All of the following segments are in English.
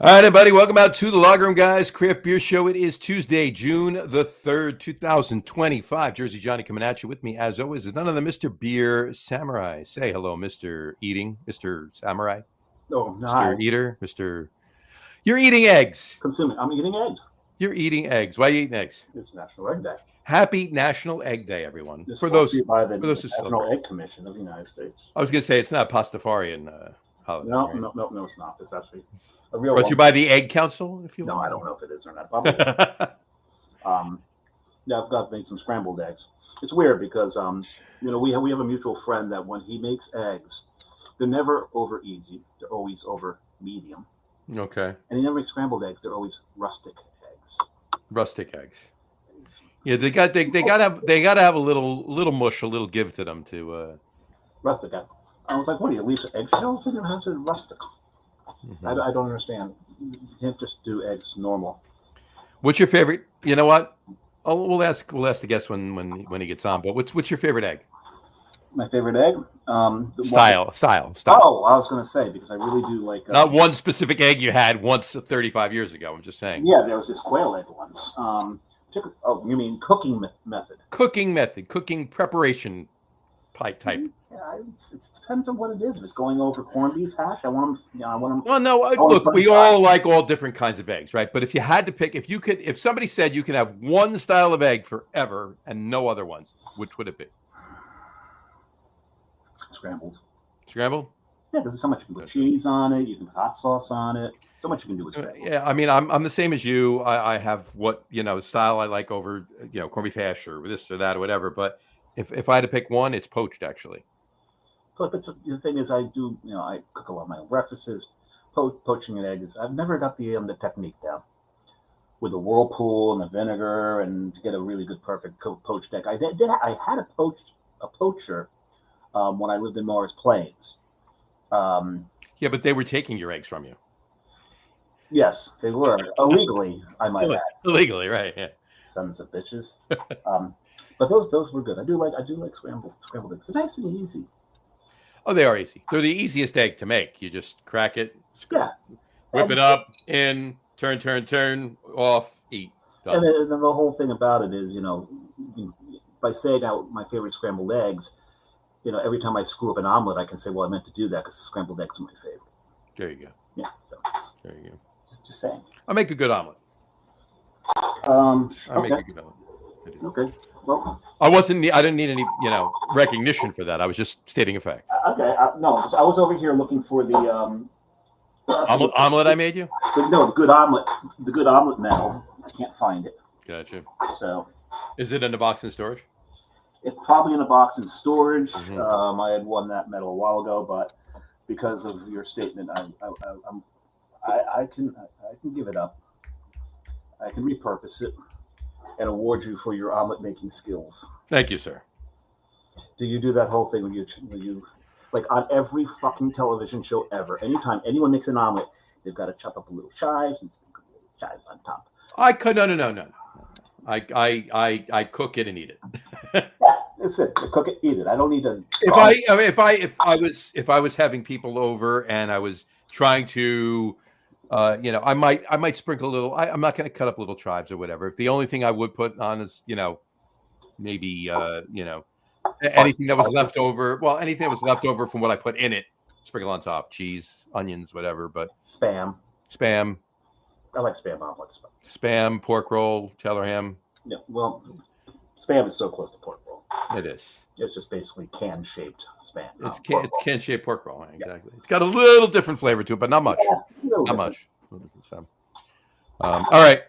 All right, everybody, welcome out to the Lager Room Guys Craft Beer Show. It is Tuesday, June the 3rd, 2025. Jersey Johnny coming at you. With me, as always, is none other Mr. Beer Samurai. Say hello, Mr. Eating, Mr. Samurai, Oh, no, Mr. Eater, Mr. You're eating eggs. consuming. I'm eating eggs. You're eating eggs. Why are you eating eggs? It's National Egg Day. Happy National Egg Day, everyone. It's For brought to those, you by the for those who National celebrate. Egg Commission of the United States. I was going to say it's not a Pastafarian holiday. No, right? no, it's not. It's actually a real Brought one. you by the Egg Council, if you No, will. I don't know if it is or not. Probably. Yeah, I've got to make some scrambled eggs. It's weird because we have a mutual friend that when he makes eggs, they're never over easy. They're always over medium. Okay. And he never makes scrambled eggs. They're always rustic eggs. Rustic eggs. Yeah, they gotta have a little mush, a little give to them to. Rustic egg. I was like, what do you leave the eggshells in? It has to be rustic. Mm-hmm. I don't understand. You can't just do eggs normal. What's your favorite? You know what? Oh, we'll ask the guest when he gets on. But what's your favorite egg? My favorite egg? Style. Oh, I was going to say, because I really do like... Not one specific egg you had once 35 years ago. I'm just saying. Yeah, there was this quail egg once. Oh, you mean cooking method? Cooking preparation type. Yeah, it depends on what it is. If it's going over corned beef hash, I want them... Well, no, look, we all like all different kinds of eggs, right? But if you had to pick, if somebody said you could have one style of egg forever and no other ones, which would it be? Scrambled. Scrambled? Yeah, because there's so much you can put cheese on it. You can put hot sauce on it. So much you can do with scrambled. Yeah, I mean, I'm the same as you. I have what style I like over corned beef hash or this or that or whatever. But if I had to pick one, it's poached actually. But the thing is, I cook a lot of my own breakfasts. Poaching an egg is, I've never got the technique down with the whirlpool and the vinegar and to get a really good perfect poached egg. I had a poacher when I lived in Morris Plains. Yeah, but they were taking your eggs from you. Yes, they were illegally. I might add. Illegally, right? Yeah. Sons of bitches. But those were good. I do like scrambled eggs. They're nice and easy. Oh, they are easy. They're the easiest egg to make. You just crack it, whip it up, in, turn, off, eat. Done. And then the whole thing about it is, by saying out my favorite scrambled eggs, every time I screw up an omelet, I can say, well, I meant to do that because scrambled eggs are my favorite. There you go. Yeah. So there you go. Just saying. I make a good omelet. I make a good omelet. Okay. Well, I didn't need any, recognition for that. I was just stating a fact. Okay. No, I was over here looking for the omelet I made you. The good omelet. The good omelet medal. I can't find it. Gotcha. So. Is it in a box in storage? It's probably in a box in storage. Mm-hmm. I had won that medal a while ago, but because of your statement, I can give it up. I can repurpose it and award you for your omelet making skills. Thank you, sir. Do you do that whole thing when you like on every fucking television show ever? Anytime anyone makes an omelet, they've got to chop up a little chives and chives on top. No. I cook it and eat it. Yeah, that's it. Cook it, eat it. I don't need to. If I was having people over and I was trying to, I might sprinkle a little. I'm not going to cut up little chives or whatever. If the only thing I would put on is, maybe anything that was left over. Well, anything that was left over from what I put in it, sprinkle on top, cheese, onions, whatever. But spam. I like spam omelets. Spam, pork roll, cheddar ham. Yeah, well, spam is so close to pork roll. It is. It's just basically can-shaped spam. It's can-shaped pork roll. Exactly. Yeah. It's got a little different flavor to it, but not much. Yeah, not much. So, all right.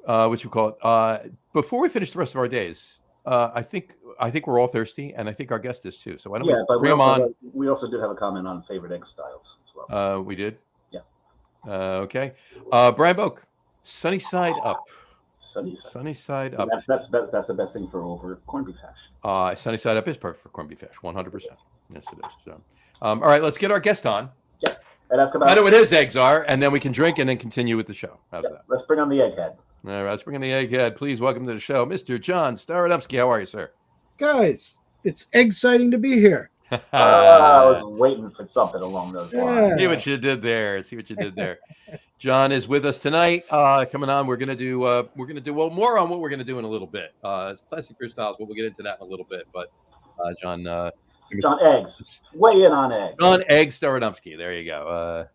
What you call it? Before we finish the rest of our days, I think we're all thirsty, and I think our guest is too. So why don't we bring him on? We also did have a comment on favorite egg styles as well. We did. Yeah. Okay. Brian Boak, Sunny Side Up. Sunny Side Up. That's the best thing for over corned beef hash. Sunny Side Up is perfect for corned beef hash, 100%. Yes, it is. So, all right, let's get our guest on. Yeah. And ask about. I know what his eggs are, and then we can drink and then continue with the show. How's that? Let's bring on the egghead. All right, let's bring on the egghead. Please welcome to the show, Mr. John Staradumsky. How are you, sir? Guys, it's exciting to be here. I was waiting for something along those lines. See what you did there. See what you did there. John is with us tonight. Coming on, we're gonna do more on what we're gonna do in a little bit. Classic beer styles, but we'll get into that in a little bit. But John, Eggs. Weigh in on eggs. John Staradumsky. There you go.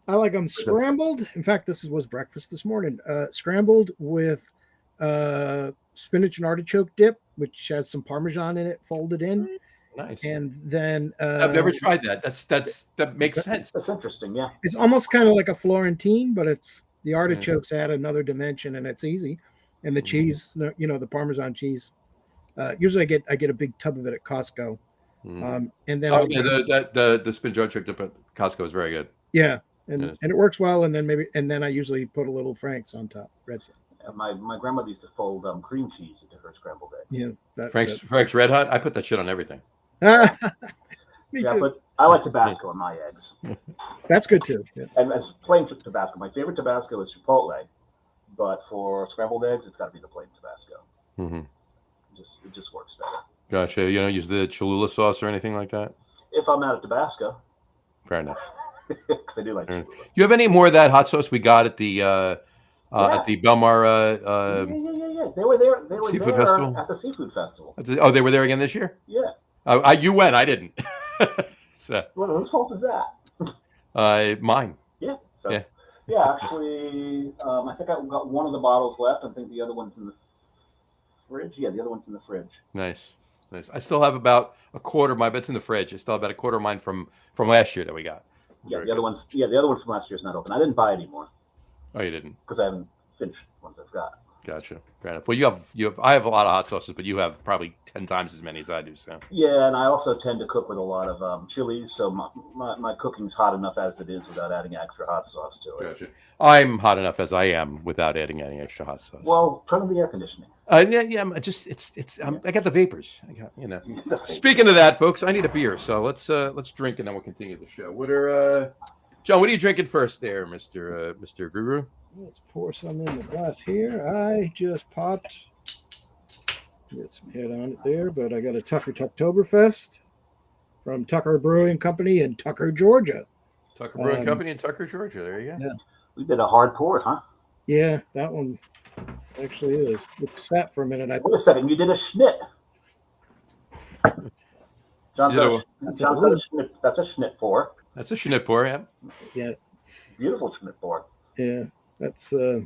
I like them scrambled. In fact, this was breakfast this morning. Scrambled with spinach and artichoke dip, which has some Parmesan in it, folded in. Nice. And then I've never tried that. That makes sense. That's interesting. Yeah. It's almost kind of like a Florentine, but it's the artichokes add another dimension, and it's easy. And the cheese, the Parmesan cheese. Usually, I get a big tub of it at Costco. And then the spinach artichoke dip at Costco is very good. Yeah, and it works well. And then I usually put a little Frank's on top. Red Sox. My grandmother used to fold cream cheese into her scrambled eggs. Yeah, Frank's Red Hot. I put that shit on everything. Me too. But I like Tabasco in my eggs. That's good too. Yeah. And as plain Tabasco, my favorite Tabasco is Chipotle, but for scrambled eggs, it's got to be the plain Tabasco. Mm-hmm. It just works better. Gotcha. You don't use the Cholula sauce or anything like that? If I'm out of Tabasco. Fair enough. Because I do like Cholula. You have any more of that hot sauce we got at the Belmar? Yeah. They were there. They were Seafood there Festival? at the Seafood Festival. They were there again this year? Yeah. You went. I didn't. So. What whose fault is that? Mine. Yeah. So, yeah. Yeah. Actually, I think I got one of the bottles left. I think the other one's in the fridge. Yeah, the other one's in the fridge. Nice. I still have about a quarter of my bits in the fridge. I still have about a quarter of mine from last year that we got. Yeah, the other one from last year is not open. I didn't buy any more. Oh, you didn't? Because I haven't finished the ones I've got. Gotcha. Fair enough. Well, you have. I have a lot of hot sauces, but you have probably 10 times as many as I do. So. Yeah, and I also tend to cook with a lot of chilies, so my cooking's hot enough as it is without adding extra hot sauce to it. Gotcha. I'm hot enough as I am without adding any extra hot sauce. Well, turn on the air conditioning. Yeah. I got the vapors. Speaking of that, folks, I need a beer, so let's drink and then we'll continue the show. John? What are you drinking first, there, Mr. Guru? Let's pour some in the glass here. I just popped. Get some head on it there, but I got a Tuckerfest from Tucker Brewing Company in Tucker, Georgia. Tucker Brewing Company in Tucker, Georgia. There you go. Yeah. We did a hard pour, huh? Yeah, that one actually is. It's sat for a minute. Wait a second. You did a schnit. That's a schnit pour. That's a schnit pour, yeah. Yeah. Beautiful schnit pour. Yeah. That's a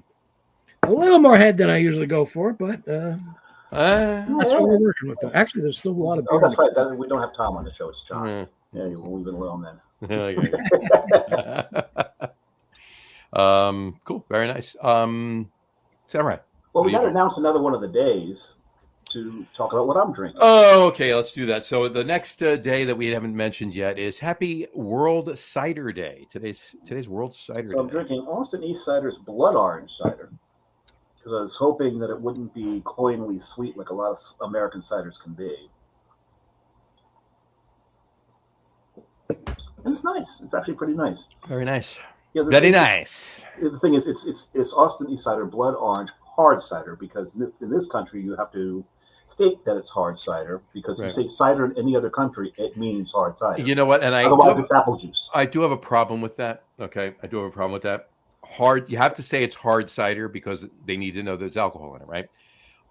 little more head than I usually go for, but that's what we're working with. Actually, there's still a lot of beer. Oh, that's right. We don't have Tom on the show. It's John. Yeah, we'll leave it alone then. Cool. Very nice. Samurai. Well, we got to announce another one of the days to talk about what I'm drinking. Oh, okay. Let's do that. So the next day that we haven't mentioned yet is Happy World Cider Day. Today's World Cider Day. So I'm drinking Austin East Cider's Blood Orange Cider because I was hoping that it wouldn't be cloyingly sweet like a lot of American ciders can be. And it's nice. It's actually pretty nice. Very nice. Yeah, very nice. The thing is, it's Austin East Cider Blood Orange hard cider because in this country you have to state that it's hard cider because if you say cider in any other country, it means hard cider. You know what? And otherwise it's apple juice. I do have a problem with that. Okay, I do have a problem with that. Hard. You have to say it's hard cider because they need to know there's alcohol in it, right?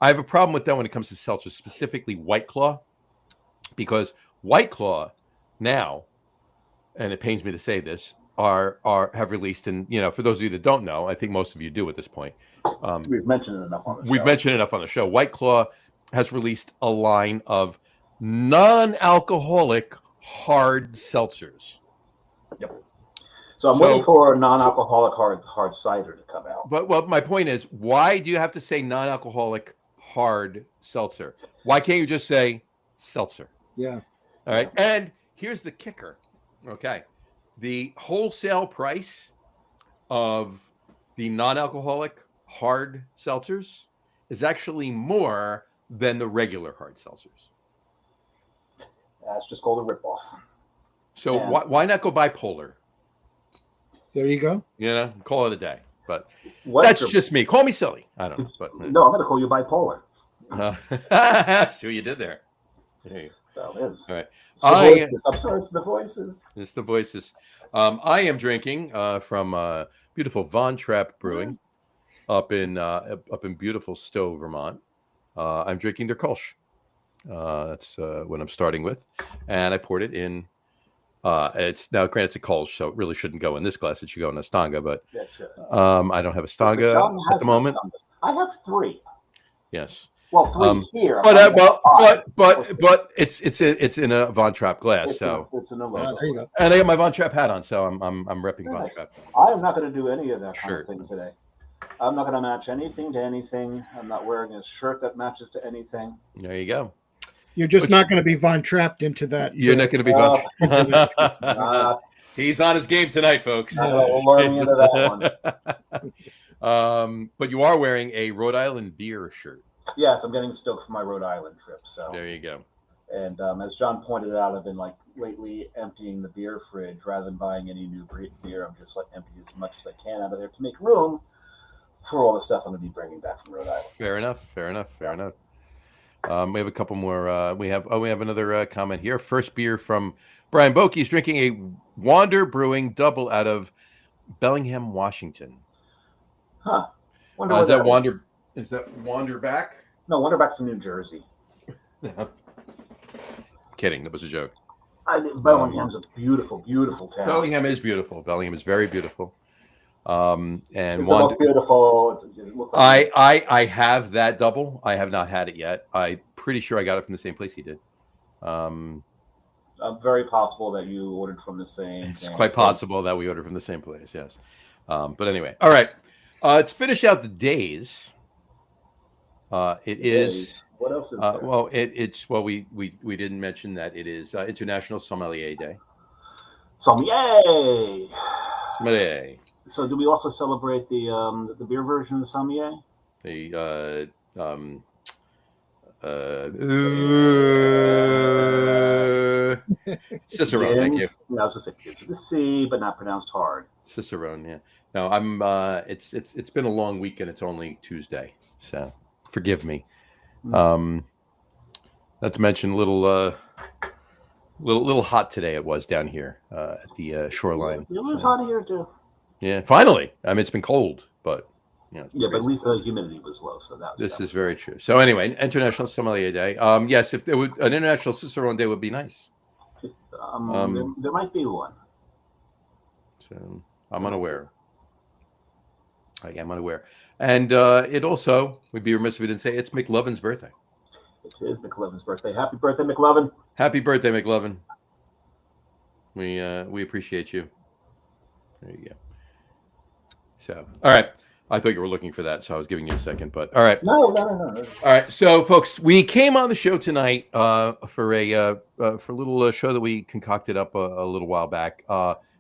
I have a problem with that when it comes to seltzers, specifically White Claw, because White Claw now, and it pains me to say this, have released, and for those of you that don't know, I think most of you do at this point. We've mentioned it enough on the show. We've mentioned enough on the show. White Claw has released a line of non-alcoholic hard seltzers. Yep. So I'm waiting for a non-alcoholic hard cider to come out. But my point is, why do you have to say non-alcoholic hard seltzer? Why can't you just say seltzer? Yeah. All right. And here's the kicker. Okay. The wholesale price of the non-alcoholic hard seltzers is actually more than the regular hard seltzers. That's just called a ripoff. So why not go bipolar? There you go. Call it a day. But that's just me. Call me silly. I don't know. But no, I'm going to call you bipolar. See what you did there. So All right. it's the voices. I'm sorry, it's the voices. It's the voices. I am drinking from beautiful Von Trapp Brewing up in beautiful Stowe, Vermont. I'm drinking their Kolsch. That's what I'm starting with, and I poured it in. It's now granted it's a Kolsch, so it really shouldn't go in this glass. It should go in a Stanga, but Yeah, sure. I don't have a Stanga at the moment. I have 3. Yes. Well, 3 here. But it's in a Von Trapp glass, so it's in a there you go. and I got my Von Trapp hat on, so I'm repping Von Trapp. I am not going to do any of that kind of thing today. I'm not going to match anything to anything. I'm not wearing a shirt that matches to anything. There you go. You're just not going to be Von Trapped into that. You're not going to be Von. He's on his game tonight, folks. We'll learn into that one. But you are wearing a Rhode Island beer shirt. Yes, I'm getting stoked for my Rhode Island trip. So there you go. And as John pointed out, I've been lately emptying the beer fridge rather than buying any new beer. I'm just emptying as much as I can out of there to make room for all the stuff I'm going to be bringing back from Rhode Island. Fair enough. We have a couple more. We have another comment here. First beer from Brian Boke. He's drinking a Wander Brewing double out of Bellingham, Washington. Huh. Is that Wander? Is that Wander back? No, Wander back's in New Jersey. Kidding. That was a joke. Bellingham's a beautiful, beautiful town. Bellingham is beautiful. Bellingham is very beautiful. And it's the most beautiful. I have that double. I have not had it yet. I'm pretty sure I got it from the same place he did. Very possible that you ordered from the same. It's quite possible that we ordered from the same place. Yes. But anyway, all right. To finish out the days, it is. What else is there? Well, we didn't mention that it is International Sommelier Day. Sommelier. So do we also celebrate the beer version of the sommelier? Cicerone, thank you. I was just saying the C, but not pronounced hard. Cicerone, yeah. No, I'm. It's been a long weekend. It's only Tuesday, so forgive me. Not to mention little hot today. It was down here at the shoreline. It was hot here too. Yeah, finally. I mean, it's been cold, but but at least the humidity was low, so this is very true. So anyway, International Sommelier Day. Yes, if there would an International Cicerone Day would be nice. There might be one. So I'm unaware. I am unaware, and it also would be remiss if we didn't say it's McLovin's birthday. It is McLovin's birthday. Happy birthday, McLovin! Happy birthday, McLovin. We appreciate you. There you go. So, all right. I thought you were looking for that, so I was giving you a second. But all right. No. All right. So, folks, we came on the show tonight for a little show that we concocted up a little while back.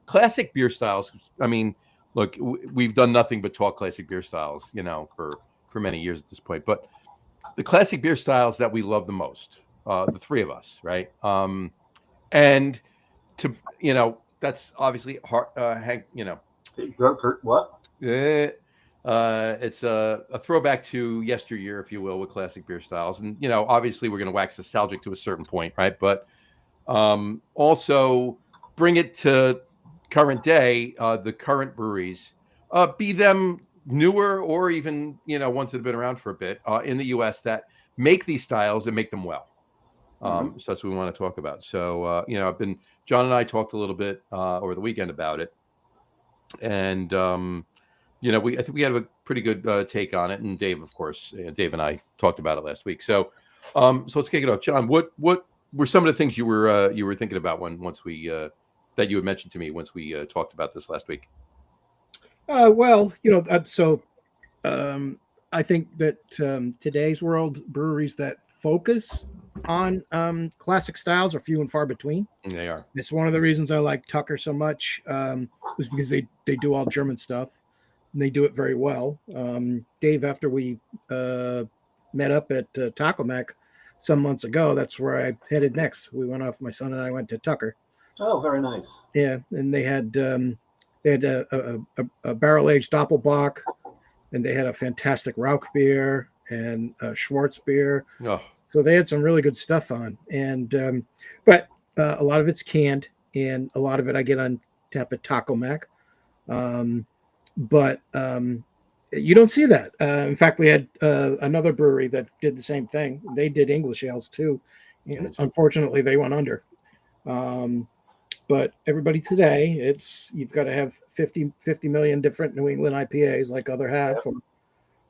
Classic beer styles. I mean, look, we've done nothing but talk classic beer styles, for many years at this point. But the classic beer styles that we love the most, the three of us, right? And to that's obviously hard. What? It's a throwback to yesteryear, if you will, with classic beer styles. And, obviously we're going to wax nostalgic to a certain point, right? But also bring it to current day, the current breweries, be them newer or even, ones that have been around for a bit in the U.S. that make these styles and make them well. So that's what we want to talk about. So, John and I talked a little bit over the weekend about it. And, I think we had a pretty good take on it. And Dave, of course, Dave and I talked about it last week. So let's kick it off. John, what were some of the things you were thinking about once we that you had mentioned to me once we talked about this last week? I think that today's world, breweries that focus on classic styles are few and far between. They are. It's one of the reasons I like Tucker so much, is because they do all German stuff and they do it very well. Dave, after we met up at Taco Mac some months ago, that's where I headed next. We went off, my son and I went to Tucker. Oh, very nice. Yeah, and they had a barrel-aged Doppelbock, and they had a fantastic Rauch beer and a Schwartz beer. Oh. So they had some really good stuff on, and but a lot of it's canned, and a lot of it I get on tap at Taco Mac. But you don't see that. In fact, we had another brewery that did the same thing. They did English ales too, and unfortunately, they went under. But everybody today, you've got to have 50 million different New England IPAs like other have,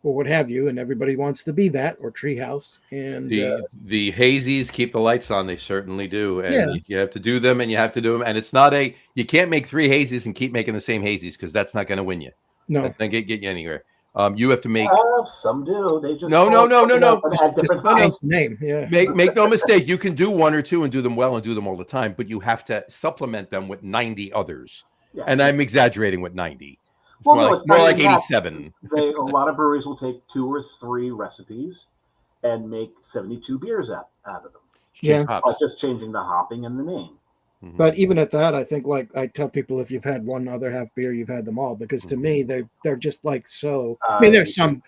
or what have you, and everybody wants to be that or Treehouse. And the hazies keep the lights on. They certainly do, and Yeah. you have to do them, and you have to do them. And it's not you can't make 3 hazies and keep making the same hazies because that's not going to win you. no, That's not going to get you anywhere. You have to make. Some do. They just No. Add different hops. name, yeah. Make no mistake. You can do 1 or 2 and do them well and do them all the time, but you have to supplement them with 90 others. Yeah. And I'm exaggerating with 90. Well, more no, like, it's more not like even that. 87. A lot of breweries will take 2 or 3 recipes and make 72 beers out of them. Yeah. By just changing the hopping and the name. Mm-hmm. But even at that, I think, like I tell people, if you've had one other half beer, you've had them all, because to me they're just like so. I mean, there's some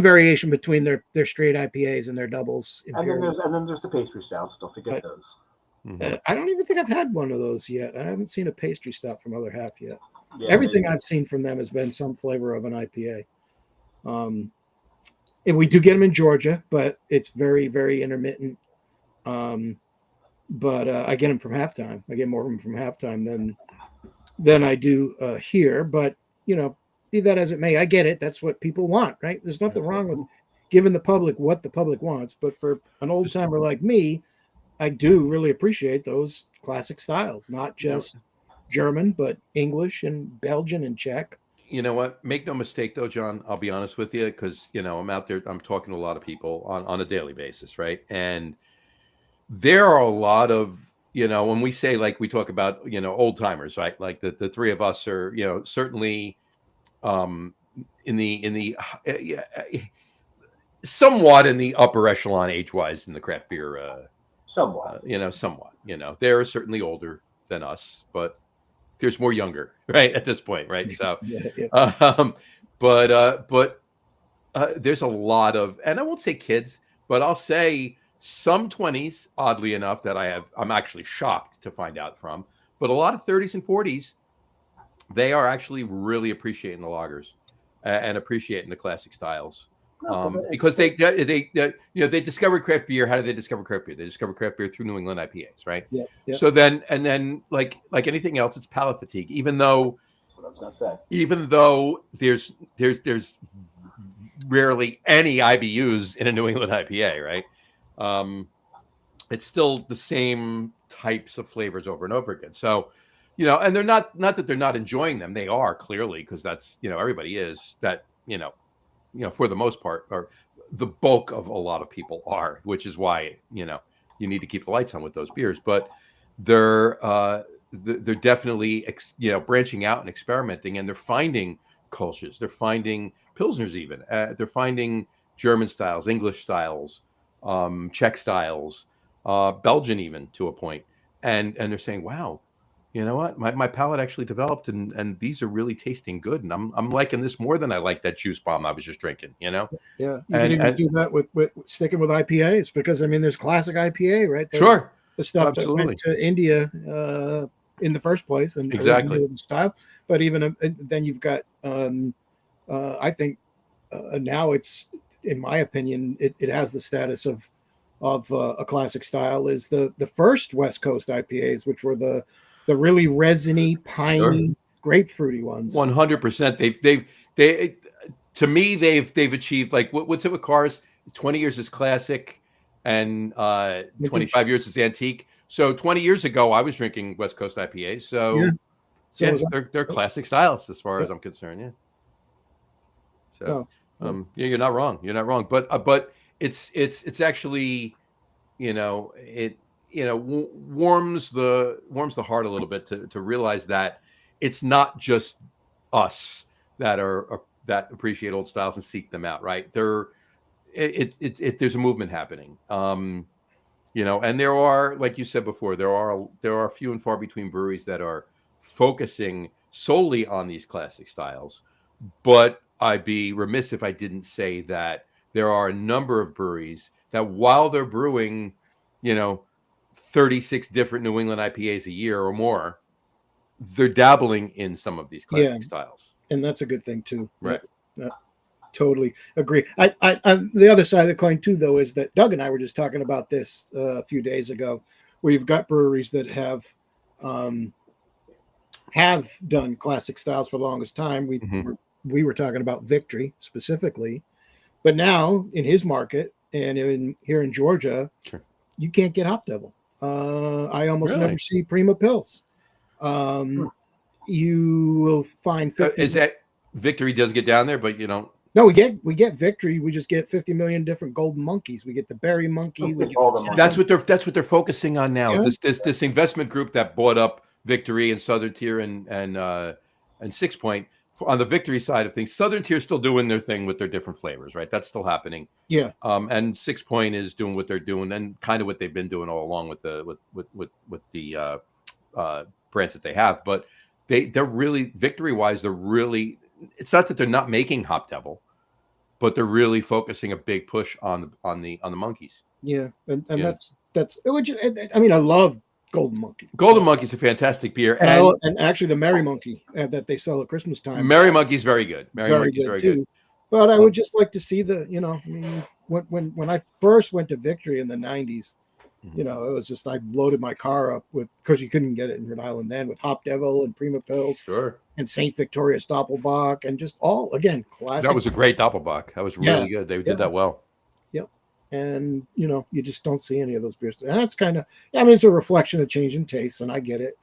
variation between their straight IPAs and their doubles. And then there's the pastry stouts. Don't forget those. I don't even think I've had one of those yet. I haven't seen a pastry stout from Other Half yet. Yeah, Everything I've seen from them has been some flavor of an IPA. And we do get them in Georgia, but it's very, very intermittent. But I get them from halftime. I get more of them from halftime than I do here. But, be that as it may, I get it. That's what people want, right? There's nothing wrong with giving the public what the public wants. But for an old timer like me, I do really appreciate those classic styles, not just German, but English and Belgian and Czech. You know what? Make no mistake, though, John. I'll be honest with you, because I'm out there. I'm talking to a lot of people on a daily basis, right? And there are a lot of when we say, like, we talk about old timers, right? Like the 3 of us are certainly in the somewhat in the upper echelon age wise in the craft beer. Somewhat. Somewhat. They're certainly older than us, but there's more younger, right, at this point, right? So, but there's a lot of, and I won't say kids, but I'll say some 20s, oddly enough, that I'm actually shocked to find out from, but a lot of 30s and 40s, they are actually really appreciating the lagers and appreciating the classic styles. Because they discovered craft beer. How did they discover craft beer? They discovered craft beer through New England IPAs, right? Yeah. So then like anything else, it's palate fatigue. Even though that's what I was gonna say. Even though there's rarely any IBUs in a New England IPA, right? It's still the same types of flavors over and over again. So, and they're not that they're not enjoying them. They are, clearly, because that's everybody is that for the most part, or the bulk of a lot of people are, which is why you need to keep the lights on with those beers. But they're definitely branching out and experimenting, and they're finding Kolsch's, they're finding Pilsners, even they're finding German styles, English styles, Czech styles, Belgian, even to a point, and they're saying, wow, you know what? My palate actually developed, and these are really tasting good, and I'm liking this more than I like that juice bomb I was just drinking. Yeah, you can even do that with sticking with IPAs, because there's classic IPA, right? Sure, the stuff absolutely. that went to India in the first place, and exactly the style. But even then, you've got I think now it's, in my opinion, it has the status of a classic style. Is the first West Coast IPAs, which were the really resiny, piney, grapefruity ones. 100%. They to me, they've achieved, like, what's it with cars? 20 years is classic, and 25 years is antique. So 20 years ago, I was drinking West Coast IPAs. So they're classic styles as far as I'm concerned. Yeah. So you're not wrong. You're not wrong. But it's actually, it warms the heart a little bit to realize that it's not just us that appreciate old styles and seek them out, right? There's a movement happening, and there are, like you said before, there are few and far between breweries that are focusing solely on these classic styles. But I'd be remiss if I didn't say that there are a number of breweries that, while they're brewing, 36 different New England IPAs a year or more, they're dabbling in some of these classic styles. And that's a good thing too. Right. Totally agree. I the other side of the coin too, though, is that Doug and I were just talking about this a few days ago, where you've got breweries that have done classic styles for the longest time. We were talking about Victory specifically, but now in his market and here in Georgia, you can't get Hop Devil. I almost never see Prima Pils. You will find 50. Is that Victory does get down there, but you don't? No, we get Victory. We just get 50 million different golden monkeys. We get the berry monkey. That's what they're focusing on now. Yeah. This investment group that bought up Victory and Southern Tier and 6 Point. On the Victory side of things, Southern Tier is still doing their thing with their different flavors, right? That's still happening. Yeah. And 6 Point is doing what they're doing and kind of what they've been doing all along with the brands that they have. But they're really, Victory wise, they're really. It's not that they're not making Hop Devil, but they're really focusing a big push on the monkeys. Yeah, and that's which I mean, I love Golden Monkey. Golden Monkey's a fantastic beer, and actually the Merry Monkey that they sell at Christmas time. Merry Monkey's very good. Very good. But I would just like to see I mean, when I first went to Victory in the '90s. It was just I loaded my car up with, because you couldn't get it in Rhode Island then, with Hop Devil and Prima Pils, and St. Victoria's Doppelbock, and just all again classic. That was a great Doppelbock. That was really good. They did that well. Yep. And you just don't see any of those beers. And that's kind of, I mean, it's a reflection of changing tastes, and I get it.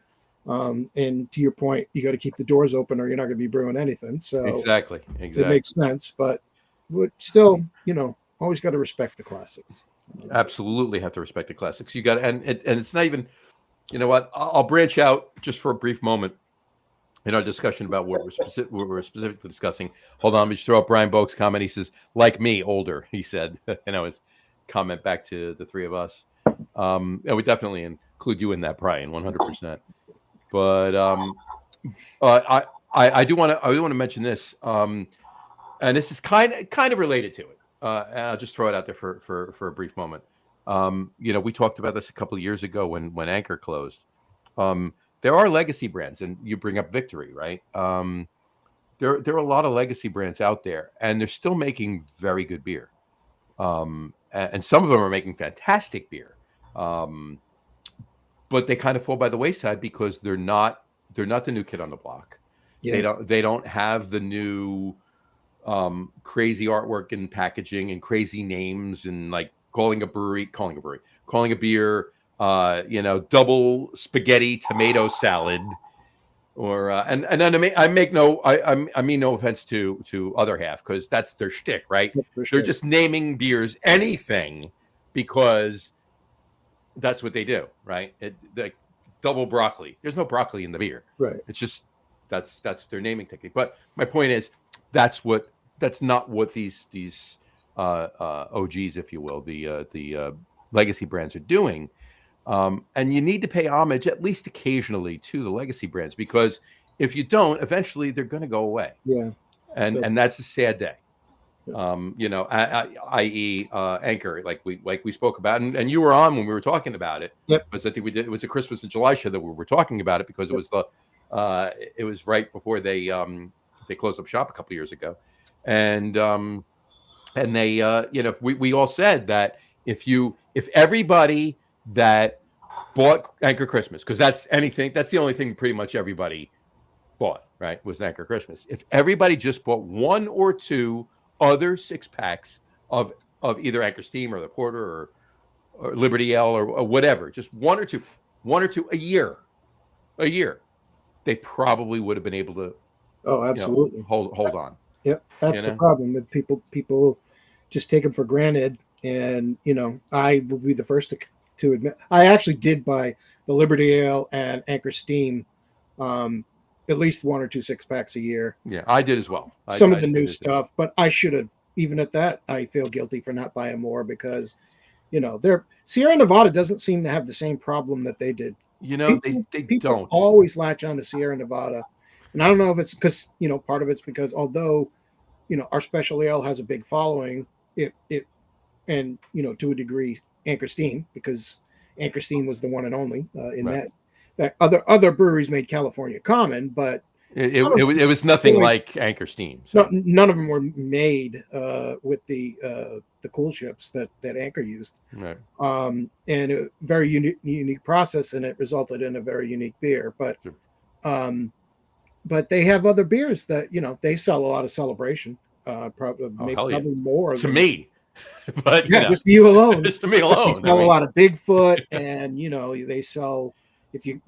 And to your point, you got to keep the doors open, or you're not going to be brewing anything. So exactly, it makes sense, but still, always got to respect the classics. Absolutely have to respect the classics. You got and it's not even, you know what? I'll branch out just for a brief moment in our discussion about what we're specifically discussing. Hold on, let me just throw up Brian Boak's comment. He says, "Like me, older." He said, his comment back to the three of us. And we definitely include you in that, Brian, 100%. But I do want to mention this, and this is kind of related to it. And I'll just throw it out there for a brief moment. We talked about this a couple of years ago when Anchor closed. There are legacy brands, and you bring up Victory, right? There are a lot of legacy brands out there, and they're still making very good beer. And some of them are making fantastic beer. But they kind of fall by the wayside because they're not the new kid on the block. Yeah. They don't have the new crazy artwork and packaging and crazy names and like calling a beer, double spaghetti tomato salad, or and then I mean no offense to other half, because that's their shtick, right? They're just naming beers anything because that's what they do, right? Like double broccoli. There's no broccoli in the beer, right? It's just that's their naming technique. But my point is, that's not what these OGs, if you will, the legacy brands are doing. And you need to pay homage at least occasionally to the legacy brands, because if you don't, eventually they're going to go away. Yeah. And that's a sad day. I.e. Anchor, like we spoke about, and you were on when we were talking about it. Yep. Because I think it was a Christmas in July show that we were talking about it, because it was it was right before they closed up shop a couple of years ago. And they we all said that if everybody that bought Anchor Christmas, because that's the only thing pretty much everybody bought, right, was Anchor Christmas. If everybody just bought one or two other 6-packs of either Anchor Steam or the Porter or Liberty Ale or whatever, just one or two a year, they probably would have been able to absolutely hold on. Yep, that's the problem, that people just take them for granted. And I will be the first to admit, I actually did buy the Liberty Ale and Anchor Steam at least one or two 6-packs a year. Yeah, I did as well. Some of the new stuff, but I should have. Even at that, I feel guilty for not buying more, because Sierra Nevada doesn't seem to have the same problem that they did. People don't always latch on to Sierra Nevada. And I don't know if it's because, part of it's because although, our special ale has a big following, it and to a degree Anchorstein, because Anchorstein was the one and only in Right. that other breweries made California common, but It was nothing like Anchor Steam. So. none of them were made with the cool ships that Anchor used. Right. And a very unique process, and it resulted in a very unique beer. But Sure. But they have other beers that they sell a lot of Celebration, probably more to than me. But just to you alone. Just to me alone. They sell a lot of Bigfoot, and they sell. If you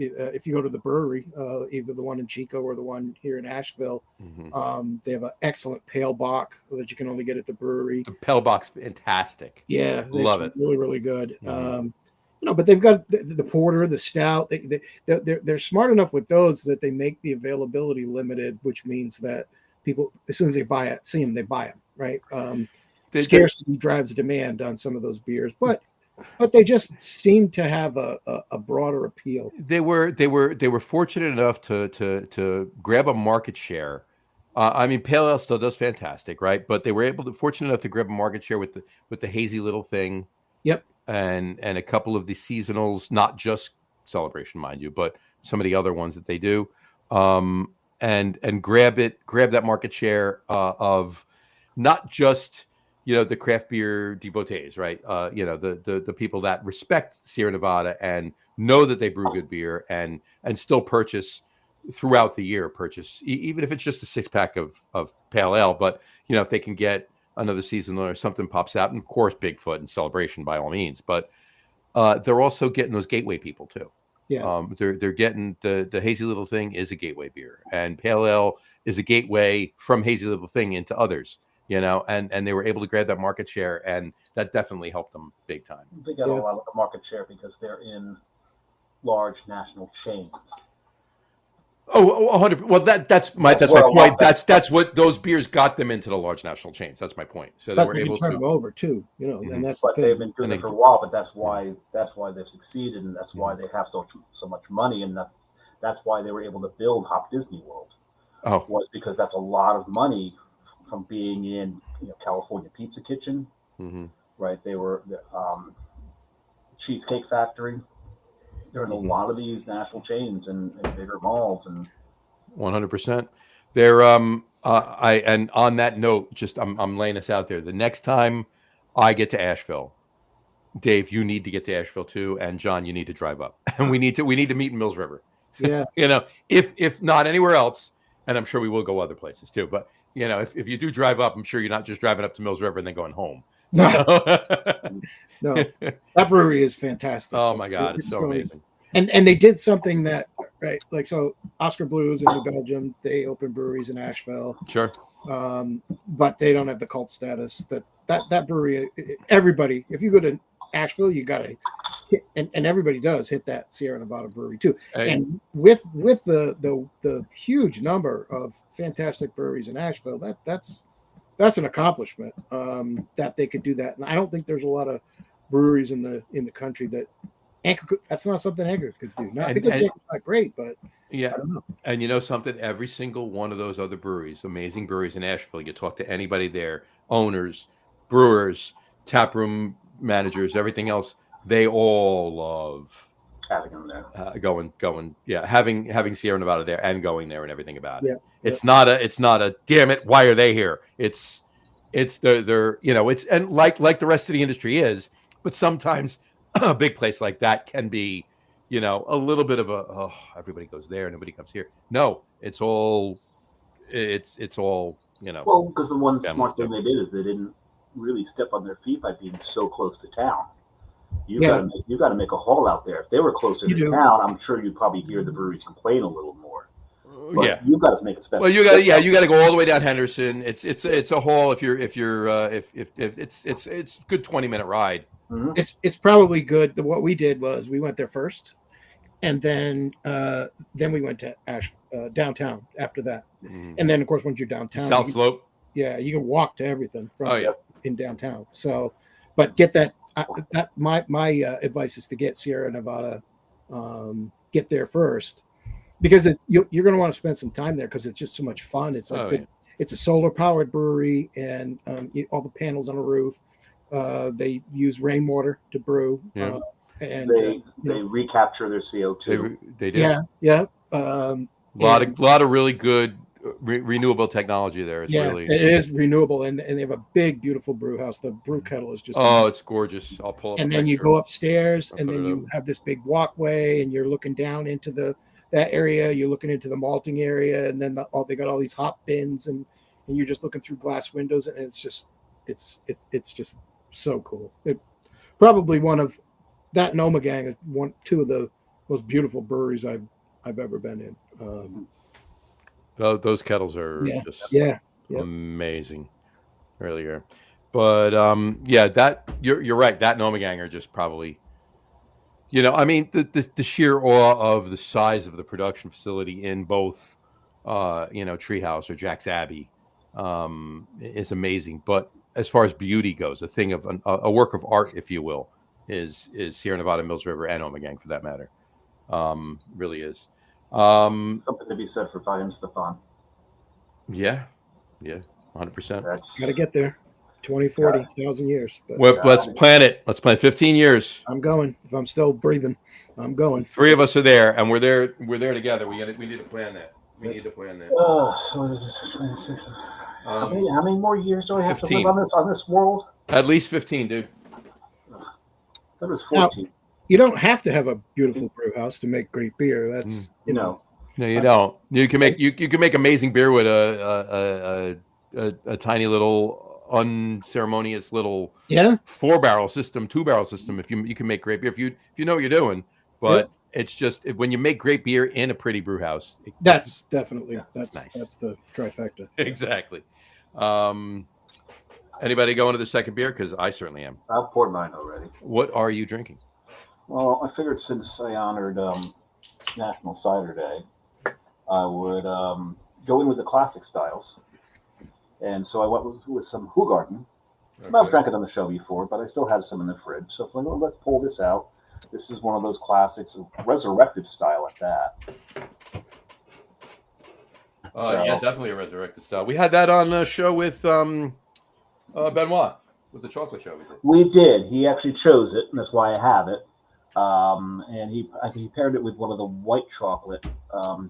go to the brewery, either the one in Chico or the one here in Asheville, they have an excellent pale bock that you can only get at the brewery. The pale bock's fantastic. Yeah, love it. Really, really good. But they've got the porter, the stout. They're smart enough with those that they make the availability limited, which means that people, as soon as they see them, they buy them. Right. Scarcity drives demand on some of those beers, but they just seem to have a broader appeal. They were fortunate enough to grab a market share. I mean, Pale Ale still does fantastic, right? But they were fortunate enough to grab a market share with the hazy little thing. Yep. And a couple of the seasonals, not just Celebration, mind you, but some of the other ones that they do, and grab that market share of not just the craft beer devotees, right? The people that respect Sierra Nevada and know that they brew good beer and still purchase throughout the year, even if it's just a 6-pack of Pale Ale, but if they can get another season or something pops out, and of course Bigfoot and Celebration by all means, but they're also getting those gateway people too. Yeah. They're getting the hazy little thing is a gateway beer, and Pale Ale is a gateway from hazy little thing into others. And they were able to grab that market share, and that definitely helped them big time. They got a lot of the market share because they're in large national chains. Oh, 100. Well, that's my point. That's what those beers got them into the large national chains. That's my point. So they were able to turn them over too. And that's but they've been doing it for a while. But that's why they've succeeded, and that's why they have so much money, and that's why they were able to build Hop Disney World. Oh, was because that's a lot of money from being in California Pizza Kitchen, right? They were the Cheesecake Factory. They're in a lot of these national chains and bigger malls, and 100%. They're and on that note, just I'm laying this out there. The next time I get to Asheville, Dave, you need to get to Asheville too, and John, you need to drive up, and we need to meet in Mills River. Yeah, if not anywhere else, and I'm sure we will go other places too. But if you do drive up, I'm sure you're not just driving up to Mills River and then going home. No, no, that brewery is fantastic. Oh my God, it's so really amazing. And they did something that, right, like, so Oscar Blues in New Belgium, they open breweries in Asheville. Sure. But they don't have the cult status that brewery. Everybody, if you go to Asheville, you gotta hit, and everybody does hit that Sierra Nevada brewery too. Hey. And with the huge number of fantastic breweries in Asheville, that's an accomplishment that they could do that. And I don't think there's a lot of breweries in the country that that's not something Anchor could do. Not because Anchor's not great, but yeah. I don't know. And something, every single one of those other breweries, amazing breweries in Asheville, you talk to anybody there, owners, brewers, taproom managers, everything else, they all love having them there. Going, yeah, having Sierra Nevada there and going there and everything about it. Yeah. It's not a damn it, why are they here? It's they're it's and like the rest of the industry is, but sometimes a big place like that can be, a little bit of everybody goes there, nobody comes here. No, it's all. Well, because the one smart thing they did is they didn't really step on their feet by being so close to town. You got to make a haul out there. If they were closer to town, I'm sure you'd probably hear the breweries complain a little more. But you've got to make a special. Well, you got to go all the way down Henderson. It's a haul if it's a good 20-minute ride. Mm-hmm. It's probably good. What we did was we went there first, and then we went to downtown after that. Mm-hmm. And then of course once you're downtown, South Slope. Yeah, you can walk to everything from in downtown. So, but get that. My advice is to get Sierra Nevada, get there first, because you're going to want to spend some time there because it's just so much fun. It's like it's a solar powered brewery, and all the panels on the roof. They use rainwater to brew. Yeah. And they recapture their CO2. They do. Yeah. A lot of really good renewable technology there. It's really, it is renewable, and they have a big, beautiful brew house. The brew kettle is just it's gorgeous. I'll pull up. And then you go upstairs, and then you have this big walkway, and you're looking down into that area. You're looking into the malting area, and then they got all these hop bins, and you're just looking through glass windows, and it's just so cool. It probably one of that and Omegang is two of the most beautiful breweries I've ever been in. Those kettles are just amazing, really are. But that you're right. That and Omegang are just probably, I mean, the sheer awe of the size of the production facility in both, Treehouse or Jack's Abbey, is amazing. But as far as beauty goes, a work of art, if you will, is Sierra Nevada, Mills River, and Omegang for that matter. Really is. Something to be said for Volume Stefan. Yeah, 100%. Got to get there. 2040, 1,000 years. But let's plan it. Let's plan 15 years. I'm going. If I'm still breathing, I'm going. 3 of us are there, and we're there. We're there together. We need to plan that. We need to plan that. So this is 26. How many more years do I have 15. to live on this world? At least 15, dude. That was 14. Now, you don't have to have a beautiful brew house to make great beer. That's No, you don't. You can make amazing beer with a tiny little unceremonious little 4-barrel system, 2-barrel system. If you can make great beer, if you know what you're doing, but it's just when you make great beer in a pretty brew house. That's definitely that's nice. That's the trifecta. Exactly. Anybody going to the second beer? Because I certainly am. I've poured mine already. What are you drinking? Well, I figured since I honored National Cider Day, I would go in with the classic styles. And so I went with some Hoegaarden. Okay. I've drank it on the show before, but I still have some in the fridge. So if let's pull this out. This is one of those classics, resurrected style at that. Definitely a resurrected style. We had that on a show with Benoit, with the chocolate show. We did. He actually chose it, and that's why I have it. And he paired it with one of the white chocolate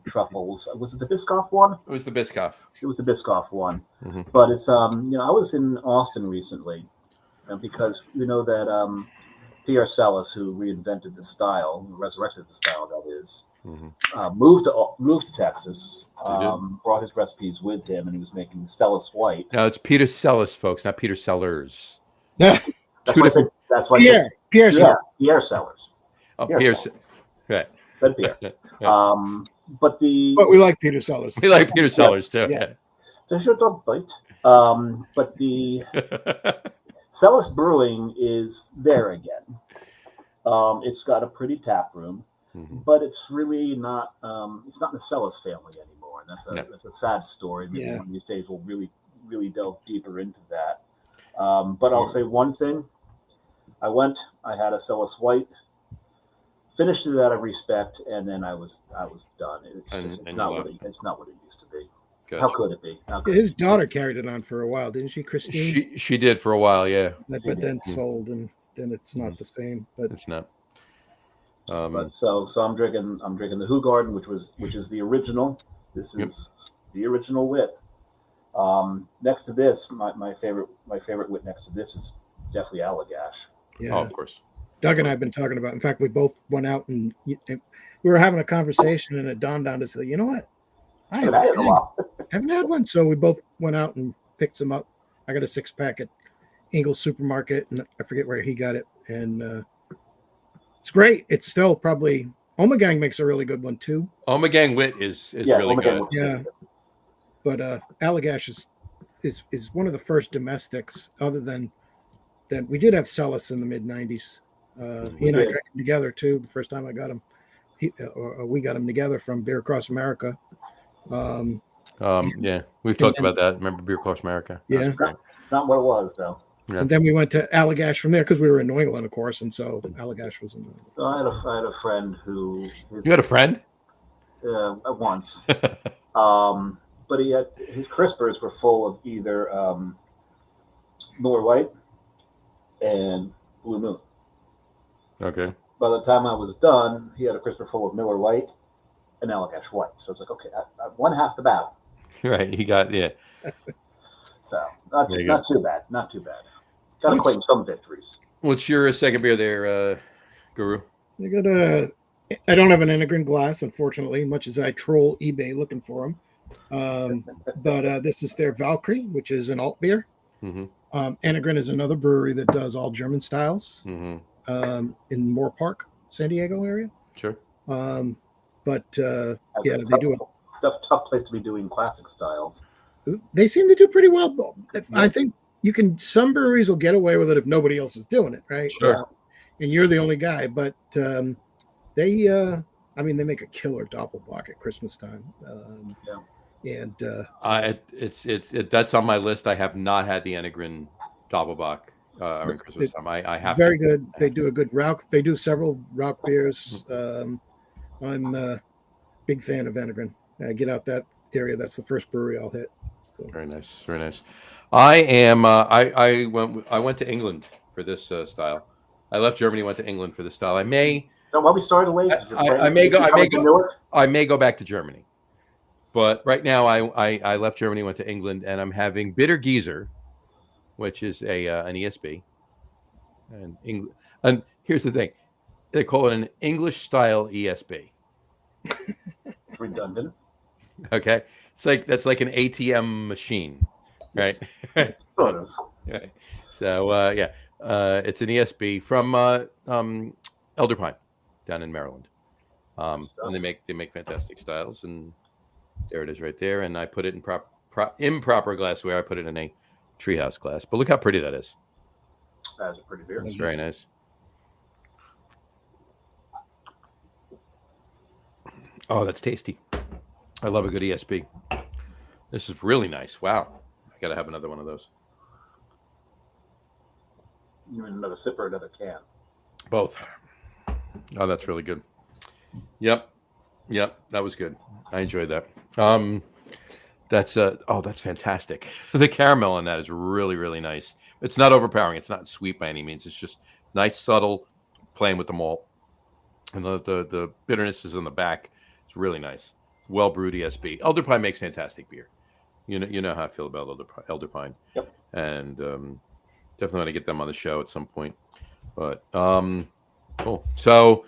truffles. Was it the Biscoff one? It was the Biscoff. It was the Biscoff one. Mm-hmm. But it's I was in Austin recently, because we know that Pierre Celis, who reinvented the style, resurrected the style, that is, moved to Texas. Brought his recipes with him, and he was making Celis White. No, it's Peter Celis, folks, not Peter Sellers. That's why Pierre Celis. Pierre Sellers. Oh, Pierre. Right. Said Pierre. But we like Peter Sellers. We like Peter Sellers too. Yes. But the Celis Brewing is there again. It's got a pretty tap room, but it's really not. It's not in the Celis family anymore, and that's a sad story. Maybe one of these days we'll really, really delve deeper into that. But I'll say one thing. I had a Celis White, finished it out of respect, and then I was done. It's not what it used to be. Good. How could it be? His daughter carried it on for a while, didn't she, Christine? She did for a while, yeah. But then sold, and then it's not the same. But it's not. But so I'm drinking the Hoegaarden, which is the original. This is the original wit. Next to this, my favorite wit next to this is definitely Allagash. Yeah, of course. Doug and I have been talking about. In fact, we both went out and we were having a conversation, and it dawned on us that, you know what, I haven't had one. So we both went out and picked some up. I got a 6-pack at Ingles Supermarket, and I forget where he got it, and it's great. It's still probably Omegang makes a really good one too. Omegang wit is really good. Yeah, but Allagash is one of the first domestics, other than that. We did have Celis in the mid '90s. He and I drank them together too. The first time I got him, we got him together from Beer Across America. We've talked about that. Remember Beer Across America? Yeah, not what it was though. Yeah. And then we went to Allagash from there because we were in New England, of course, and so Allagash was in. I had a friend who. You had a friend? Once. but he had his crispers were full of either Miller Lite and Blue Moon. Okay. By the time I was done, he had a crisper full of Miller Lite and Allagash White. So it's like, okay, I won half the battle. Right. He got So not There you too bad. Not too bad. Got to claim some victories. What's your second beer there, Guru? I don't have an Enegren glass, unfortunately, much as I troll eBay looking for them. But this is their Valkyrie, which is an alt beer. Mm-hmm. Enegren is another brewery that does all German styles in Moore Park, San Diego area. Sure. But they do a tough place to be doing classic styles. They seem to do pretty well. I think some breweries will get away with it if nobody else is doing it, right? Sure. And you're the only guy, but they make a killer Doppelbock at Christmas time. And that's on my list. I have not had the Enegren Doppelbock on Christmas time. I have very good. They do a good Rauch. They do several Rauch beers. I'm a big fan of Enegren. Get out that area. That's the first brewery I'll hit. So. Very nice, very nice. I am. I went to England for this style. I left Germany, went to England for this style. I may. So while we started late, I may go back to Germany, but right now I left Germany, went to England, and I'm having Bitter Geezer, which is an ESB, and here's the thing, they call it an English style ESB. Redundant. Okay, that's like an ATM machine, right? Sort of. Right. So it's an ESB from Elder Pine down in Maryland, and they make fantastic styles, and there it is right there. And I put it in improper glassware. I put it in a treehouse glass, but look how pretty that is. That's a pretty beer. It's very nice. Oh, that's tasty. I love a good ESB. This is really nice. Wow. I got to have another one of those. You mean another sip or another can? Both. Oh, that's really good. Yep. That was good. I enjoyed that. That's fantastic. The caramel on that is really, really nice. It's not overpowering. It's not sweet by any means. It's just nice, subtle, playing with the malt. And the bitterness is in the back. It's really nice. Well brewed ESB. Elder Pine makes fantastic beer. You know how I feel about Elder Pine. Yep. And definitely want to get them on the show at some point. But cool. So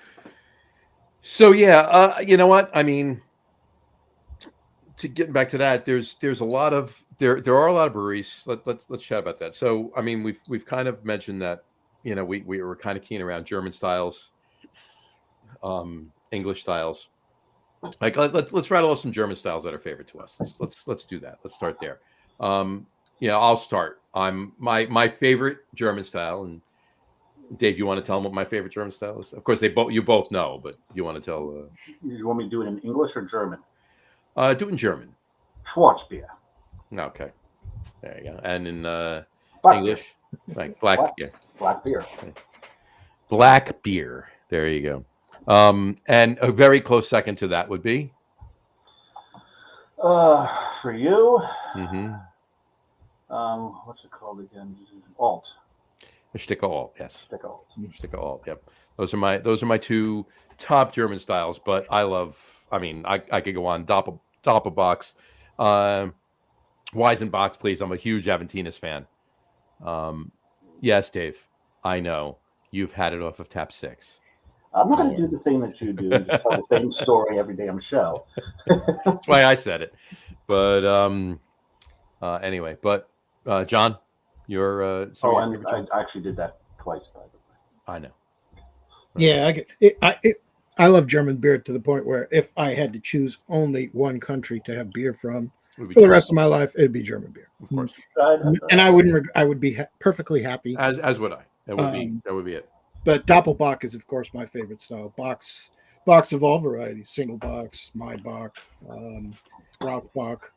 yeah. You know what? I mean, to getting back to that, there's a lot of there are a lot of breweries. Let's chat about that. So I mean, we've kind of mentioned that, we were kind of keen around German styles, English styles. Like let's rattle off some German styles that are favorite to us. Let's do that. Let's start there. I'll start. My favorite German style, and Dave, you want to tell them what my favorite German style is? Of course, you both know, but you want to tell. You want me to do it in English or German? Do it in German. Schwarzbier. Okay, there you go. And in English, beer. Black beer. Black beer. Black beer. There you go. And a very close second to that would be? For you? Mm-hmm. What's it called again? Alt. Sticke Alt, yes. Sticke Alt. Sticke Alt, yep. Those are my two top German styles, but I could go on Doppelbocks. Weizenbocks, please. I'm a huge Aventinus fan. Yes, Dave, I know. You've had it off of tap 6. I'm not going to do the thing that you do and just tell the same story every damn show. That's why I said it. But anyway, John, your I actually did that twice, by the way. I know. Yeah, I love German beer to the point where if I had to choose only one country to have beer from for the rest of my life, it'd be German beer. Of course. And I would be perfectly happy. As would I. That would be it. But Doppelbock is, of course, my favorite style. Box of all varieties: single box, Maibach, Rauchbock.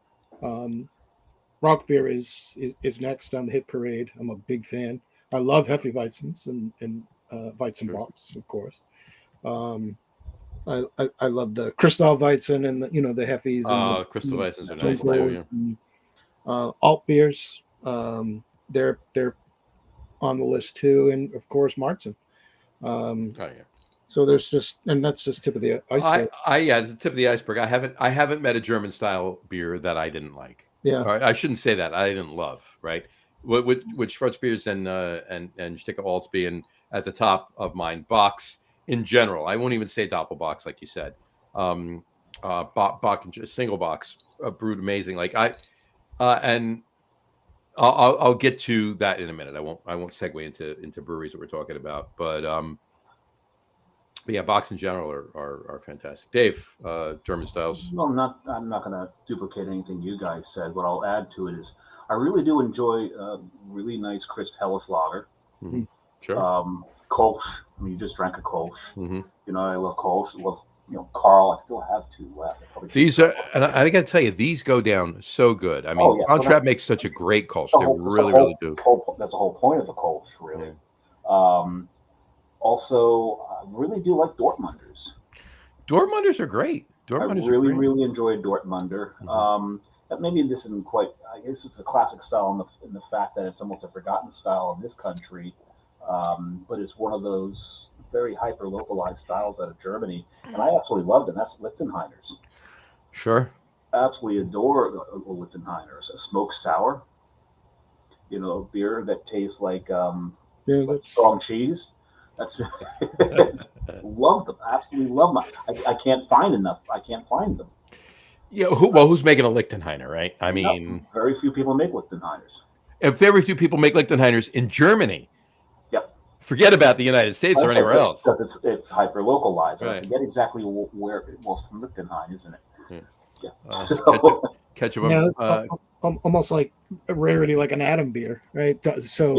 Rauch beer is next on the hit parade. I'm a big fan. I love Hefeweizens and Weizenbocks, of course. I love the Kristallweizen and the Hefes and Crystal the Weissens are nice too. Dunkels and alt beers. They're on the list too, and of course Martzen. Oh yeah. So that's just tip of the iceberg. Yeah, it's the tip of the iceberg. I haven't met a German style beer that I didn't like. Yeah. Or I shouldn't say that. I didn't love, right? Which Schwarzbiers and Sticker Alts being at the top of mine. Box in general. I won't even say Doppelbox like you said. Bock and single box brewed amazing. Like and I'll get to that in a minute. I won't segue into breweries that we're talking about, but yeah, box in general are fantastic. Dave, German styles. Well, I'm not going to duplicate anything you guys said. What I'll add to it is I really do enjoy really nice crisp Helles lager. Mm-hmm. Sure. Kolsch. I mean, you just drank a Kolsch. Mm-hmm. You know, I love Kolsch. I love Carl. I still have two left. These are, and I got to tell you, these go down so good. I mean, Contrap makes such a great Kolsch. They really do. That's the whole point of the Kolsch, really. Yeah. Also, I really do like Dortmunders. Dortmunders are great. I really enjoy Dortmunder. Mm-hmm. Maybe this isn't quite. I guess it's a classic style in the fact that it's almost a forgotten style in this country, but it's one of those very hyper localized styles out of Germany, and I absolutely loved it. That's Lichtenheiner's. Sure. Absolutely adore Lichtenheiner's. A smoked sour. Beer that tastes like strong cheese. That's love them. Absolutely love them. I can't find enough. I can't find them. Yeah. Who's making a Lichtenheiner, right? I mean, very few people make Lichtenheiners. If very few people make Lichtenheiners in Germany. Yep. Forget about the United States or anywhere else. Because it's hyper localized. Right. I forget exactly where it was from Lichtenheim, isn't it? Yeah. Catch them. Almost like a rarity, like an Adam beer, right? So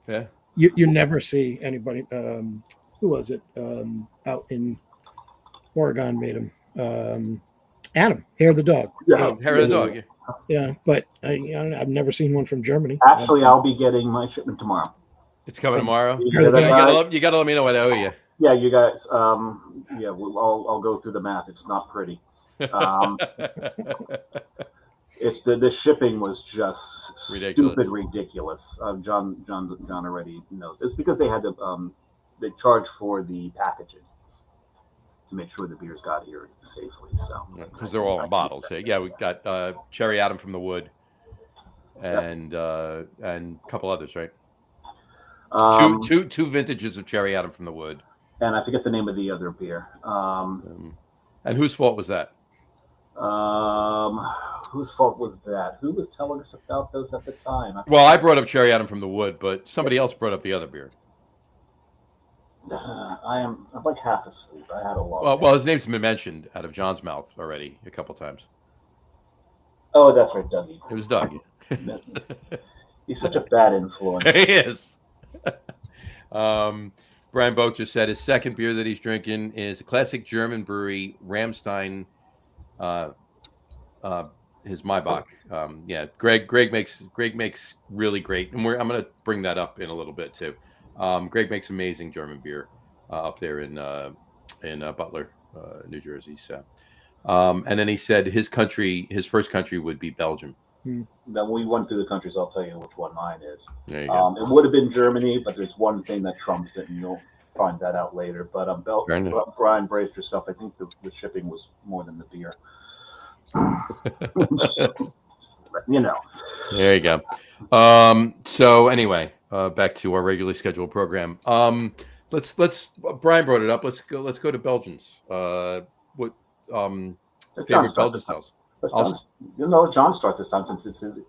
yeah. You never see anybody. Who was it? Out in Oregon made him. Adam, hair of the dog. Yeah, hair of the dog. Yeah, but I've never seen one from Germany. Actually, I'll be getting my shipment tomorrow. It's coming tomorrow. You gotta let me know what I owe you. Yeah, you guys. I'll go through the math. It's not pretty. It's the shipping was just stupid ridiculous. John already knows. It's because they had to they charged for the packaging to make sure the beers got here safely. So because they're all in bottles. Yeah, we got Cherry Adam from the Wood, and a couple others, right? Two vintages of Cherry Adam from the Wood. And I forget the name of the other beer. And whose fault was that? Whose fault was that? Who was telling us about those at the time? I brought up Cherry Adam from the Wood, but somebody else brought up the other beer. I'm like half asleep. I had a lot. Well, his name's been mentioned out of John's mouth already a couple times. Oh, that's right, Dougie. It was Doug. He's such a bad influence. He is. Brian Boak just said his second beer that he's drinking is a classic German brewery, Ramstein. His Maibach. Greg makes really great, and I'm going to bring that up in a little bit too. Greg makes amazing German beer up there in Butler, New Jersey. So, and then he said his first country would be Belgium. Then when we went through the countries, I'll tell you which one mine is. There you go. It would have been Germany, but there's one thing that trumps it, and you'll find that out later. But Brian, brace yourself. I think the shipping was more than the beer. There you go. So anyway, back to our regularly scheduled program. Let's Brian brought it up. Let's go to Belgians. What favorite Belgian styles? Let John start this time since it's his.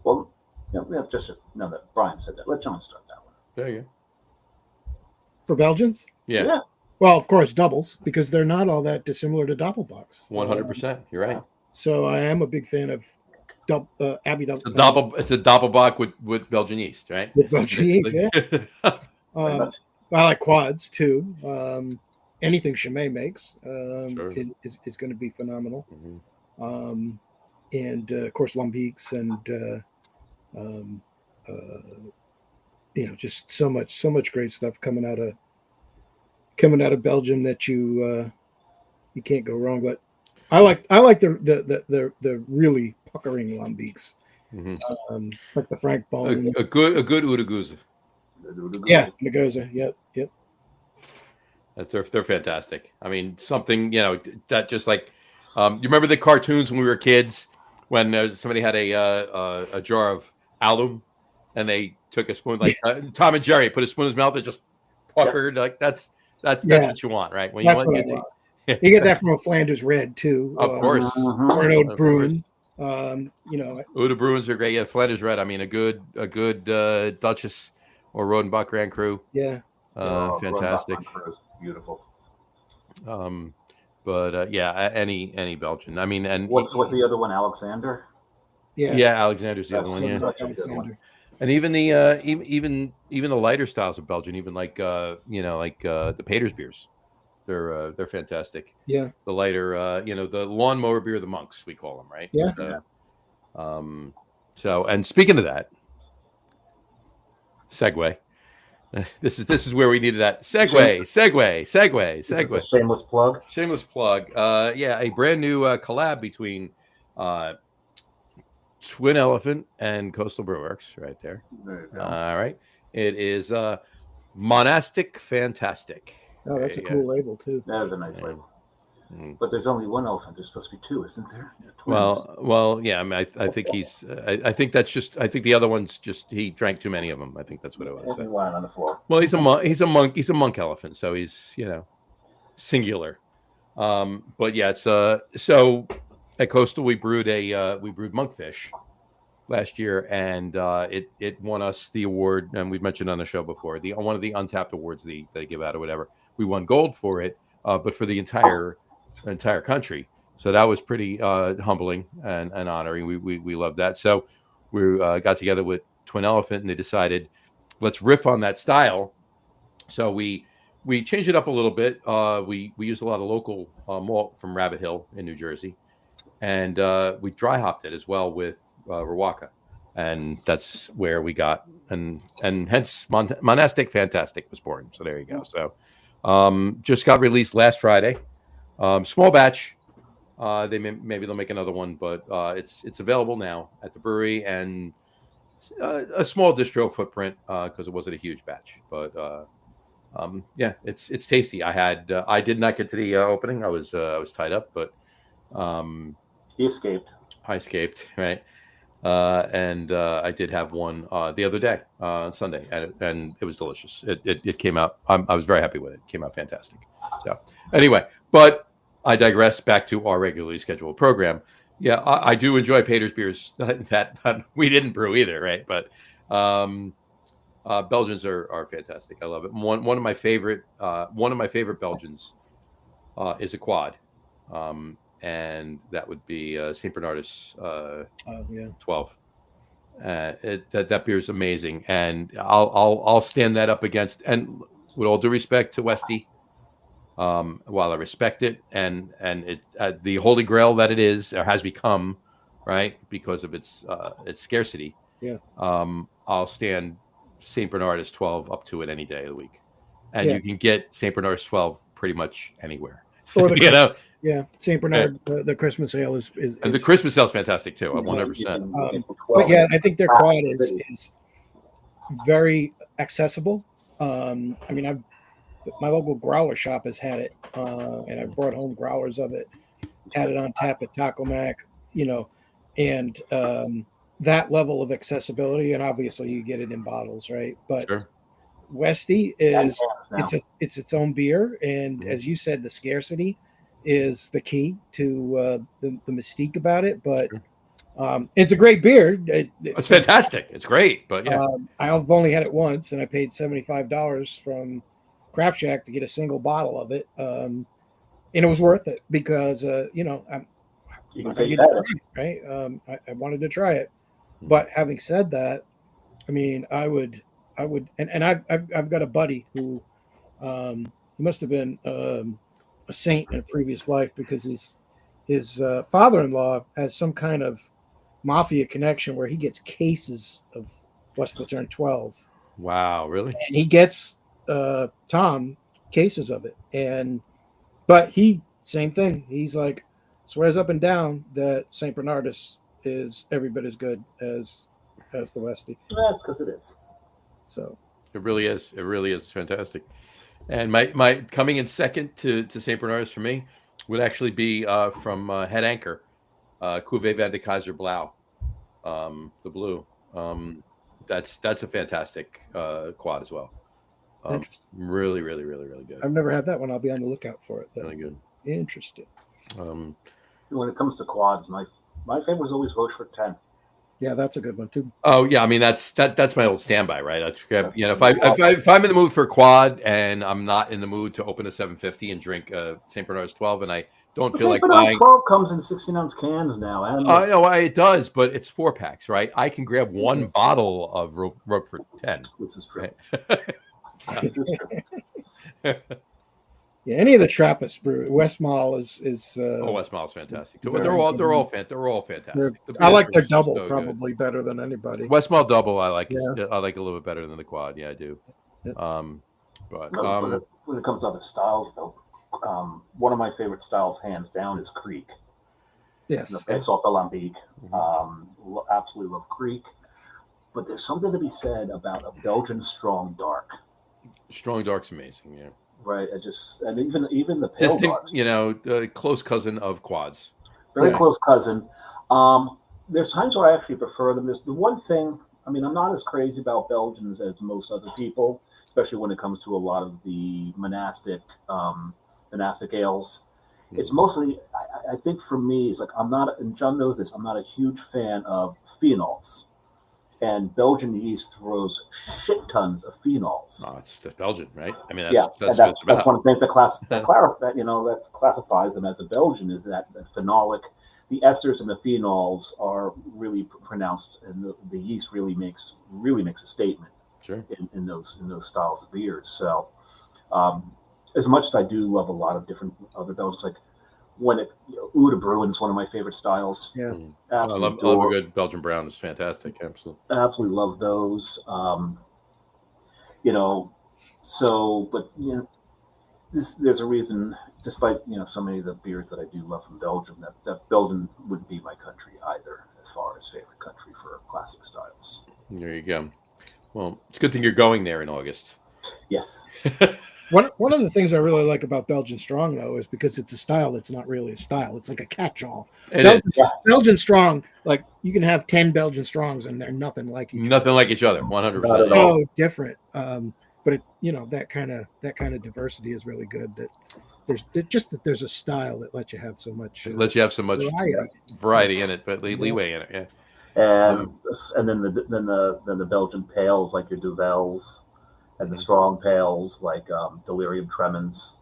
Well, that Brian said that. Let John start that one. There you go. For Belgians? Yeah. Well, of course, doubles, because they're not all that dissimilar to Doppelbox. 100%. You're right. So I am a big fan of Abbey Double. It's a Doppelbock with Belgian yeast, right? With Belgian yeast, yeah. I like quads too. Anything Chimay makes is going to be phenomenal. Mm-hmm. And of course, Lambics and just so much great stuff coming out of Belgium that you you can't go wrong. But I like the really puckering lambics, like the Frank Bone. A good Udaguza. Yeah, Nagoza. Yep. They're fantastic. I mean, something that just like you remember the cartoons when we were kids when somebody had a jar of alum and they took a spoon like Tom and Jerry put a spoon in his mouth and just puckered like that's what you want, right? When that's what I want. You get that from a Flanders Red too, of course, or an old Bruin. Uda Bruins are great. Yeah, Flanders Red. I mean, a good Duchess or Rodenbach Grand Cru. Yeah, fantastic. Beautiful. But any Belgian. I mean, and what's the other one? Alexander. Yeah, Alexander's the other one. Yeah, such a good one. And even the even the lighter styles of Belgian, even like the Pater's beers, they're fantastic. Yeah, the lighter, the lawnmower beer, the monks we call them, right? Yeah. So and speaking of that, segue. This is where we needed that segue. This is a shameless plug. A brand new collab between Twin Elephant and Coastal Brewworks, right there. There you go. All right, it is Monastic Fantastic. Oh, that's a cool label too. That is a nice label. But there's only one elephant. There's supposed to be two, isn't there? Well, yeah. I mean, I think he's. I think that's just. I think the other one's just he drank too many of them. I think that's what it was. He lying on the floor. Well, he's a monk. He's a monk elephant, so he's singular. But yeah, it's so at Coastal we brewed monkfish last year, and it won us the award, and we've mentioned on the show before one of the Untapped awards they give out or whatever. We won gold for it, but for the entire country. So that was pretty humbling and honoring. We loved that. So we got together with Twin Elephant, and they decided let's riff on that style. So we changed it up a little bit. We used a lot of local malt from Rabbit Hill in New Jersey, and we dry hopped it as well with Rawaka, and that's where we got and hence Monastic Fantastic was born. So there you go. So just got released last Friday. Small batch. Maybe they'll make another one, but it's available now at the brewery and a small distro footprint because it wasn't a huge batch. But it's tasty. I did not get to the opening. I was tied up, but he escaped. I escaped, right? And I did have one the other day on Sunday, and it was delicious. It came out. I was very happy with it. It came out fantastic. So anyway, but I digress. Back to our regularly scheduled program. Yeah, I do enjoy Pater's beers that we didn't brew either, right? But Belgians are fantastic. I love it. One of my favorite Belgians is a quad. And that would be St. Bernardus 12. That beer is amazing, and I'll stand that up against. And with all due respect to Westy, while I respect it, and it the holy grail that it is or has become, right, because of its scarcity. Yeah. I'll stand St. Bernardus 12 up to it any day of the week, and you can get St. Bernardus 12 pretty much anywhere. Or Yeah, St. Bernard, the Christmas ale is and the Christmas ale is fantastic too. 100%. But yeah, I think their quad is very accessible. I mean, my local growler shop has had it, and I brought home growlers of it. Had it on tap at Taco Mac, and that level of accessibility, and obviously you get it in bottles, right? But sure. Westy is it's its own beer, and as you said, the scarcity is the key to the mystique about it. But it's a great beer. It's fantastic. It's great. But yeah, I've only had it once, and I paid $75 from Craft Shack to get a single bottle of it, and it was worth it because I wanted to try it. But having said that, I mean, I would, and I've got a buddy who he must have been a saint in a previous life because his father-in-law has some kind of mafia connection where he gets cases of West Platoon 12. Wow, really? And he gets Tom cases of it, but he same thing. He's like swears up and down that Saint Bernardus is every bit as good as the Westie. That's because it is. So It really is. It really is fantastic. And my coming in second to St. Bernardus for me would actually be from Head Anchor, Cuvée Van de Kaiser Blau, the blue. That's a fantastic quad as well. Really, really, really, really good. I've never had that one. I'll be on the lookout for it, though. Really good. Interesting. When it comes to quads, my favorite is always Rochefort 10. Yeah, that's a good one too. Oh yeah, I mean that's my old standby, right? If I'm in the mood for a quad and I'm not in the mood to open a 750 and drink St. Bernard's 12, and I don't feel like buying. 12 comes in 16-ounce cans now. I know it does, but it's 4-packs, right? I can grab one bottle of Roquefort 10. This is true. Right? This is true. Yeah, any of the Trappist brew, Westmalle is. Westmalle's fantastic. They're all fantastic. I like their double probably better than anybody. Westmalle double, I like. Yeah. I like a little bit better than the quad. Yeah, I do. Yeah. When it comes to other styles, though, one of my favorite styles, hands down, is Creek. Yes. It's off the Lambic. Absolutely love Creek. But there's something to be said about a Belgian strong dark. Strong dark's amazing. Yeah. Right. And even the pale darks. Close cousin of quads. Very close cousin. There's times where I actually prefer them. There's the one thing. I mean, I'm not as crazy about Belgians as most other people, especially when it comes to a lot of the monastic ales. Mm-hmm. It's mostly, I think for me, it's like and John knows this, I'm not a huge fan of phenols. And Belgian yeast throws shit tons of phenols. Oh, it's the Belgian, right? I mean, that's one of the things that classifies them as a Belgian is that phenolic. The esters and the phenols are really pronounced, and the yeast really makes a statement. Sure. In those styles of beers. So, as much as I do love a lot of different other Belgians, like Oude Bruin is one of my favorite styles. Yeah, I love a good Belgian brown. It's fantastic. Absolutely love those. There's a reason, despite so many of the beers that I do love from Belgium, that Belgium wouldn't be my country either, as far as favorite country for classic styles. There you go. Well, it's a good thing you're going there in August. Yes. One of the things I really like about Belgian Strong, though, is because it's a style that's not really a style. It's like a catch-all. Belgian Strong, like you can have 10 Belgian Strongs and they're nothing like each other. Nothing like each other, 100%. So different. But that kind of diversity is really good. That there's a style that lets you have so much. Variety in it, but leeway in it. Yeah. And then the Belgian pales like your Duvels. And the strong pales like Delirium Tremens,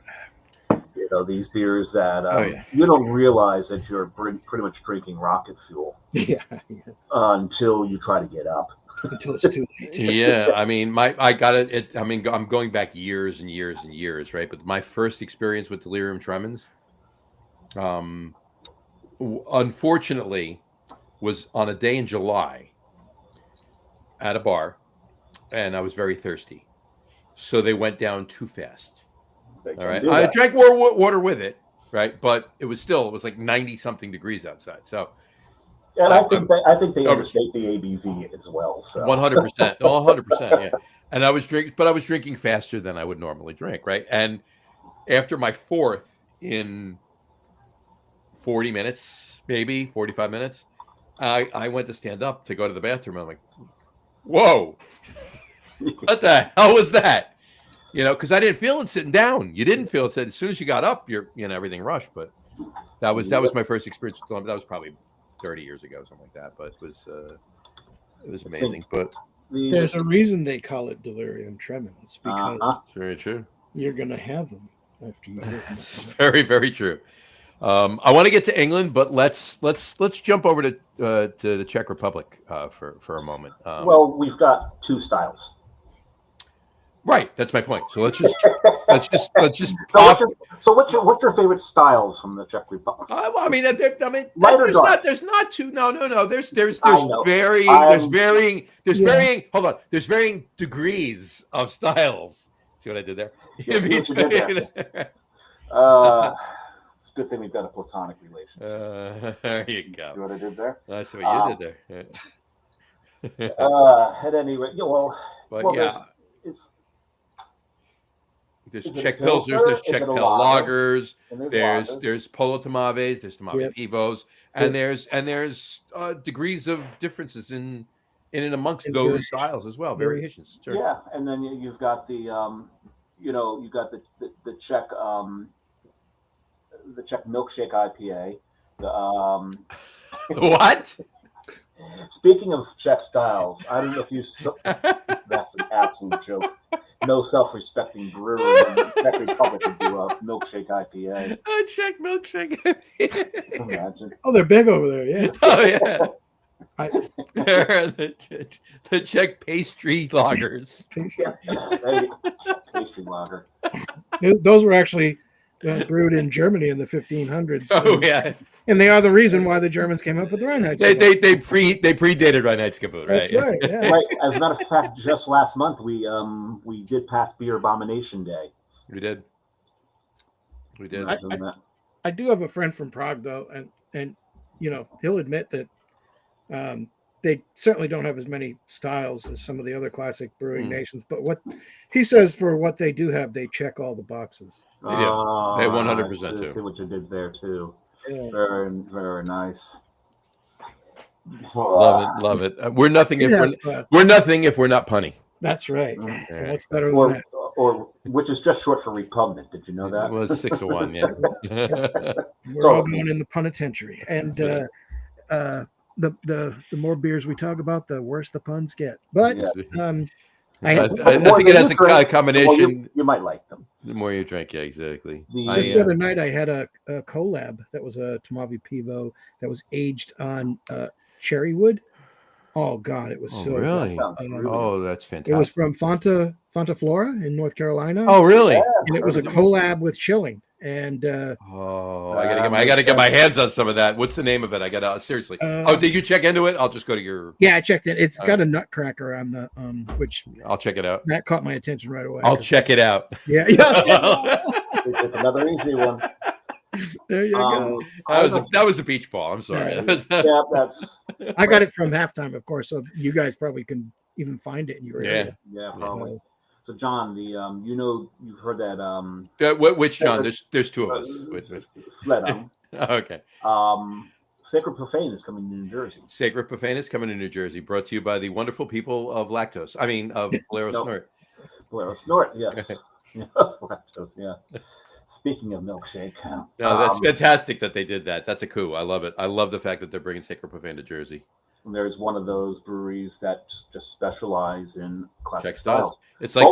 these beers that you don't realize that you're pretty much drinking rocket fuel. Yeah. Until you try to get up. Until it's too late. Yeah, I mean, I'm going back years and years and years, right? But my first experience with Delirium Tremens, unfortunately, was on a day in July at a bar, and I was very thirsty. So they went down too fast. All right. I drank more water with it, right? But it was like 90-something degrees outside. So, and I think they overstate the ABV as well. So 100%, 100%, yeah. And I was drinking faster than I would normally drink, right? And after my fourth in 40 minutes, maybe 45 minutes, I went to stand up to go to the bathroom. I'm like, whoa. What the hell was that? Because I didn't feel it sitting down. You didn't feel it. As soon as you got up, everything rushed. But that was my first experience. That was probably 30 years ago, something like that. But it was amazing. But there's a reason they call it Delirium Tremens, because it's very true. You're gonna have them after you do it. It's very, very true. I want to get to England, but let's jump over to the Czech Republic for a moment. Well, we've got two styles. Right, that's my point. So let's just pop. So what's your favorite styles from the Czech Republic? There's not two. No. There's varying degrees of styles. See what I did there? Yes, good thing we've got a platonic relationship. There you See go. what I did there? That's what you did there. At any rate, But well, yeah, there's there's is it a Czech Pilsners, Pilsner? there's Is Czech it a Pale lager? Lagers, And there's there's lagers. Polo Tomaves, there's Tomave Yep. Pivos, and there's degrees of differences in and amongst And those variations. styles as well, variations. Sure. Yeah, and then you've got the you've got the Czech milkshake IPA. The What? speaking of Czech styles, I don't know if you saw, that's an absolute joke. No self-respecting brewer in the Czech Republic would do a milkshake IPA. A Czech milkshake. Imagine. Oh, they're big over there. Yeah. Oh yeah. I, the Czech pastry lagers. Yeah, pastry lager. those were actually brewed in Germany in the 1500s. Oh yeah. And they are the reason why the Germans came up with the Reinheitsgebot. They predated Reinheitsgebot, right? That's right. Yeah. Right. As a matter of fact, just last month we did pass Beer Abomination Day. We did. Imagine that. I do have a friend from Prague though, and he'll admit that they certainly don't have as many styles as some of the other classic brewing nations. But what he says for what they do have, they check all the boxes. They do. They 100% I do. see what you did there too. Yeah. Very, very nice. Love it. We're nothing if Yeah, we're nothing if we're not punny. That's right. Mm. And what's better than Or, that? or which is just short for repugnant. Did you know that? It was 6 of 1, yeah. We're all going in the penitentiary. And the more beers we talk about, the worse the puns get. But Yeah. I I The think it has a drink, combination. you might like them. The more you drink, yeah, exactly. just the other night, I had a collab that was a Tomave Pivo that was aged on cherry wood. Oh God, it was so really? good. Oh, that's fantastic. It was from Fonta Flora in North Carolina. Oh, really? Yeah, And it was a collab with Schilling. And I gotta get my hands on some of that. What's the name of it? I gotta seriously. Did you check into it? I'll just go to your. Yeah, I checked it. It's got a nutcracker on the which I'll check it out. that caught my attention right away. I'll check it out. Yeah. We took another easy one. There you go. That was a beach ball. I'm sorry. Yeah, that's. I got it from halftime, of course. So you guys probably can even find it in your area. Yeah, probably. So John, you've heard that Which John? There's two of us. Fledum. Okay. Sacred Profane is coming to New Jersey. Sacred Profane is coming to New Jersey, brought to you by the wonderful people of Lactose. I mean, of Bolero Snort. Bolero Snort, yes. Lactose, yeah. Speaking of milkshake. No, that's fantastic that they did that. That's a coup. I love it. I love the fact that they're bringing Sacred Profane to Jersey. And there's one of those breweries that just specialize in classic Czech styles. It's like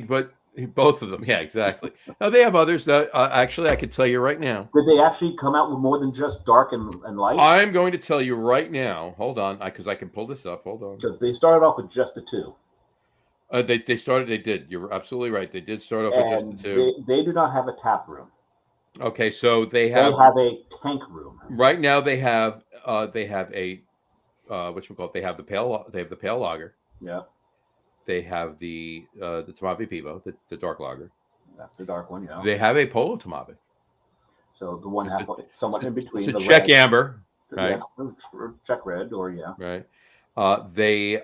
but both of them. Yeah, exactly. Now they have others that actually I could tell you right now. Did they actually come out with more than just dark and light? I'm going to tell you right now. Hold on, because I can pull this up. Hold on. Because they started off with just the two. They did. You're absolutely right. They did start off with just the two. They do not have a tap room. Okay, so they have a tank room. Right now they have a They have the pale lager. Yeah. They have the Tomave Pivo, the dark lager. That's the dark one, yeah. They have a Polo Tomave. So the one half somewhat in between. It's a Czech amber. Right. Yes, Czech red or yeah. Right. They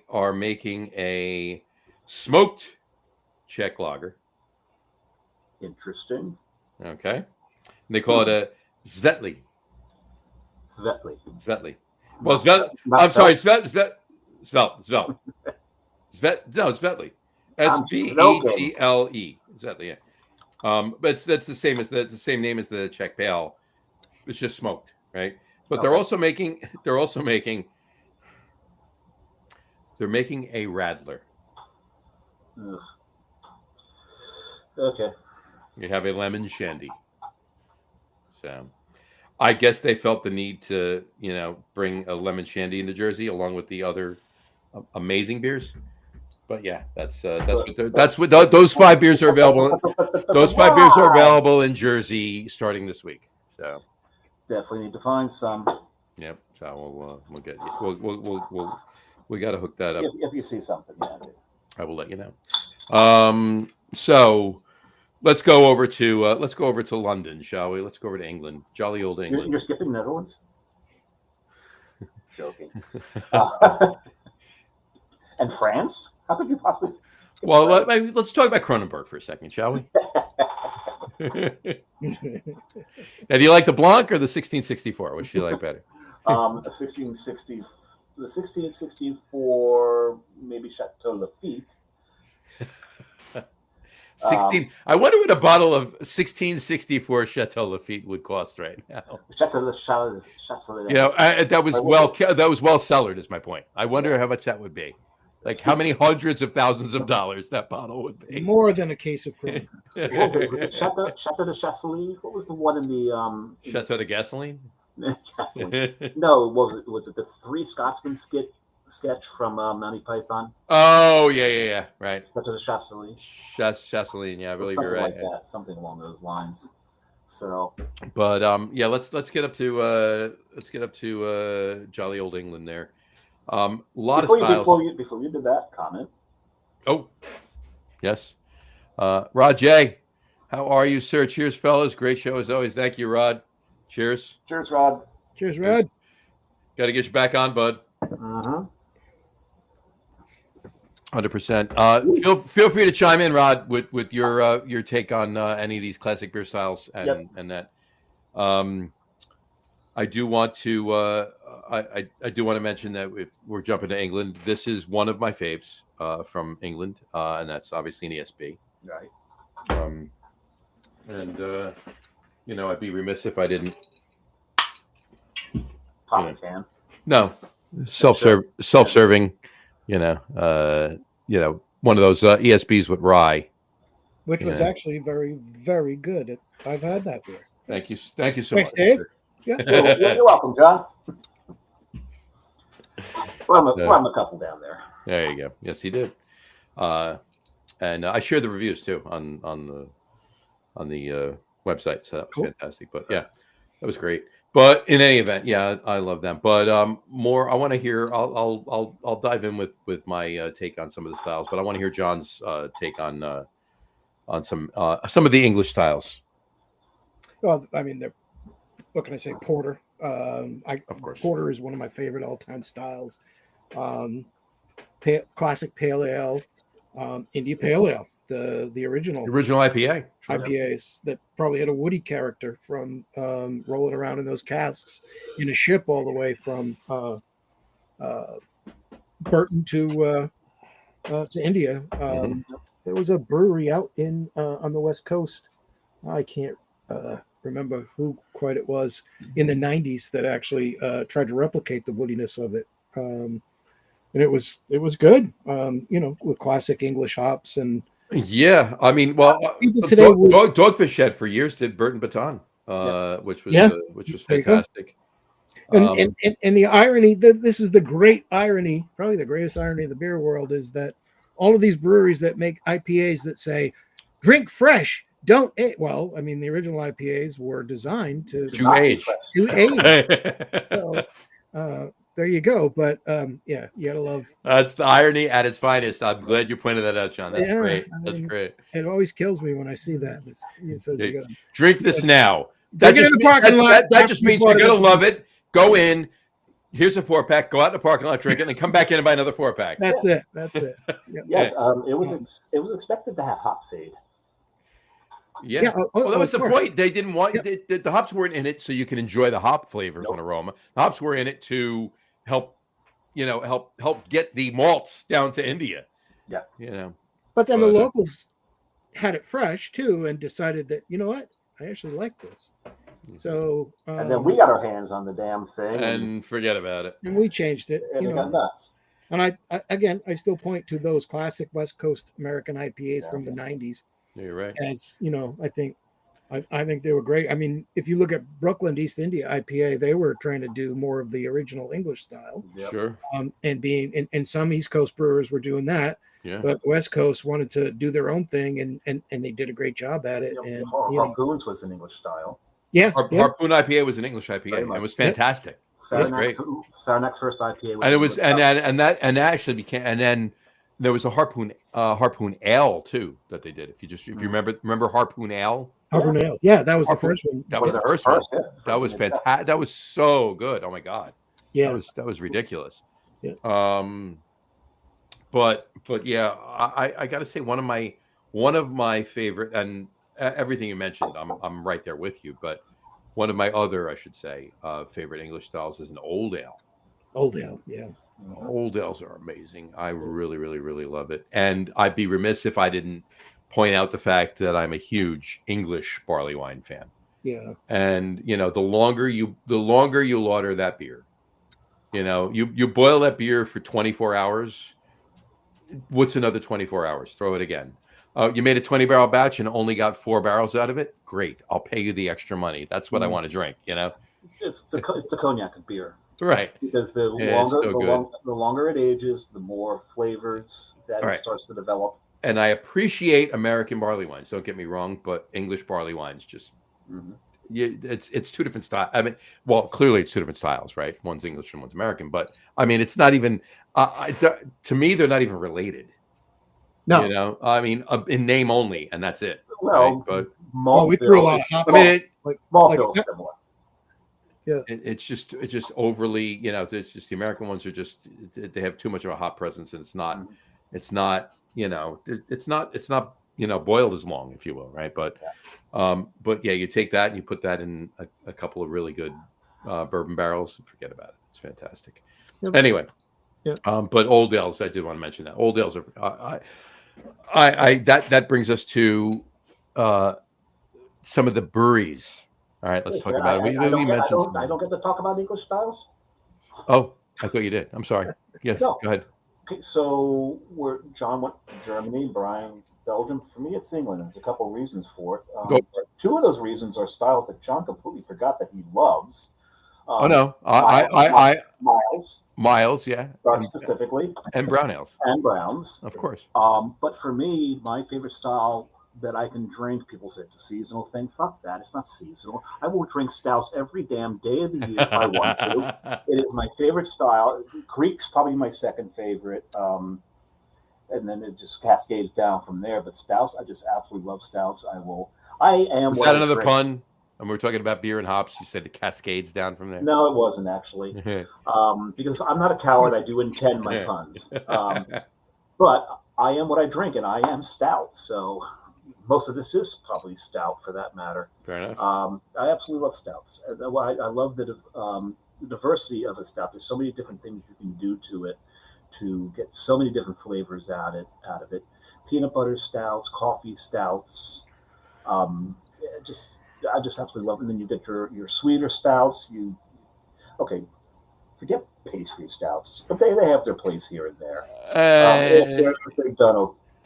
are making a smoked Czech lager. Interesting. Okay. And they call it a Svetli. Svetli. Well, I'm sorry, Svetli. Svetli. Svetli. Svetli, yeah. But that's the same name as the Czech Pale. It's just smoked, right? But they're making a Radler. Ugh. Okay. You have a lemon shandy. So I guess they felt the need to, bring a lemon shandy into Jersey along with the other amazing beers. But yeah, that's what those 5 beers are available. Those 5 beers are available in Jersey starting this week. So definitely need to find some. Yep. So we'll get we got to hook that up. If you see something, yeah. I will let you know. So let's go over to London, shall we? Let's go over to England. Jolly old England. You're skipping Netherlands. Joking. And France? How could you possibly? Well, let's talk about Kronenberg for a second, shall we? Now, do you like the Blanc or the 1664? Which do you like better? The 1664, maybe Chateau Lafite. 16. I wonder what a bottle of 1664 Chateau Lafite would cost right now. Chateau. That was well cellared. Is my point. I wonder how much that would be. Like how many hundreds of thousands of dollars that bottle would be. More than a case of Corona. Was it Chateau de Chasselie? What was the one in the Chateau de Gasoline? Gasoline. No, what was it? Was it the Three Scotsmen sketch from Monty Python? Oh yeah, right. Chateau de Chasselie. Chasseline, yeah, I believe you're right. Like that, something along those lines. So, but let's get up to jolly old England there. A lot of styles. Before you did that comment. Oh, yes. Rod J, how are you, sir? Cheers, fellas. Great show as always. Thank you, Rod. Cheers. Cheers, Rod. Cheers, Rod. Got to get you back on, bud. 100%. Feel free to chime in, Rod, with your take on any of these classic beer styles and that. I do want to I do want to mention that if we're jumping to England, this is one of my faves from England, and that's obviously an ESB. Right. I'd be remiss if I didn't Pop a can. No, self-serving. One of those ESBs with rye, which was actually very, very good. I've had that beer. Thank you so much, Dave. sir. Yeah. You're welcome, John. I'm a couple down there. There you go. Yes, he did. And I shared the reviews too on the website, so that was fantastic. But yeah, that was great. But in any event, yeah, I love them. But more, I want to hear. I'll dive in with my take on some of the styles, but I want to hear John's take on some of the English styles. Well, I mean, what can I say? Porter. Of course, porter is one of my favorite all-time styles. Classic pale ale, India Pale Ale, the original IPA. Sure. IPAs that probably had a woody character from rolling around in those casks in a ship all the way from Burton to India. There was a brewery out in on the West Coast. I can't remember who quite it was in the 90s that actually tried to replicate the woodiness of it. And it was good, with classic English hops. And yeah, I mean, well, today Dogfish Head for years did Burton Baton, which was fantastic. And the irony, this is the great irony, probably the greatest irony of the beer world, is that all of these breweries that make IPAs that say drink fresh, don't age. Well, I mean, the original IPAs were designed to age. So there you go. But you gotta love. That's the irony at its finest. I'm glad you pointed that out, John. That's great. That's great. It always kills me when I see that. It says you gotta drink this now. That just means you're gonna love it. Go in. Here's a 4-pack. Go out in the parking lot, drink it, and then come back in and buy another 4-pack. That's it. Yep. It was expected to have hop fade. Yeah. Well, that was the point. They didn't want the hops weren't in it so you can enjoy the hop flavors and aroma. The hops were in it to help get the malts down to India. Yeah. But then the locals had it fresh too and decided that, you know what, I actually like this. So and then we got our hands on the damn thing and forget about it. And we changed it. And it got nuts. And I still point to those classic West Coast American IPAs from the 90s. You're right. As I think they were great. I mean, if you look at Brooklyn East India IPA, they were trying to do more of the original English style. Yep. Sure. And some East Coast brewers were doing that. Yeah. But the West Coast wanted to do their own thing, and they did a great job at it. And Harpoons was an English style. Yeah. Harpoon IPA was an English IPA. It was fantastic. Saranac's first IPA was and it was and that actually became, and then There was a harpoon ale too that they did. If you remember harpoon ale. Harpoon, yeah, that was the Harpoon- first one. That was the first one. That was fantastic. That was so good. Oh my god. Yeah, That was ridiculous. Yeah. But yeah, I got to say one of my favorite, and everything you mentioned, I'm right there with you. But one of my other, I should say, favorite English styles is an old ale. Old ale, yeah. Old ales are amazing. I really, really, really love it. And I'd be remiss if I didn't point out the fact that I'm a huge English barley wine fan. Yeah. And the longer you lauder that beer, you boil that beer for 24 hours. What's another 24 hours? Throw it again. You made a 20-barrel batch and only got 4 barrels out of it. Great. I'll pay you the extra money. That's what I want to drink, It's a cognac beer. Right. Because the longer it ages, the more flavors that it starts to develop. And I appreciate American barley wines. Don't get me wrong, but English barley wines just it's two different styles. I mean, well, clearly it's two different styles, right? One's English and one's American. But I mean, it's not even. To me, they're not even related. No, I mean, in name only, and that's it. Well, right? But we threw a lot of hops. I mean, similar. Yeah, it's just overly, it's just the American ones are just they have too much of a hop presence, and it's not boiled as long, if you will, right? But yeah, you take that and you put that in a couple of really good bourbon barrels and forget about it. It's fantastic. Yeah. Anyway, yeah. But old ales, I did want to mention that old ales are that brings us to some of the breweries. All right, let's talk about it. I don't get to talk about English styles. Oh, I thought you did. I'm sorry. Yes, no. Go ahead. Okay, so John went to Germany, Brian, Belgium. For me, it's England. There's a couple of reasons for it. Two of those reasons are styles that John completely forgot that he loves. Miles, yeah. Specifically. And brown ales. And browns. Of course. But for me, my favorite style that I can drink, people say it's a seasonal thing. Fuck that. It's not seasonal. I will drink stouts every damn day of the year if I want to. It is my favorite style. Greek's probably my second favorite. And then it just cascades down from there. But stouts, I just absolutely love stouts. Was that another pun? And we're talking about beer and hops. You said it cascades down from there. No, it wasn't actually. Because I'm not a coward. I do intend my puns. But I am what I drink, and I am stout. So most of this is probably stout, for that matter. Fair enough. I absolutely love stouts. I love the diversity of a stout. There's so many different things you can do to it to get so many different flavors out of it. Peanut butter stouts, coffee stouts. I just absolutely love it. And then you get your sweeter stouts. Forget pastry stouts, but they have their place here and there. If they're done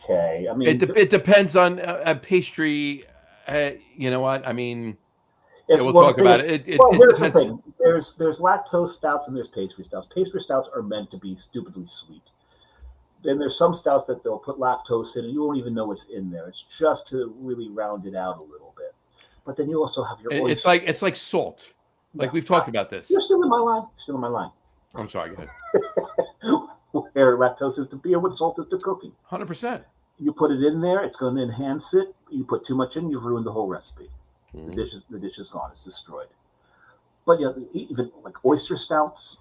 okay. I mean, it depends on pastry. You know what? I mean, we'll talk about it. Here's the thing: there's lactose stouts and there's pastry stouts. Pastry stouts are meant to be stupidly sweet. Then there's some stouts that they'll put lactose in, and you won't even know what's in there. It's just to really round it out a little bit. But then you also have your oyster. It's like salt. Like we've talked about this. You're still in my line. I'm sorry. Go ahead. Where lactose is to beer, what salt is to cooking. 100%. You put it in there, it's going to enhance it. You put too much in, you've ruined the whole recipe. The dish is gone. It's destroyed. But even like oyster stouts,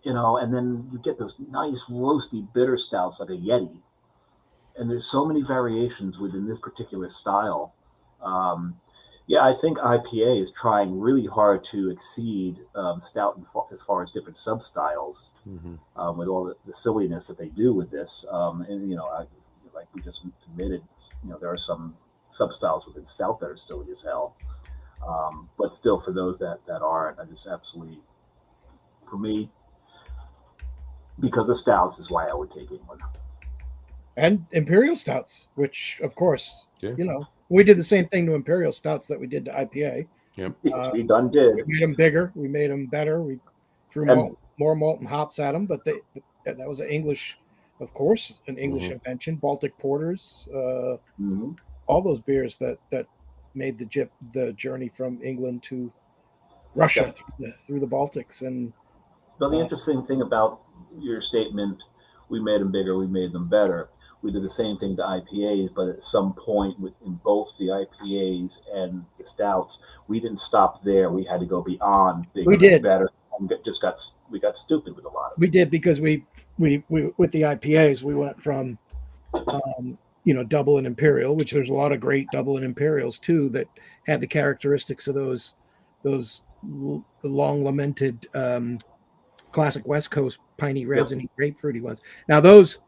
and then you get those nice roasty bitter stouts like a Yeti. And there's so many variations within this particular style. I think IPA is trying really hard to exceed stout as far as different sub styles with all the silliness that they do with this. Like we just admitted, there are some sub styles within stout that are silly as hell. But still, for those that aren't, I just absolutely, for me, because of stouts is why I would take England. And imperial stouts, which of course, we did the same thing to imperial stouts that we did to IPA. Yep. We did. We made them bigger. We made them better. We threw more malt and hops at them. But that was an English, of course, an English invention. Baltic porters, all those beers that made the journey from England to Russia through the Baltics. And the interesting thing about your statement we made them bigger, we made them better. We did the same thing to IPAs, but at some point in both the IPAs and the stouts, we didn't stop there. We had to go beyond bigger, We did. better, and we got stupid with a lot of it. We did, because we with the IPAs we went from double and imperial, which there's a lot of great double and imperials too that had the characteristics of those long lamented classic West Coast piney, resiny, grapefruity ones. Now those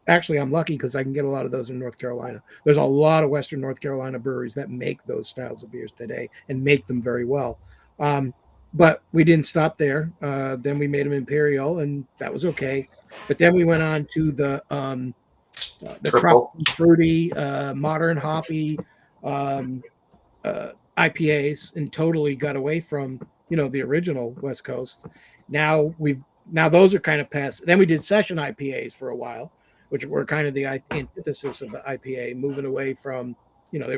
I'm lucky because I can get a lot of those in North Carolina. There's a lot of Western North Carolina breweries that make those styles of beers today and make them very well. But we didn't stop there. Then we made them imperial, and that was okay. But then we went on to the tropical, fruity, modern hoppy IPAs, and totally got away from the original West Coast. Now those are kind of past. Then we did session IPAs for a while, which were kind of the antithesis of the IPA, moving away from they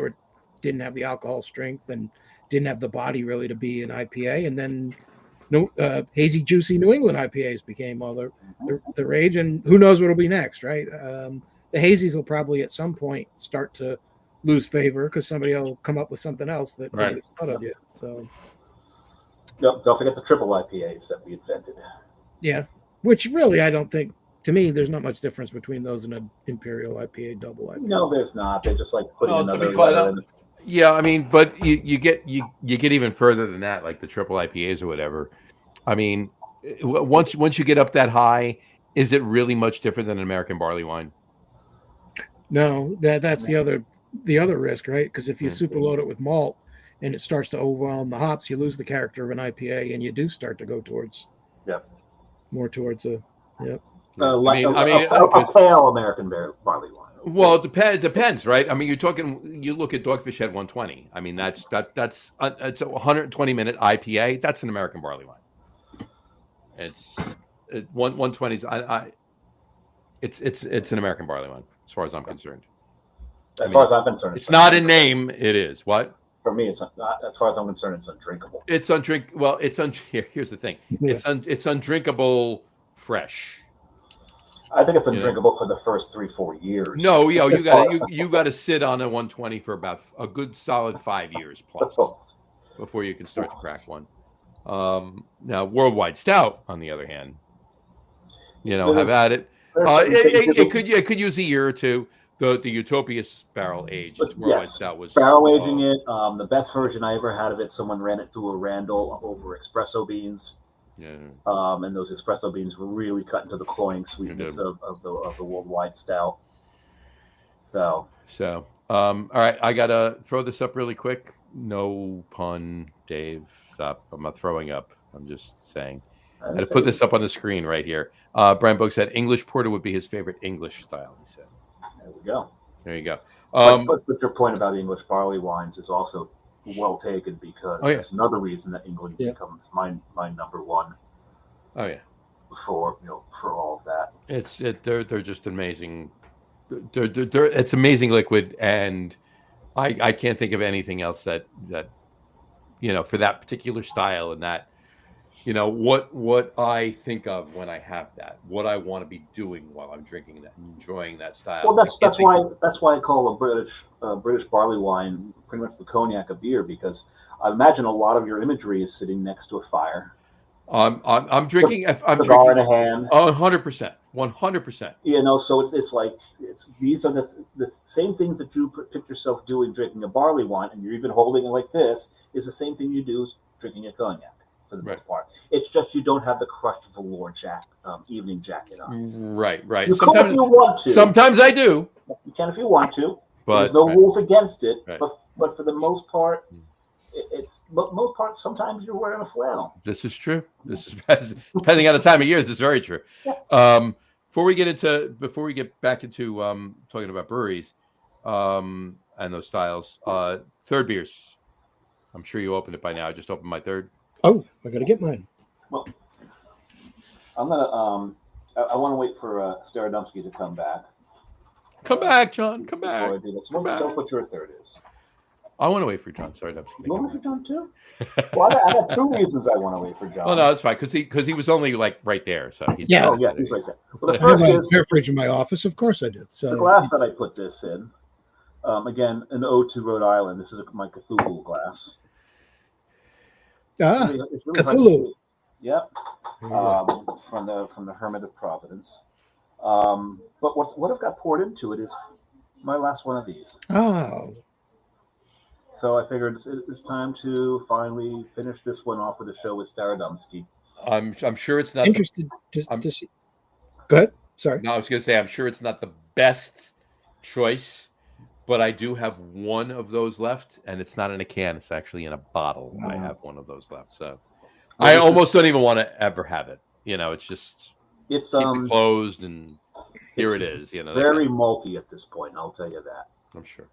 didn't have the alcohol strength and didn't have the body really to be an IPA. And then hazy, juicy New England IPAs became all the rage, and who knows what'll be next, right? The hazies will probably at some point start to lose favor because somebody will come up with something else that nobody's thought of yet. So, don't forget the triple IPAs that we invented. Yeah, which really I don't think, to me, there's not much difference between those and an imperial IPA, double IPA. No, there's not. They're just like putting another. Yeah, I mean, but you get even further than that, like the triple IPAs or whatever. I mean, once you get up that high, is it really much different than an American barley wine? No, that's the other risk, right? Because if you superload it with malt and it starts to overwhelm the hops, you lose the character of an IPA, and you do start to go towards more towards a a pale American barley wine. Well, it depends, right? I mean, you look at Dogfish Head 120. I mean, it's a 120-minute IPA. That's an American barley wine. It's 120s. It's an American barley wine as far as I'm concerned. As far as I'm concerned, it's not in name. It is what? For me, it's not, as far as I'm concerned, it's undrinkable. It's undrinkable. Well, here's the thing. Yeah. It's undrinkable fresh. I think it's undrinkable for the first 3-4 years. No, you got to sit on a 120 for about a good solid 5 years plus before you can start to crack one. Now, Worldwide Stout, on the other hand, have at it. It could use a year or two. The Utopias barrel aged Worldwide Stout was barrel aging it. The best version I ever had of it, someone ran it through a Randall over espresso beans. Yeah. And those espresso beans were really cut into the cloying sweetness of the Worldwide Stout. So all right, I gotta throw this up really quick. No pun, Dave. Stop. I'm not throwing up. I'm just saying. I had to put this up on the screen right here. Brian Book said English porter would be his favorite English style. He said. There you go. But your point about English barley wines is also well taken, because that's another reason that England becomes my number one. Oh yeah. For all of that. They're just amazing. It's amazing liquid, and I can't think of anything else that for that particular style, and that what I think of when I have that, what I want to be doing while I'm drinking that, enjoying that style. Well, that's why I call a British barley wine pretty much the cognac of beer, because I imagine a lot of your imagery is sitting next to a fire. I'm drinking. I'm cigar in a hand. 100%. 100%. So these are the same things that you picture yourself doing drinking a barley wine, and you're even holding it like this, is the same thing you do drinking a cognac. For the most part, it's just you don't have the crushed velour evening jacket on. Right. You can if you want to. Sometimes I do. You can if you want to. But there's no rules against it. Right. But for the most part, sometimes you're wearing a flannel. This is true. This is depending on the time of year. This is very true. Yeah. Before we get back into talking about breweries and those styles, third beers. I'm sure you opened it by now. I just opened my third. Oh, I gotta get mine. Well, I'm gonna. I want to wait for Staradumsky to come back. Come back, John. Come back. Tell us what your third is. I want to wait for John Staradumsky. You want to wait for John too? Well, I got two reasons I want to wait for John. Well, no, that's fine because he was only like right there. So he's he's right there. Well, the I have first a is beer fridge in my office. Of course I do. So the glass that I put this in. Again, an ode to Rhode Island. This is my Cthulhu glass. It's really hard to see. Yep. From the Hermit of Providence. But what I've got poured into it is my last one of these. Oh. So I figured it's time to finally finish this one off with a show with Staradumsky. I'm sure it's not interested to see. Go ahead. Sorry. No, I was going to say I'm sure it's not the best choice, but I do have one of those left, and it's not in a can. It's actually in a bottle. I have one of those left, so I almost don't even want to ever have it. It's just keep it closed, and here it is. Very malty at this point. I'll tell you that. I'm sure.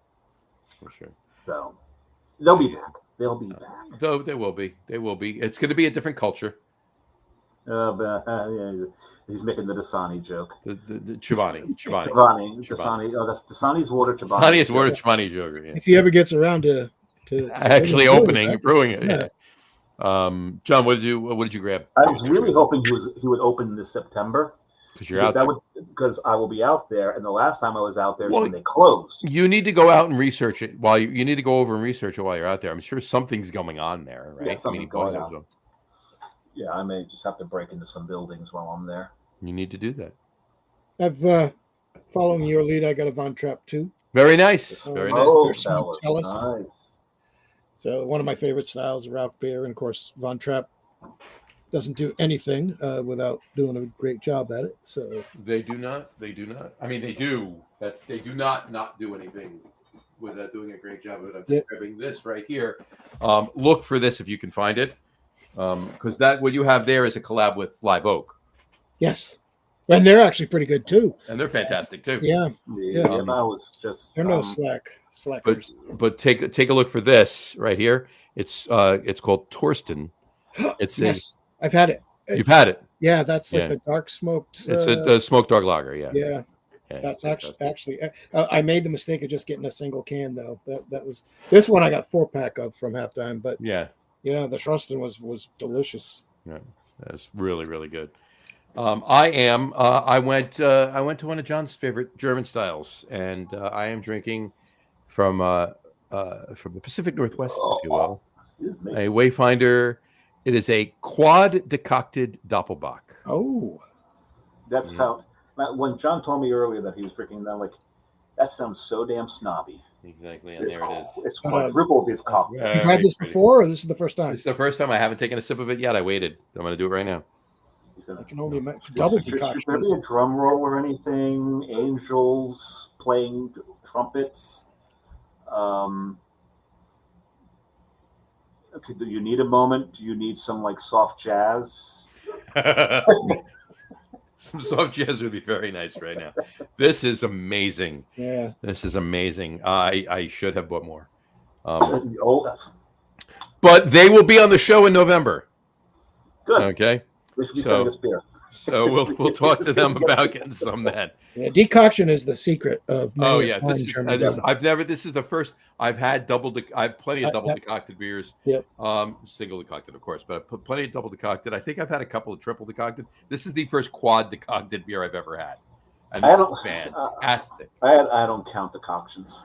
So they'll be back. They'll be back. Though they will be. They will be. It's going to be a different culture. He's making the Dasani joke. The Chobani. Dasani. Oh, that's Dasani's water. Dasani's water. Chobani joke. Yeah. If he ever gets around to actually brewing it. Yeah. John, what did you grab? I was really hoping he would open this September. Because you're out there. Because I will be out there, and the last time I was out there was when they closed. You need to go out and research it while you need to go over and research it while you're out there. I'm sure something's going on there, right? Yeah, something's going on. Yeah, I may just have to break into some buildings while I'm there. You need to do that. I've following your lead. I got a Von Trapp too. Very nice. Very nice. Nice. So one of my favorite styles, route beer, and of course Von Trapp doesn't do anything without doing a great job at it. So they do not. I mean, they do. They do not do anything without doing a great job of it. I'm grabbing this right here. Look for this if you can find it, because what you have there is a collab with Live Oak. Yes, and they're actually pretty good too. And they're fantastic too. Yeah. I was just. They're no slackers. But take a look for this right here. It's called Torsten. Yes. I've had it. You've had it. Yeah, that's like the dark smoked. It's a smoked dark lager. Yeah. That's actually. I made the mistake of just getting a single can though. That was this one I got 4-pack of from halftime. But the Trosten was delicious. Yeah, that's really really good. I went to one of John's favorite German styles, and I am drinking from the Pacific Northwest, if you will, a Wayfinder. It is a quad decocted Doppelbock. Oh, that sounds. When John told me earlier that he was drinking that, like, that sounds so damn snobby. Exactly, and there it is. It's quadruple decocked. You've had this before, or this is the first time? This is the first time. I haven't taken a sip of it yet. I waited. I'm going to do it right now. I can only imagine double decoction. Should there be a drum roll or anything? Angels playing trumpets. Okay, do you need a moment? Do you need some like soft jazz? Some soft jazz would be very nice right now. This is amazing. Yeah, this is amazing. I should have bought more. But they will be on the show in November. Good. Okay. So we'll talk to them about getting some then. Yeah, decoction is the secret of. This is the first I've had I've plenty of double decocted beers. Yep. Single decocted, of course, but I've put plenty of double decocted. I think I've had a couple of triple decocted. This is the first quad decocted beer I've ever had, and this is fantastic. I don't count decoctions.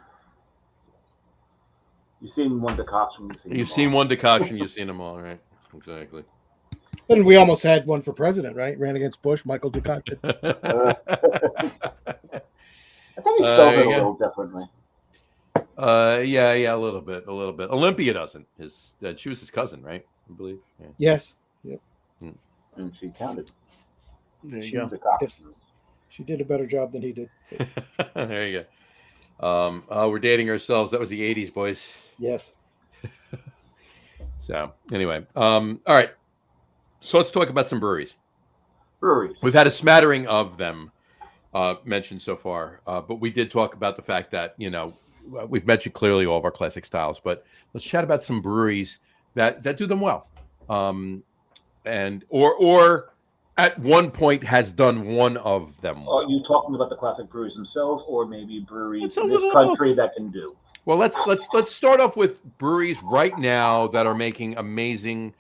You've seen one decoction. You've seen one decoction. You've seen them all, right? Exactly. And we almost had one for president, right? Ran against Bush, Michael decocted. I think he spells it a little differently. Yeah, a little bit. Olympia doesn't. She was his cousin, right? I believe. Yeah. Yes. Yep. And she counted. There you go. She did a better job than he did. There you go. We're dating ourselves. That was the 80s, boys. Yes. So anyway, all right. So let's talk about some breweries. We've had a smattering of them mentioned so far, but we did talk about the fact that, we've mentioned clearly all of our classic styles, but let's chat about some breweries that do them well, and or at one point has done one of them well. Are you talking about the classic breweries themselves, or maybe breweries in this country that can do? Well, let's start off with breweries right now that are making amazing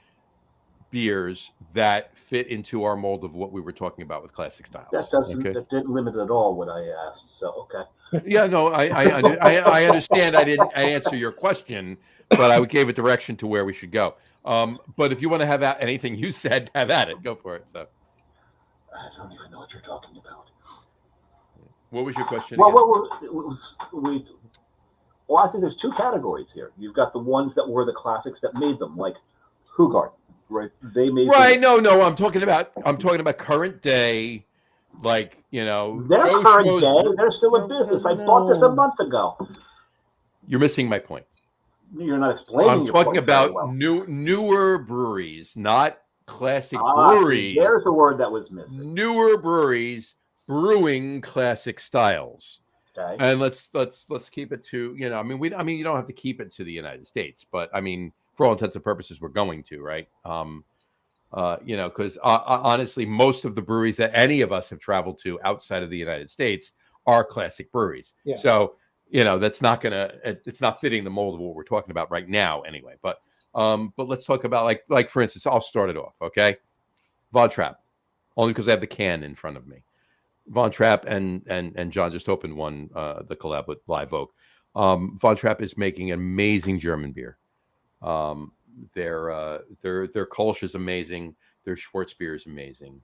beers that fit into our mold of what we were talking about with classic styles. That didn't limit at all what I asked. So okay. Yeah, no, I understand. I didn't answer your question, but I gave a direction to where we should go. But if you want to have anything you said, have at it. Go for it. So I don't even know what you're talking about. What was your question? Well, I think there's two categories here. You've got the ones that were the classics that made them, like Hugard, right? They made right. No, I'm talking about current day, like They're current day. They're still in business. I bought this a month ago. You're missing my point. You're not explaining. I'm talking about newer breweries, not classic See, breweries. there's the word that was missing. Newer breweries brewing classic styles. Okay. And let's keep it to you don't have to keep it to the United States, but I mean for all intents and purposes we're going to, right? Because honestly, most of the breweries that any of us have traveled to outside of the United States are classic breweries. Yeah. So that's not it's not fitting the mold of what we're talking about right now anyway. But let's talk about like for instance, I'll start it off, okay? Von Trapp, only because I have the can in front of me. Von Trapp and John just opened one, the collab with Live Oak. Von Trapp is making an amazing German beer. Their Kolsch is amazing. Their Schwarzbier is amazing.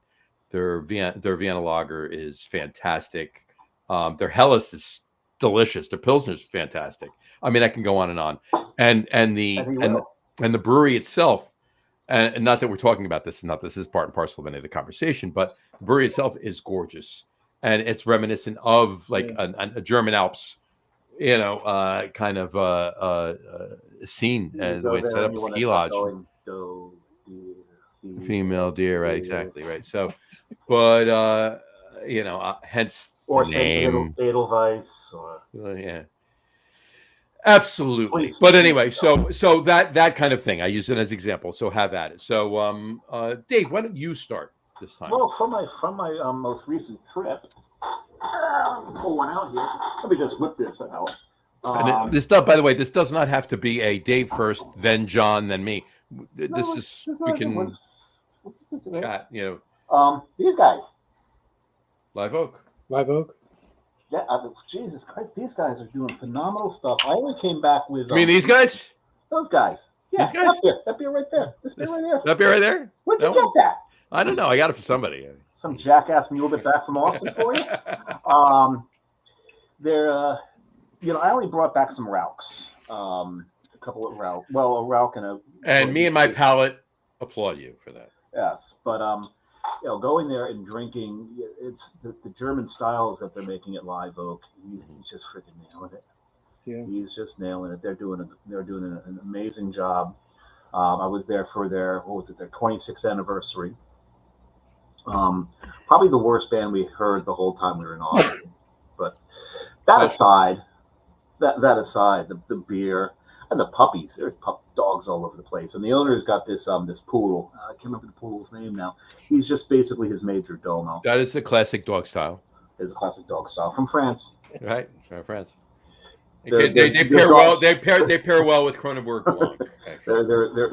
Their Vienna Lager is fantastic. Their Helles is delicious. Their Pilsner is fantastic. I mean, I can go on and on. And the brewery itself, and not that we're talking about this, this is part and parcel of any of the conversation, but the brewery itself is gorgeous, and it's reminiscent of like a German Alps, kind of scene and the way it's set up, ski lodge. Female deer, right? Exactly, right. So, but hence or the name Edelweiss, or yeah, absolutely. Please. But anyway, so that kind of thing. I use it as example. So have at it. So, Dave, why don't you start this time? Well, from my most recent trip, pull one out here. Let me just whip this out. And this stuff, by the way, this does not have to be a Dave first, then John, then me. We can chat. These guys. Live Oak. Yeah, Jesus Christ, these guys are doing phenomenal stuff. I only came back with. You mean these guys? Those guys. Yeah, these guys? That beer right there. This beer right there. That beer right there? Where'd you get that? I don't know. I got it from somebody. Some jackass muled it back from Austin for you. They're, I only brought back some Rauchs. A couple of Rauch. Well, a Rauch and a. And me and my palate applaud you for that. Yes, but going there and drinking, it's the German styles that they're making at Live Oak. He's just freaking nailing it. Yeah, he's just nailing it. They're doing an amazing job. I was there for their 26th anniversary. Probably the worst band we heard the whole time we were in Austin. But that aside, the beer and the puppies. There's dogs all over the place. And the owner's got this poodle. I can't remember the poodle's name now. He's just basically his major domo. That is the classic dog style. Is a classic dog style from France. Right, from France. They pair well. They pair well with Kronenbourg Blanc.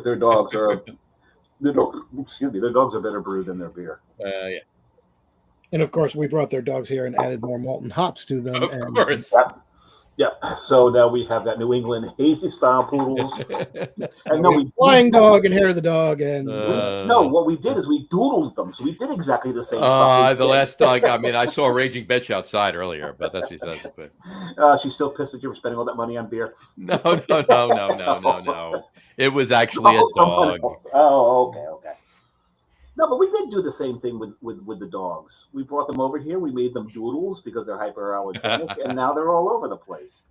Their dogs are. Their dogs are better brewed than their beer. Yeah. And of course, we brought their dogs here and added more malt and hops to them. Of course. Yeah. So now we have that New England hazy style poodles. And we flying dog and hair of the dog. And what we did is we doodled them. So we did exactly the same. The last dog. I mean, I saw a raging bitch outside earlier, but that's besides the point. She's still pissed at you for spending all that money on beer. No. It was actually a dog. Oh, okay. No, but we did do the same thing with the dogs. We brought them over here. We made them doodles because they're hyperallergenic, and now they're all over the place.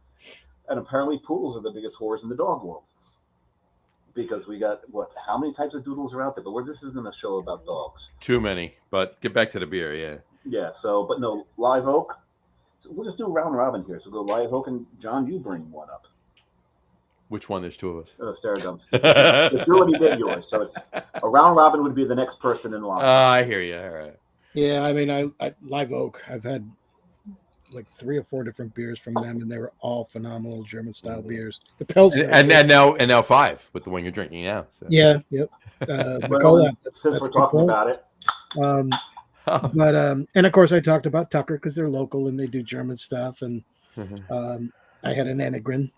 And apparently poodles are the biggest whores in the dog world. Because we got, how many types of doodles are out there? But this isn't a show about dogs. Too many. But get back to the beer, yeah. Yeah, but no, Live Oak. So we'll just do a round robin here. So go Live Oak, and John, you bring one up. Which one? There's two of us. Staradumsky. You already did yours, so it's a round robin would be the next person in line. I hear you. All right. Yeah, I mean, I Live Oak. like 3 or 4 different beers from them, and they were all phenomenal German style beers. The Pilsner, and now 5 with the one you're drinking now. So. yeah, yep. The Well, Golab, since we're talking about it, but and of course I talked about Tucker because they're local and they do German stuff, and I had an Enegren,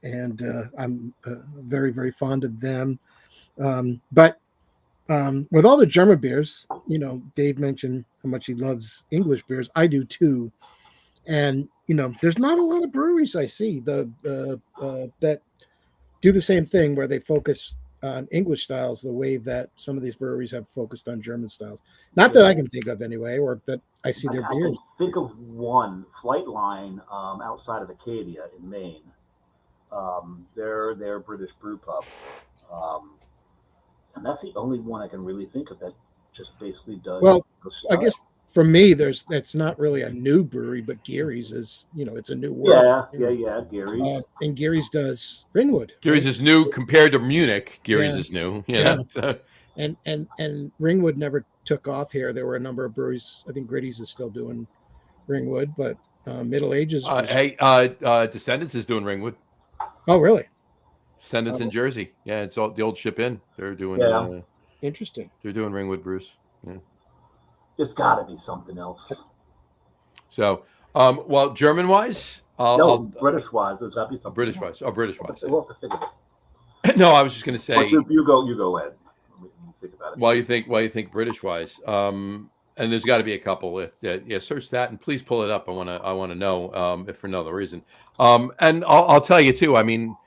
and I'm very, very fond of them. But with all the German beers, Dave mentioned how much he loves English beers. I do too. And, there's not a lot of breweries I see that do the same thing where they focus on English styles the way that some of these breweries have focused on German styles. Not that I can think of anyway, or that I see their beers. I can think of one Flightline outside of Acadia in Maine. They're British brew pub. And that's the only one I can really think of that just basically does. Well, I guess for me, it's not really a new brewery, but Geary's is, it's a new world. Yeah, Geary's. And Geary's does Ringwood. Geary's is new compared to Munich. Geary's is new. And Ringwood never took off here. There were a number of breweries. I think Gritty's is still doing Ringwood, but Middle Ages. Descendants is doing Ringwood. Oh, really? Descendants in Jersey. Yeah, it's all the old Ship Inn. They're doing. Interesting. They're doing Ringwood brews. Yeah. It's got to be something else. So, well, German wise, British wise, there's got to be something. British wise. Oh, British wise. We'll have to think of it. No, I was just going to say. You go ahead. Think about it. While you think British wise, and there's got to be a couple. Search that and please pull it up. I want to know if for no other reason. And I'll tell you too. I mean,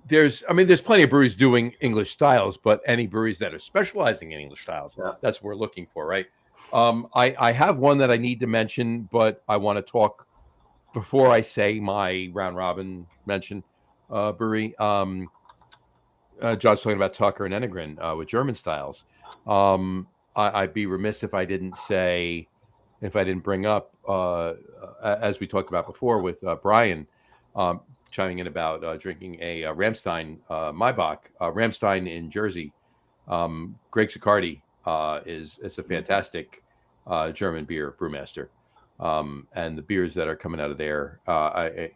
there's plenty of breweries doing English styles, but any breweries that are specializing in English styles, that's what we're looking for, right? I have one that I need to mention, but I want to talk before I say my round robin mention brewery. John's talking about Tucker and Enegren with German styles. I'd be remiss if I didn't bring up, as we talked about before with Brian chiming in about drinking a Ramstein Maibach. Ramstein in Jersey. Greg Siccardi is a fantastic German beer brewmaster. And the beers that are coming out of there,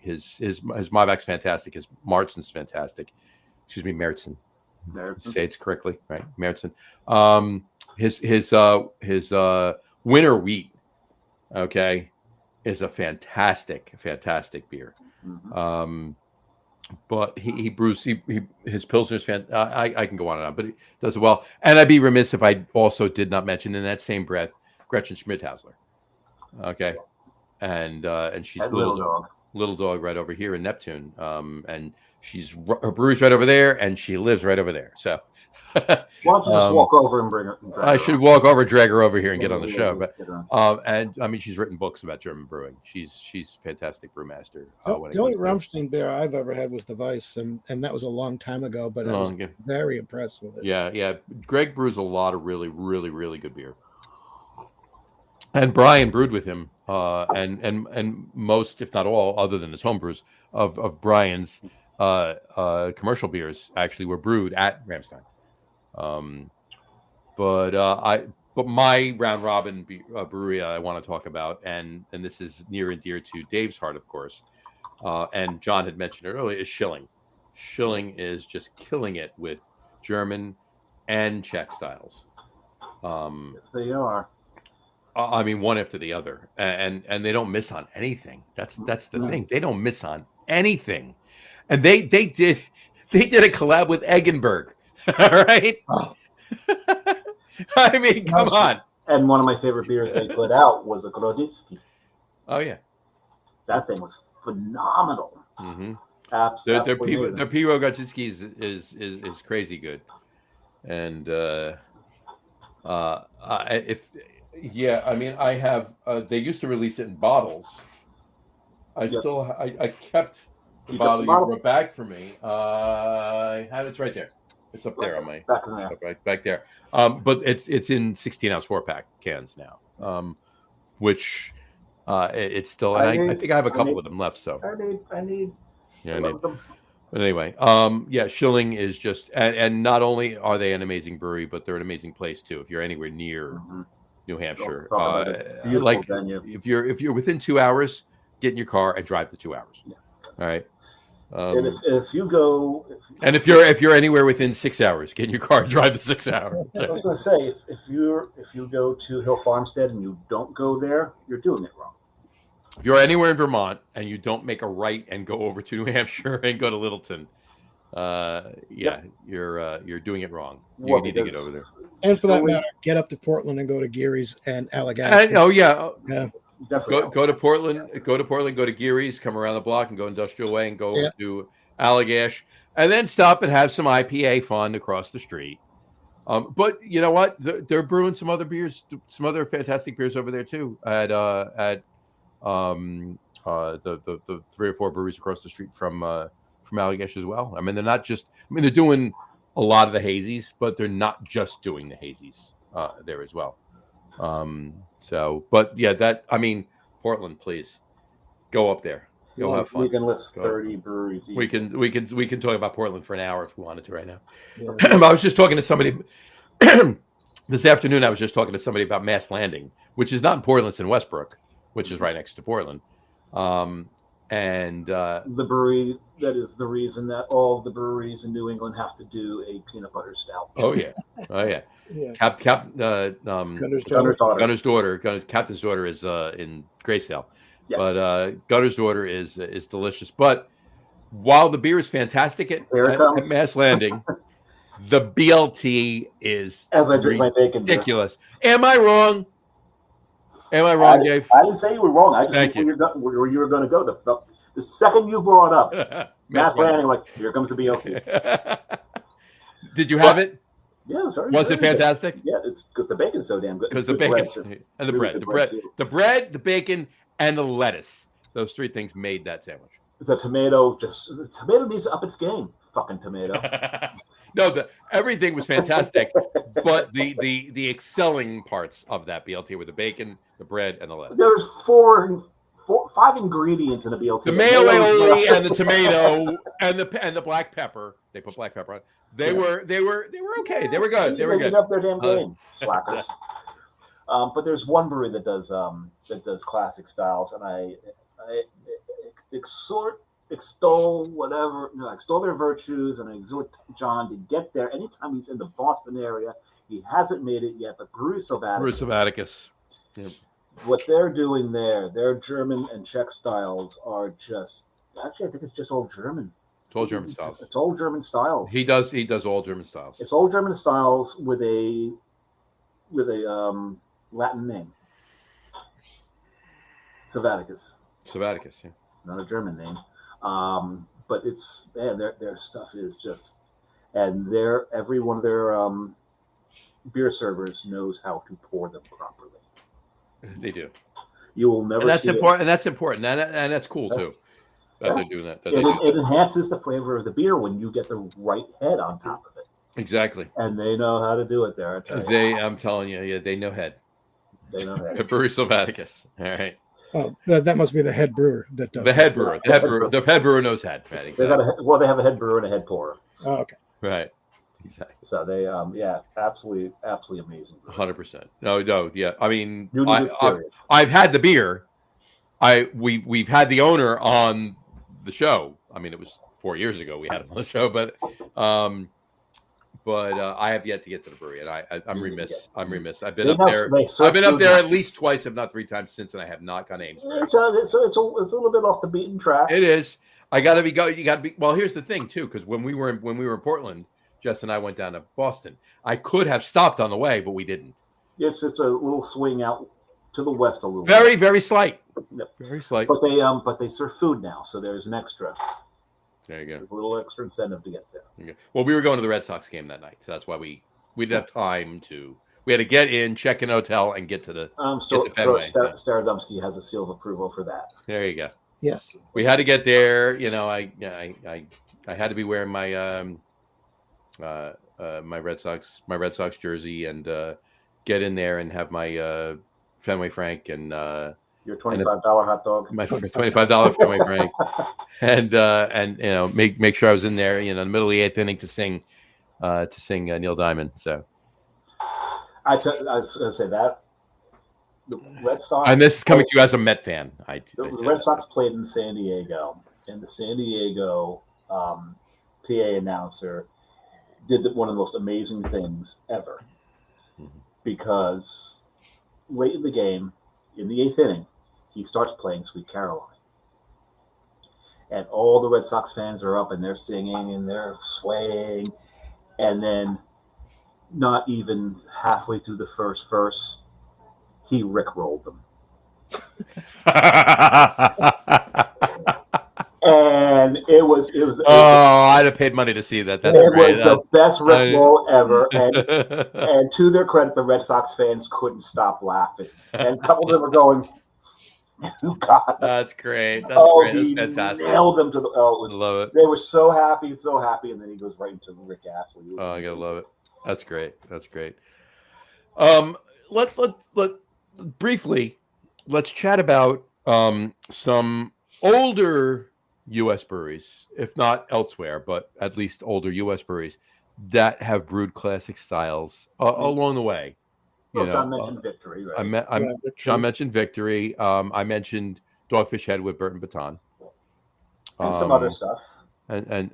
his Maibach's fantastic. His Marzen's fantastic. Excuse me, Märzen. Say it correctly, right? Märzen. His winter wheat, okay, is a fantastic beer. Mm-hmm. But he brews his Pilsner's I can go on and on, but he does it well. And I'd be remiss if I also did not mention in that same breath Gretchen Schmidhauser. Okay, and she's little dog right over here in Neptune. And her brewery's right over there, and she lives right over there. So why don't you just walk over and bring her? I should walk over, drag her over here, and get on the show. But and I mean, she's written books about German brewing. She's a fantastic brewmaster. The only Rammstein beer I've ever had was the Weiss, and that was a long time ago. But I was very impressed with it. Yeah. Greg brews a lot of really, really, really good beer. And Brian brewed with him, and most, if not all, other than his home brews of Brian's commercial beers actually were brewed at Ramstein. But my round robin brewery I want to talk about, and this is near and dear to Dave's heart, of course, and John had mentioned it earlier, is Schilling. Schilling is just killing it with German and Czech styles. Yes, they are. I mean, one after the other, and they don't miss on anything. That's the thing. They don't miss on anything, and they did a collab with Eggenberg. All right. Oh. I mean, come on. And one of my favorite beers they put out was a Grodziskie. Oh yeah, that thing was phenomenal. Mm-hmm. Absolutely. Their Piro Grodziskie is crazy good, and I mean, I have. They used to release it in bottles. I kept the bottle you brought back for me. I have it's right there. It's up there on my back there. But it's in 16-ounce 4-pack cans now, which it's still. I think I have a couple of them left. So I need. Them. But anyway, Schilling is just, and not only are they an amazing brewery, but they're an amazing place too. If you're anywhere near New Hampshire, like venue. if you're within 2 hours, get in your car and drive the 2 hours. Yeah. All right. And if you go, and if you're anywhere within 6 hours, get in your car and drive the 6 hours. I was going to say, if you go to Hill Farmstead and you don't go there, you're doing it wrong. If you're anywhere in Vermont and you don't make a right and go over to New Hampshire and go to Littleton, you're doing it wrong. You need to get over there. And for that matter, get up to Portland and go to Geary's and Allagash. Definitely. Go to Portland. Go to Geary's. Come around the block and go Industrial Way and go over to Allagash, and then stop and have some IPA fun across the street. But you know what? They're brewing some other beers, some other fantastic beers over there too. At the 3 or 4 breweries across the street from Allagash as well. I mean, they're not just. I mean, they're doing a lot of the hazies, but they're not just doing the hazies there as well. But yeah, Portland, please go up there. Go have fun. We can list 30 breweries. We can talk about Portland for an hour if we wanted to right now. Yeah. I was just talking to somebody this afternoon. I was just talking to somebody about Mass Landing, which is not in Portland, it's in Westbrook, which is right next to Portland. The brewery that is the reason that all of the breweries in New England have to do a peanut butter stout. Oh yeah. Yeah. Gunner's daughter. Captain's daughter is in Graysdale, but Gunner's daughter is delicious. But while the beer is fantastic at Mass Landing, the BLT is as I drink my bacon. Ridiculous. Am I wrong? Dave? I didn't say you were wrong. I just think where you were going to go. The second you brought up Mass Landing, like here comes the BLT. Did you have it? Yeah, it was very. Was it fantastic? Yeah, it's because the bacon's so damn good. Because the bacon and the bread, the bacon, and the lettuce. Those 3 things made that sandwich. The tomato needs to up its game. Fucking tomato. No, everything was fantastic, but the excelling parts of that BLT were the bacon, the bread, and the lettuce. There's 5 ingredients in a BLT. The mayo aioli and the tomato and the black pepper. They put black pepper on. They were okay. They were good. They were good. Up their damn game, slackers. But there's one brewery that does classic styles, and I extol their virtues, and I exhort John to get there anytime he's in the Boston area. He hasn't made it yet, but Brewery Sylvaticus. Yep. What they're doing there, their German and Czech styles are just. Actually, I think it's just all German. It's all German styles. It's all German styles. He does all German styles. It's all German styles with a Latin name. Sylvaticus. Yeah. It's not a German name. But it's their stuff is just, and every one of their beer servers knows how to pour them properly. They do. You will never. And that's important. And that's important. And that's cool too. That they're doing that. It enhances the flavor of the beer when you get the right head on top of it. Exactly. And they know how to do it there. I'm telling you, they know head. They know head. Brewery Sylvaticus. All right. Oh, that must be the head brewer that does. The head brewer. The head brewer knows head. Right, exactly. They have a head brewer and a head pourer. Oh, okay. Right. Exactly. So they, absolutely amazing. 100%. No, yeah. I mean, I've had the beer. We've had the owner on the show. I mean, it was 4 years ago we had him on the show, but I have yet to get to the brewery, and I'm remiss. I've been up there. I've been up there at least twice, if not 3 times since, and I have not gone to Amesbury. It's a little bit off the beaten track. It is. You got to be. Well, here's the thing too, because when we were in Portland, Jess and I went down to Boston. I could have stopped on the way, but we didn't. It's a little swing out to the west a little. Very, very slight. Yep. Very slight. But they serve food now, so there's an extra. There you go. There's a little extra incentive to get there. Okay. Well, we were going to the Red Sox game that night, so that's why we didn't have time to. We had to get in, check in hotel, and get to the. Staradumsky has a seal of approval for that. There you go. Yes. We had to get there. You know, I had to be wearing my my Red Sox jersey and get in there and have my Fenway Frank and your $25 hot dog, my $25 Fenway Frank, and you know make sure I was in there, you know, in the middle of the 8th inning to sing Neil Diamond. So I was going to say that the Red Sox. And this is coming to you as a Met fan. The Red Sox played in San Diego, and the San Diego PA announcer did one of the most amazing things ever, because late in the game, in the 8th inning, he starts playing Sweet Caroline. And all the Red Sox fans are up and they're singing and they're swaying. And then not even halfway through the first verse, he rickrolled them. And it was I'd have paid money to see that. That's it great. was the best rickroll ever. And to their credit, the Red Sox fans couldn't stop laughing. And a couple of them were going, "Oh God, that's great. That's great. That's fantastic." Nailed them to the. Love it. They were so happy, and then he goes right into Rick Astley. Oh, I gotta love it. That's great. That's great. Let briefly, let's chat about some older U.S. breweries, if not elsewhere, but at least older U.S. breweries that have brewed classic styles along the way. John mentioned Victory, right? John mentioned Victory. I mentioned Dogfish Head with Burton Baton, and some other stuff. And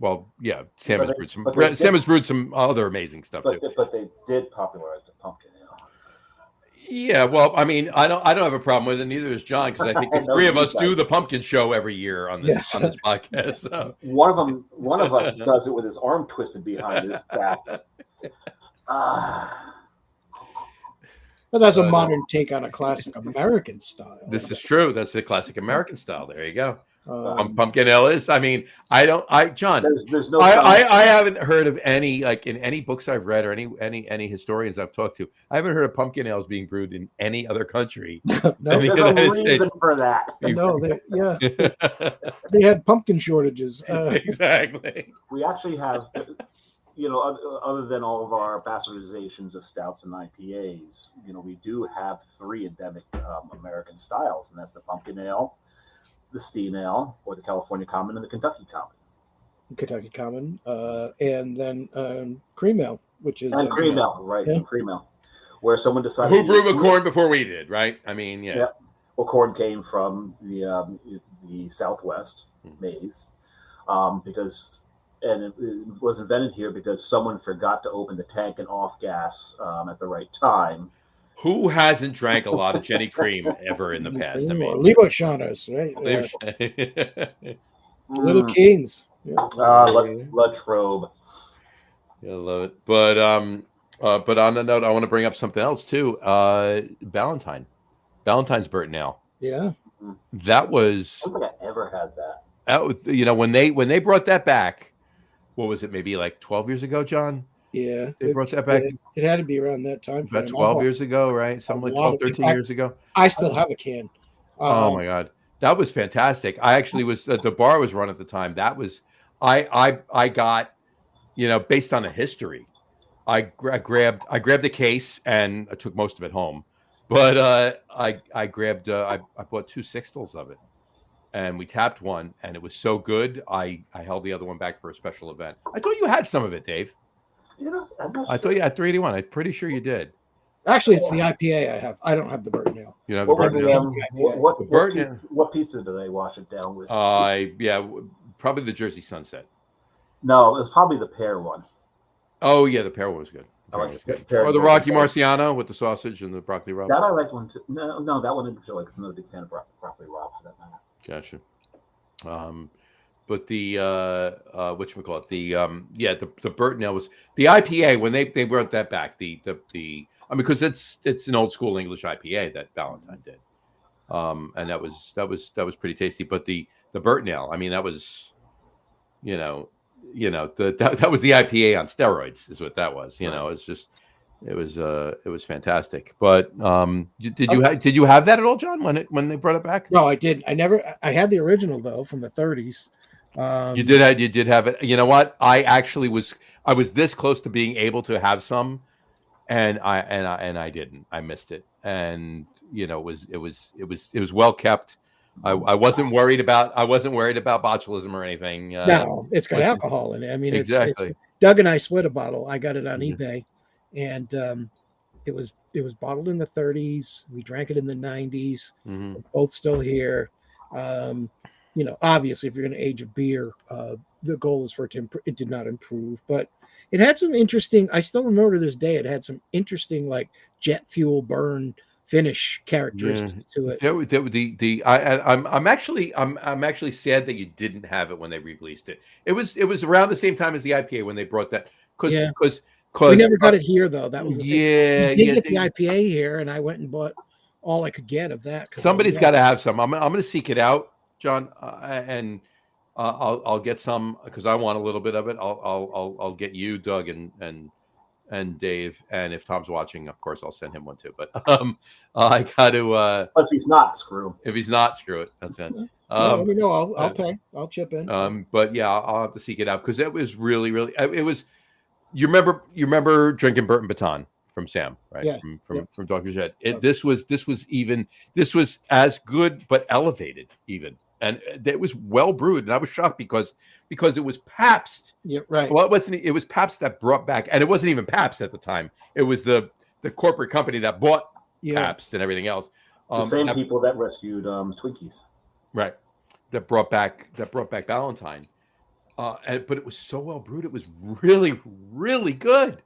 well, yeah, Sam has brewed some other amazing stuff too. But they did popularize the pumpkin ale. Yeah, well, I mean, I don't have a problem with it. Neither does John, because I think the three of us do the pumpkin show every year on this podcast. So. One of us does it with his arm twisted behind his back. But that's a modern take on a classic American style. This is true. That's the classic American style. There you go. Pumpkin ale is. I mean, John. There's no. I haven't heard of any, like in any books I've read or any historians I've talked to. I haven't heard of pumpkin ales being brewed in any other country. No, there's a reason for that. No, they had pumpkin shortages. Exactly. We actually have. Other than all of our bastardizations of stouts and IPAs, we do have 3 endemic American styles, and that's the pumpkin ale, the steam ale, or the California Common, and the Kentucky Common. And then cream ale, which is cream ale, right? Yeah. Cream ale, where someone decided who brewed the corn before we did, right? I mean, yeah. Well, corn came from the Southwest maize, because. And it was invented here because someone forgot to open the tank and off gas at the right time. Who hasn't drank a lot of Jenny Cream ever in the past? I mean, Liboshanas, right? Little Kings. Latrobe. I love it. But on the note, I want to bring up something else too. Valentine's Burton Ale. Yeah. That was. I don't think I ever had that. That was, when they brought that back. What was it? Maybe like 12 years ago, John? Yeah. They brought that back. It had to be around that time. About 12 years ago, right? Something like 12, 13 years ago. I still have a can. Oh my God. That was fantastic. I actually was, the bar was run at the time. That was, I got, based on a history, I grabbed the case and I took most of it home. But I bought 2 sixtels of it. And we tapped one, and it was so good. I held the other one back for a special event. I thought you had some of it, Dave. I thought you had 381. I'm pretty sure you did. Actually, it's the IPA I have. I don't have the Burton Ale. You have the Burton Ale? What pizza do they wash it down with? Probably the Jersey Sunset. No, it was probably the pear one. Oh yeah, the pear one was good. Or the Rocky Marciano with the sausage and the broccoli rabe. That I liked one too. No, that one I didn't feel like. I'm not a big fan of broccoli rabe for that matter. Gotcha. But the whatchamacallit, the Burton Ale was the IPA when they brought that back. Because it's an old school English IPA that Valentine did. And that was pretty tasty. But the Burton Ale, I mean, that was, that was the IPA on steroids, is what that was. It's just. It was fantastic. But did you have that at all, John, when they brought it back? No, I didn't. I had the original though from the 30s. You did have it. You know what? I was this close to being able to have some, and I didn't. I missed it. And it was well kept. I wasn't worried about botulism or anything. No, it's got alcohol in it. I mean, exactly. Doug and I split a bottle. I got it on eBay. And It was bottled in the 30s. We drank it in the 90s. Mhm. We're both still here. Obviously, if you're going to age a beer, the goal is for it to it did not improve, but it had some interesting. I still remember to this day. It had some interesting like jet fuel burn finish characteristics to it. I'm actually sad that you didn't have it when they released it. It was around the same time as the IPA when they brought that Yeah. because We never got it here though. That was the thing. yeah, We did yeah. get the IPA here, and I went and bought all I could get of that. Somebody's got to have some. I'm going to seek it out, John, and I'll get some because I want a little bit of it. I'll get you, Doug, and Dave, and if Tom's watching, of course, I'll send him one too. But I got to. But if he's not, screw him. If he's not, screw it. That's it. Let me know. I'll pay. I'll chip in. But yeah, I'll have to seek it out because it was really, really. It was. You remember drinking Burton Baton from Sam, right? Yeah. From Dr. Jed. This was as good but elevated even, and it was well brewed. And I was shocked because it was Pabst. Yeah, right. Well, it was Pabst that brought back, and it wasn't even Pabst at the time. It was the corporate company that bought Pabst and everything else. The same people that rescued Twinkies, right? That brought back Valentine. But it was so well brewed. It was really, really good.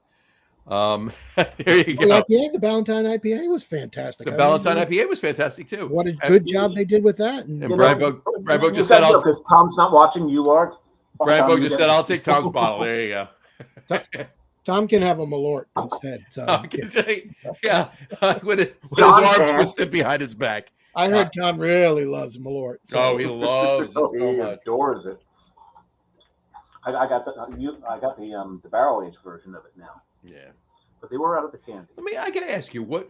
There you go. The Valentine IPA was fantastic. The Valentine IPA was fantastic too. What a good job they did with that. And Brian Bogue just said, because Tom's not watching, you are. Brian Bogue just said, I'll take Tom's bottle. There you go. Tom can have a Malort instead. So. Yeah, with his arm twisted behind his back. I heard Tom really loves Malort. So. Oh, he loves it so he much. Adores it. I got the barrel aged version of it now. Yeah, but they were out of the candy. I got to ask you what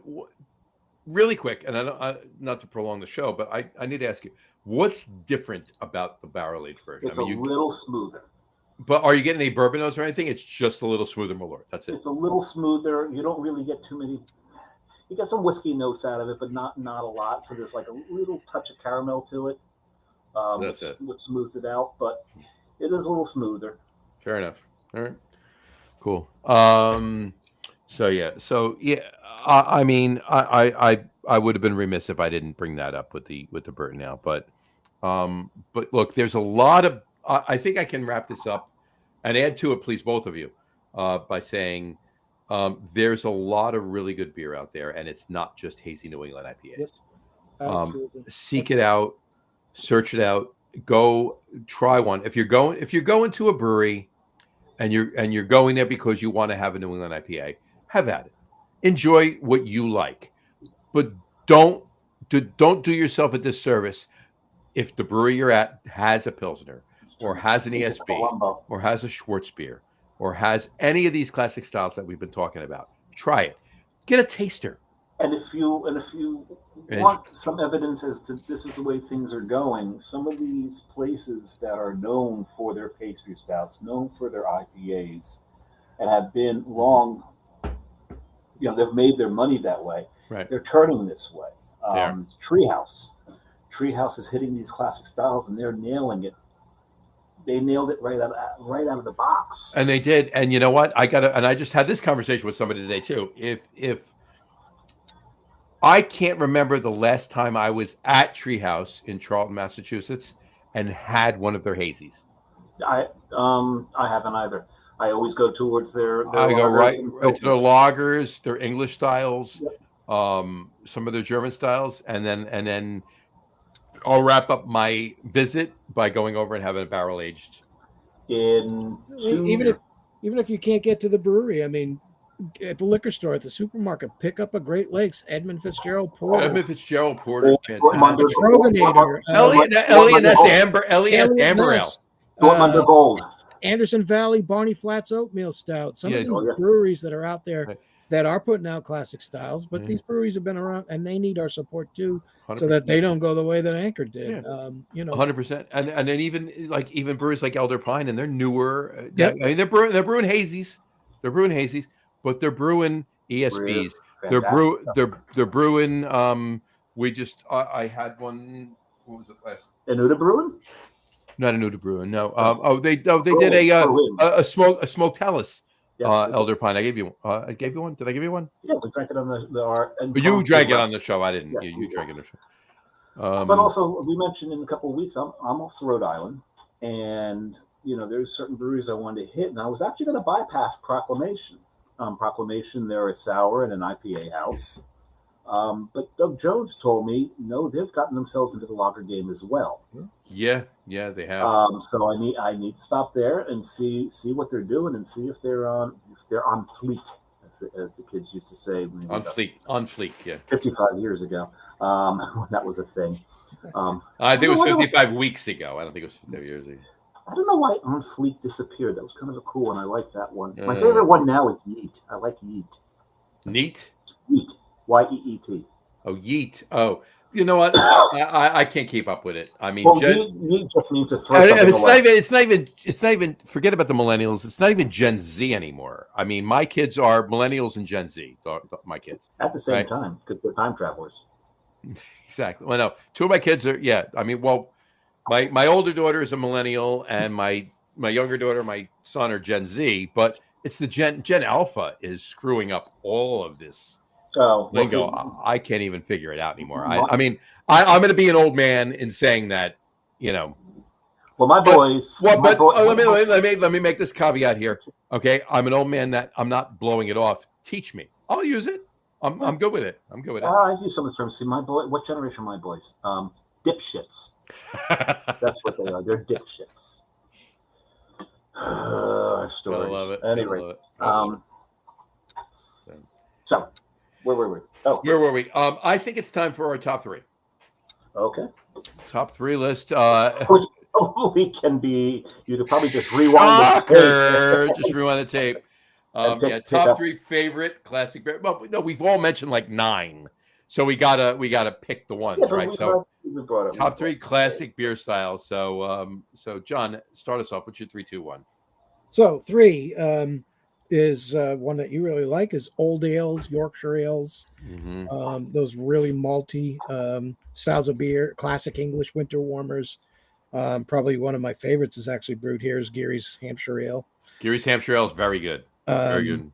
really quick, and not to prolong the show, but I need to ask you what's different about the barrel aged version. It's a little smoother. But are you getting any bourbon notes or anything? It's just a little smoother Malort. That's it. It's a little smoother. You don't really get too many. You get some whiskey notes out of it, but not a lot. So there's like a little touch of caramel to it. That's it. Which smooths it out, but it is a little smoother. Fair enough. All right. Cool. I would have been remiss if I didn't bring that up with the Burton Ale, but look, there's a lot of. I think I can wrap this up and add to it, please, both of you, by saying there's a lot of really good beer out there, and it's not just hazy New England IPAs. Absolutely. Seek it out, search it out, go try one. If you're going to a brewery and you're going there because you want to have a New England IPA, have at it. Enjoy what you like, but don't do yourself a disservice if the brewery you're at has a Pilsner or has an ESB or has a Schwarzbier or has any of these classic styles that we've been talking about. Try it. Get a taster. And if you want some evidence as to this is the way things are going, some of these places that are known for their pastry stouts, known for their IPAs, and have been long, they've made their money that way. Right. They're turning this way. Treehouse is hitting these classic styles, and they're nailing it. They nailed it right out of the box. And they did. And you know what? I just had this conversation with somebody today too. If I can't remember the last time I was at Treehouse in Charlton, Massachusetts, and had one of their hazies. I haven't either. I always go towards their I go right to their lagers, their English styles, some of their German styles, and then I'll wrap up my visit by going over and having a barrel aged. Even if you can't get to the brewery, at the liquor store, at the supermarket, pick up a Great Lakes Edmund Fitzgerald Porter. Edmund Fitzgerald Porter. L.E.S. Amber Ale. Dortmunder Gold. Anderson Valley Barney Flats Oatmeal Stout. Some of these breweries that are out there that are putting out classic styles, but these breweries have been around and they need our support too, 100%. So that they don't go the way that Anchor did. 100%. And then even breweries like Elder Pine, and they're newer. They're brewing hazies. But they're brewing ESBs. They're brewing. I had one. What was it last? Anuda Brewing? Not Anuda Brewing. No. They did a smoked Hellas Yes, Elder Pine. I gave you one. Did I give you one? yeah, we drank it on the art. And But you drank it on the show. I didn't. Yeah, You drank it on the show. but also, we mentioned in a couple of weeks, I'm off to Rhode Island, and there's certain breweries I wanted to hit, and I was actually going to bypass Proclamation. Proclamation, they're a sour and an IPA house. But Doug Jones told me, no, they've gotten themselves into the lager game as well. Yeah, they have. So I need to stop there and see what they're doing and see if they're on fleek, as the kids used to say. On fleek, yeah. 55 years ago, when that was a thing. I think it was 55 weeks ago. I don't think it was 55 years ago. I don't know why On Fleek disappeared. That was kind of a cool one. I like that one. My favorite one now is Yeet. I like Yeet. Neat? Yeet. Yeet. Oh, Yeet. Oh, you know what? I can't keep up with it. I mean, Yeet just means to throw something away. It's not even. Forget about the millennials. It's not even Gen Z anymore. I mean, my kids are millennials and Gen Z. My kids at the same time because they're time travelers. Exactly. Well, no, two of my kids are. Yeah, I mean, well, my older daughter is a millennial, and my younger daughter, my son, are Gen Z. But it's the Gen Alpha is screwing up all of this. Lingo. I can't even figure it out anymore. I mean, I'm going to be an old man in saying that, Well, my boys. Let me make this caveat here. Okay, I'm an old man that I'm not blowing it off. Teach me. I'll use it. I'm good with it. I use some of the terms. See, my boy. What generation are my boys? Dipshits. That's what they are. They're dipshits. Stories. I love it. Anyway, so. Where were we? Where were we? I think it's time for our top three. Okay. Top three list. Which probably can be. You could probably just rewind the tape. Just rewind the tape. Top three favorite classic beer. Well, no, we've all mentioned like 9, so we gotta pick the ones, right? So top three classic beer styles. So John, start us off. What's your 3, 2, 1? So 3. Is one that you really like is Old Ales, Yorkshire Ales, those really malty styles of beer, classic English winter warmers. Probably one of my favorites is actually brewed here is Geary's Hampshire Ale. Geary's Hampshire Ale is very good. Very good.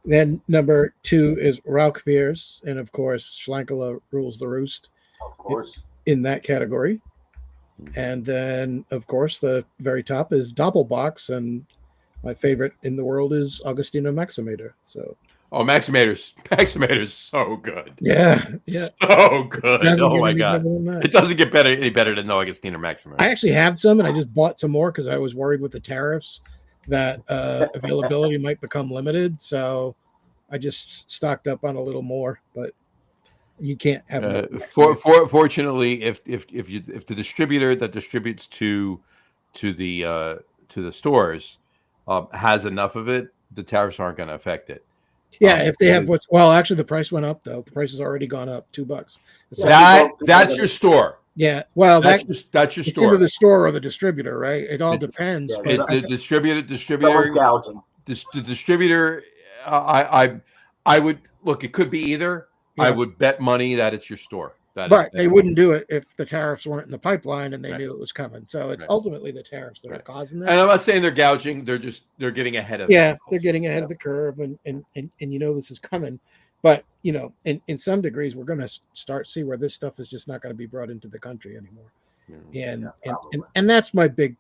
Then number 2 is Rauch beers, and of course Schlenkerla rules the roost. Of course. In that category. And then of course the very top is Doppelbox, and my favorite in the world is Augustiner Maximator. So, Maximator's so good. Yeah, so good. Oh my god, it doesn't get any better than the Augustiner Maximator. I actually have some, and I just bought some more because I was worried with the tariffs that availability might become limited. So, I just stocked up on a little more, but you can't have. Fortunately, if the distributor that distributes to the stores has enough of it, the tariffs aren't going to affect it. Yeah, if they have actually the price went up though. The price has already gone up $2. That's your store. Yeah, well, that's your store. It's either the store or the distributor, right? It all depends. The distributor, gouging. The distributor. I would look. It could be either. Yeah. I would bet money that it's your store. But they wouldn't do it if the tariffs weren't in the pipeline and they knew it was coming. So it's ultimately the tariffs that are causing that. And I'm not saying they're gouging; they're getting ahead of. Yeah, they're getting ahead of the curve, and this is coming. But in some degrees, we're going to start see where this stuff is just not going to be brought into the country anymore. And that's my big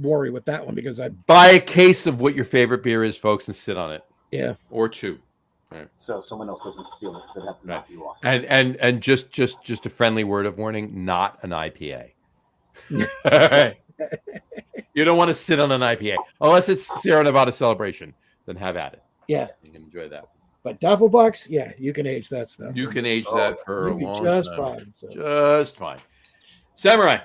worry with that one, because I buy a case of what your favorite beer is, folks, and sit on it. Yeah, or 2. Right. So someone else doesn't steal it, because they have to knock you off. And just a friendly word of warning: not an IPA. All right. You don't want to sit on an IPA unless it's Sierra Nevada Celebration. Then have at it. Yeah, you can enjoy that. But Doppelbox, yeah, you can age that stuff. You can age that for a long just time. Fine, so. Just fine. Samurai.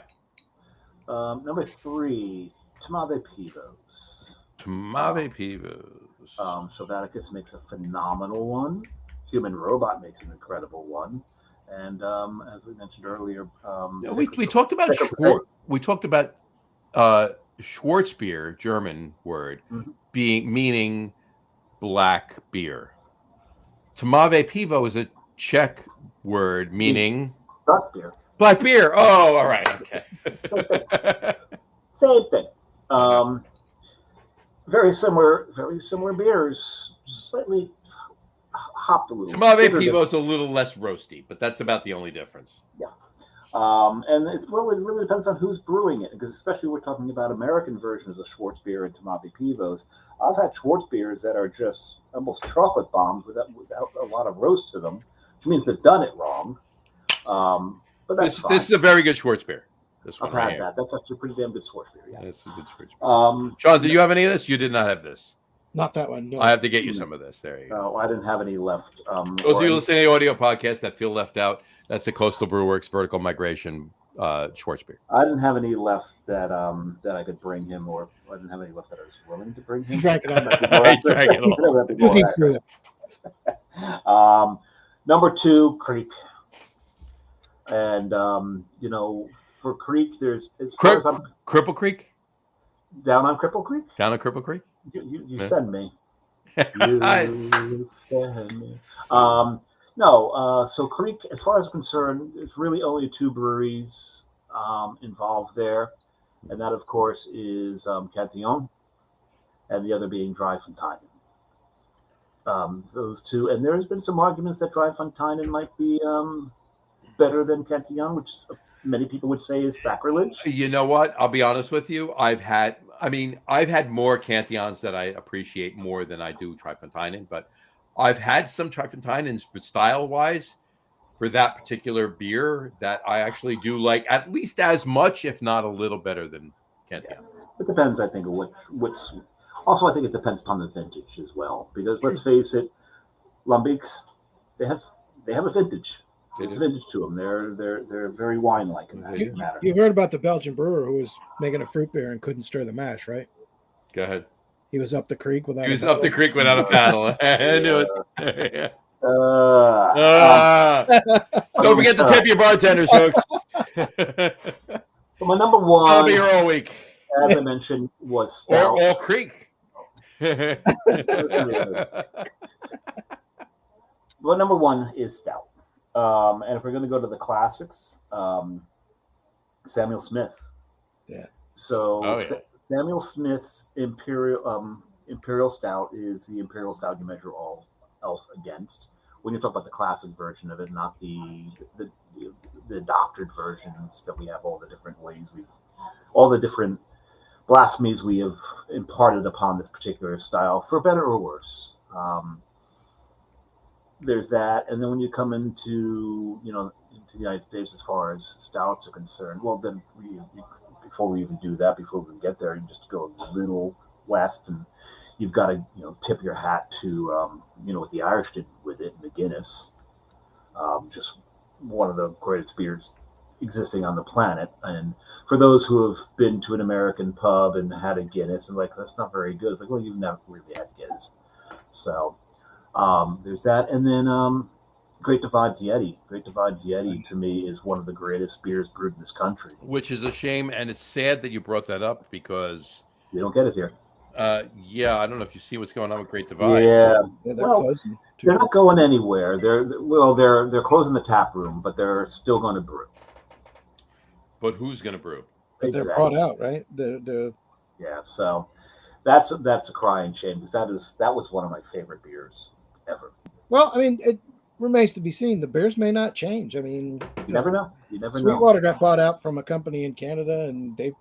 Number 3, Tomave Pivos. Tomave Pivos. Sylvaticus makes a phenomenal one. Human Robot makes an incredible one, and as we mentioned earlier, we talked about Schwarzbier, German word, meaning black beer. Tomave Pivo is a Czech word meaning black beer. Black beer. Oh, all right. Okay. Same thing. very similar beers, slightly hopped a little. Tomave bitter Pivo's a little less roasty, but that's about the only difference. Yeah. And it really depends on who's brewing it, because especially we're talking about American versions of Schwartz beer and Tomave Pivos. I've had Schwartz beers that are just almost chocolate bombs without a lot of roast to them, which means they've done it wrong. But that's fine. This is a very good Schwartz beer. This one I've right had here. that. That's actually a pretty damn good Schwartz beer. Yeah. It's a good Schwartz beer. Sean, do you have any of this? You did not have this. Not that one. No. I have to get you some of this. There you go. No, I didn't have any left. Those of you listening to the audio podcast that feel left out, that's a Coastal Brew Works Vertical Migration Schwartz beer. I didn't have any left that I could bring him, or I didn't have any left that I was willing to bring him. You drank it on that. Number 2, Creek. And for Creek, there's as far as I'm Cripple Creek? down on Cripple Creek. Down on Cripple Creek? You send me. You send me. No, so Creek, as far as I'm concerned, there's really only 2 breweries involved there. And that, of course, is Cantillon, and the other being Dry Fontaine. Those 2. And there's been some arguments that Dry Fontaine might be better than Cantillon, which many people would say is sacrilege. You know what? I'll be honest with you. I've had more Cantillons that I appreciate more than I do Trifontainen, but I've had some Trifontainens style-wise for that particular beer that I actually do like at least as much, if not a little better than Cantillon. Yeah. It depends, I think, of what's. Also, I think it depends upon the vintage as well, because let's face it, Lambics, they have a vintage. There's a vintage to them. They're very wine-like in that matter. You heard about the Belgian brewer who was making a fruit beer and couldn't stir the mash, right? Go ahead. He was up the creek without. A paddle. I knew it. Don't forget to tip your bartenders, folks. So my number 1, I'll be here all week. as I mentioned, was Stout. Or all creek. Well, number 1 is Stout. And if we're going to go to the classics, Samuel Smith. Yeah. So Samuel Smith's Imperial Stout is the Imperial Stout you measure all else against. When you talk about the classic version of it, not the doctored versions that we have, all the different ways all the different blasphemies we have imparted upon this particular style, for better or worse. There's that, and then when you come into the United States as far as stouts are concerned, well, then before we even do that, before we get there, you just go a little west, and you've got to tip your hat to what the Irish did with it, the Guinness, just one of the greatest beers existing on the planet. And for those who have been to an American pub and had a Guinness and that's not very good, it's like, well, you've never really had Guinness. So there's that, and then Great Divide Yeti. Great Divide Yeti to me is one of the greatest beers brewed in this country. Which is a shame, and it's sad that you brought that up because we don't get it here. I don't know if you see what's going on with Great Divide. Yeah, they're not going anywhere. They're closing the tap room, but they're still going to brew. But who's going to brew? But they're bought out, right? Yeah, so that's a crying shame, because that was one of my favorite beers ever. Well, I mean, it remains to be seen. The beers may not change. I mean, you never know. Sweetwater got bought out from a company in Canada, and they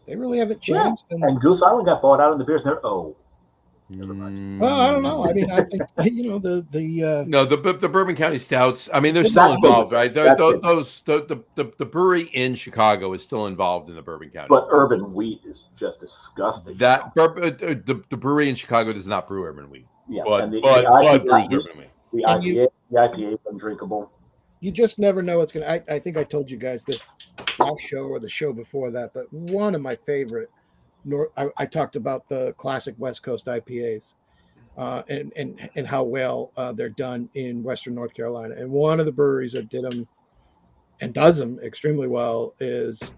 really haven't changed. Yeah. And Goose Island got bought out, and the beers never Never mind. Well, I don't know. I mean, I think the Bourbon County Stouts. I mean, they're still involved, right? The brewery in Chicago is still involved in the Bourbon County. But urban wheat is just disgusting. The brewery in Chicago does not brew urban wheat. Yeah, but the brews urban wheat. The IPA is undrinkable. You just never know what's going to. I think I told you guys this last show or the show before that, but one of my favorite. I talked about the classic West Coast IPAs and how well they're done in Western North Carolina. And one of the breweries that did them and does them extremely well is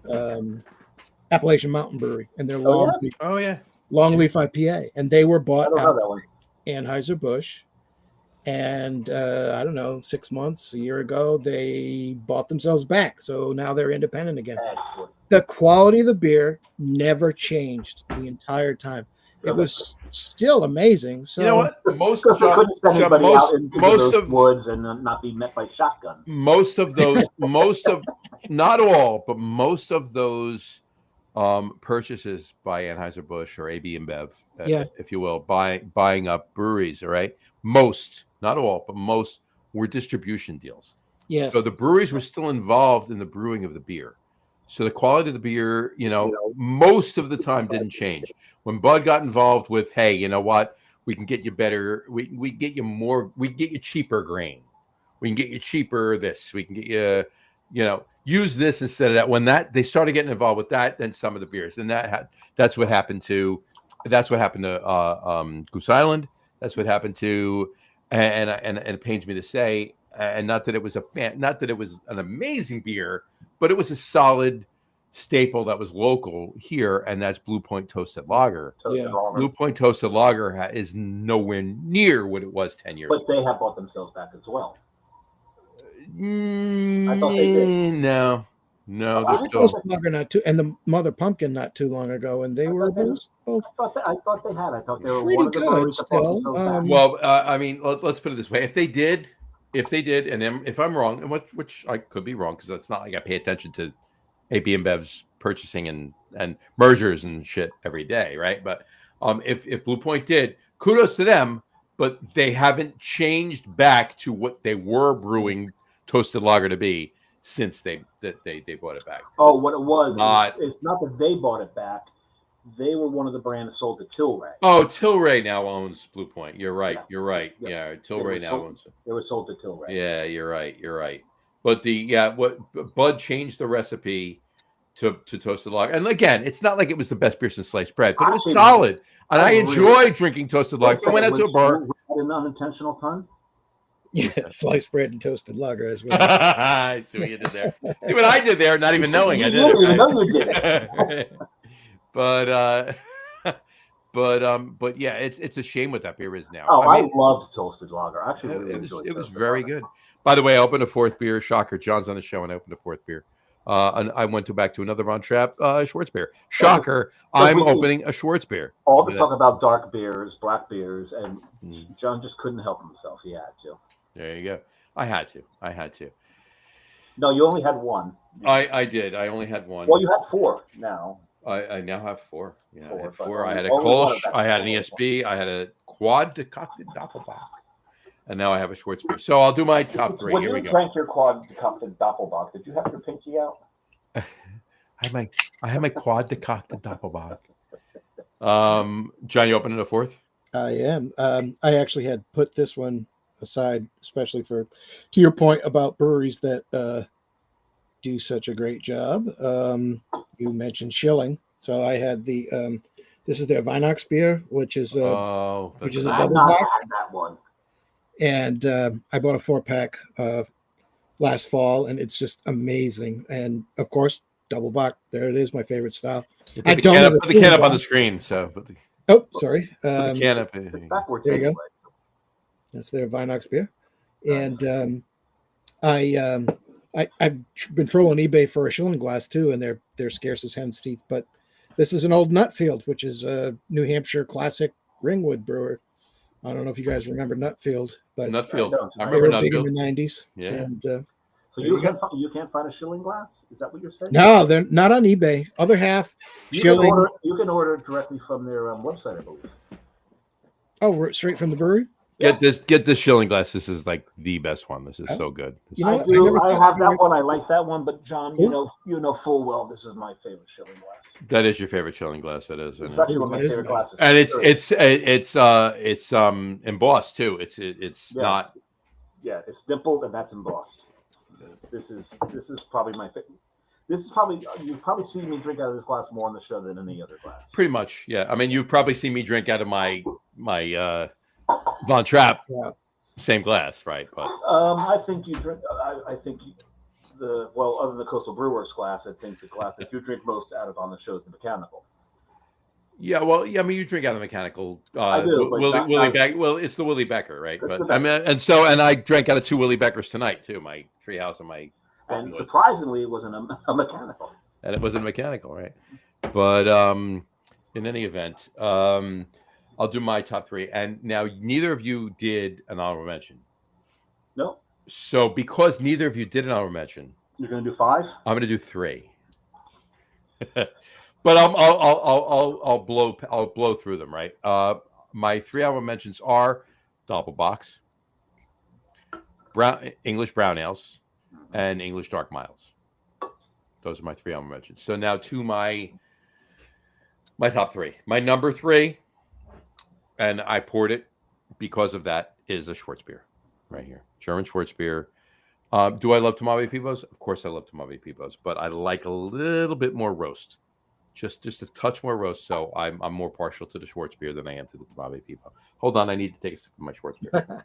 Appalachian Mountain Brewery and their Longleaf IPA. And they were bought out by Anheuser-Busch. And I don't know, 6 months, a year ago, they bought themselves back. So now they're independent again. Excellent. The quality of the beer never changed the entire time. it was still amazing. So You know what? Because they couldn't send anybody out into those woods and not be met by shotguns. Most of, not all, but most of those purchases by Anheuser-Busch or AB InBev, if you will, buying up breweries, all right? Most, not all, but most were distribution deals. Yes. So the breweries were still involved in the brewing of the beer. So the quality of the beer, most of the time didn't change. When Bud got involved with, hey, you know what? We can get you better. We get you more. We can get you cheaper grain. We can get you cheaper this. We can get you, use this instead of that. When they started getting involved with that, then some of the beers, and that's what happened to Goose Island. That's what happened to, and it pains me to say, and not that it was an amazing beer, but it was a solid staple that was local here, and that's Blue Point Toasted Lager. Blue Point Toasted Lager is nowhere near what it was 10 years ago. But they have bought themselves back as well. I thought they did. No. Toasted Lager not too, and the Mother Pumpkin not too long ago, and they were both. I thought they had. I thought they were pretty one of the good still. Well, I mean, let's put it this way: if they did, and if I'm wrong, and which I could be wrong, because it's not like I pay attention to AB InBev's purchasing and mergers and shit every day, right? But if Blue Point did, kudos to them, but they haven't changed back to what they were brewing Toasted Lager to be since they bought it back. Oh, what it was, it's not that they bought it back. They were one of the brands sold to Tilray. Oh, Tilray now owns Blue Point. You're right. Yeah. You're right. Yeah, Tilray now owns it. They were sold to Tilray. Yeah, you're right. But what Bud changed the recipe to Toasted Lager. And again, it's not like it was the best beer since sliced bread, but it was solid. And I enjoy drinking Toasted Lager. I went out to a bar. An unintentional pun? Yeah, sliced bread and toasted lager as well. I see what you did there. See what I did there, not even knowing I did it. Right? Know you did. But yeah, it's a shame what that beer is now. Oh, I loved toasted lager. I actually really enjoyed it. It was very good. By the way, I opened a fourth beer. Shocker. John's on the show, and I opened a fourth beer. And I went back to another Von Trapp Schwartz beer. Shocker. I'm opening a Schwartz beer. All the talk about dark beers, black beers, and John just couldn't help himself. He had to. There you go. I had to. No, you only had one. I did. I only had one. Well, you had four now. I now have four. Yeah, I had four. I had a Kolsch. I had an ESB. I had a quad decocted Doppelbock. And now I have a Schwartz beer. So I'll do my top three. When you drank your quad decocted Doppelbock, did you have your pinky out? I had my quad decocted Doppelbock. John, you opening a fourth? I am. I actually had put this one aside, especially to your point about breweries that do such a great job. You mentioned Schilling, so I had the. This is their Vinox beer, which is a double bock. That one. And I bought a 4-pack last fall, and it's just amazing. And of course, double bock. There it is, my favorite style. Put the can up on the screen. So. Oh, sorry. Put the can up. It's backwards. There you go. That's their Vinox beer, and I've been trolling eBay for a Schilling glass too, and they're scarce as hen's teeth. But this is an old Nutfield, which is a New Hampshire classic Ringwood brewer. I don't know if you guys remember Nutfield, but Nutfield. I remember Nutfield. Big in the 90s. Yeah. And, so you can't find a Schilling glass? Is that what you're saying? No, they're not on eBay. Other half, Schilling. You can order directly from their website, I believe. Oh, straight from the brewery? Get this Schilling glass. This is like the best one. This is so good. I have that one. I like that one, but John, cool. you know full well this is my favorite Schilling glass. That is your favorite Schilling glass. That is. It's actually one of my favorite glasses. And it's embossed too. It's not. It's dimpled and that's embossed. This is probably my favorite. This is probably you've probably seen me drink out of this glass more on the show than any other glass. Pretty much, yeah. I mean, you've probably seen me drink out of my Von Trapp, same glass, right? But I think you drink. I think other than the Coastal Brewworks glass, I think the glass that you drink most out of on the show is the mechanical. Yeah, well, I mean, you drink out of the mechanical. I do. Willie Becker. Well, it's the Willie Becker, right? But I mean, and I drank out of 2 Willie Beckers tonight too. My Treehouse and my. And surprisingly, it wasn't a mechanical. And it wasn't mechanical, right? But in any event, I'll do my top three. And now neither of you did an honorable mention. No, So because neither of you did an honorable mention, you're going to do 5. I'm going to do 3. But I'll blow through them, right? My 3 honorable mentions are Doppelbox, English brown ales, and English dark miles. Those are my 3 honorable mentions. So now to my top 3. My number 3, and I poured it because of that, is a Schwarzbier right here, German Schwarzbier. Do I love Tomave Pibos? Of course I love Tomave Pibos, but I like a little bit more roast. Just a touch more roast, so I'm more partial to the Schwarzbier than I am to the Tomave Pibo. Hold on, I need to take a sip of my Schwarzbier.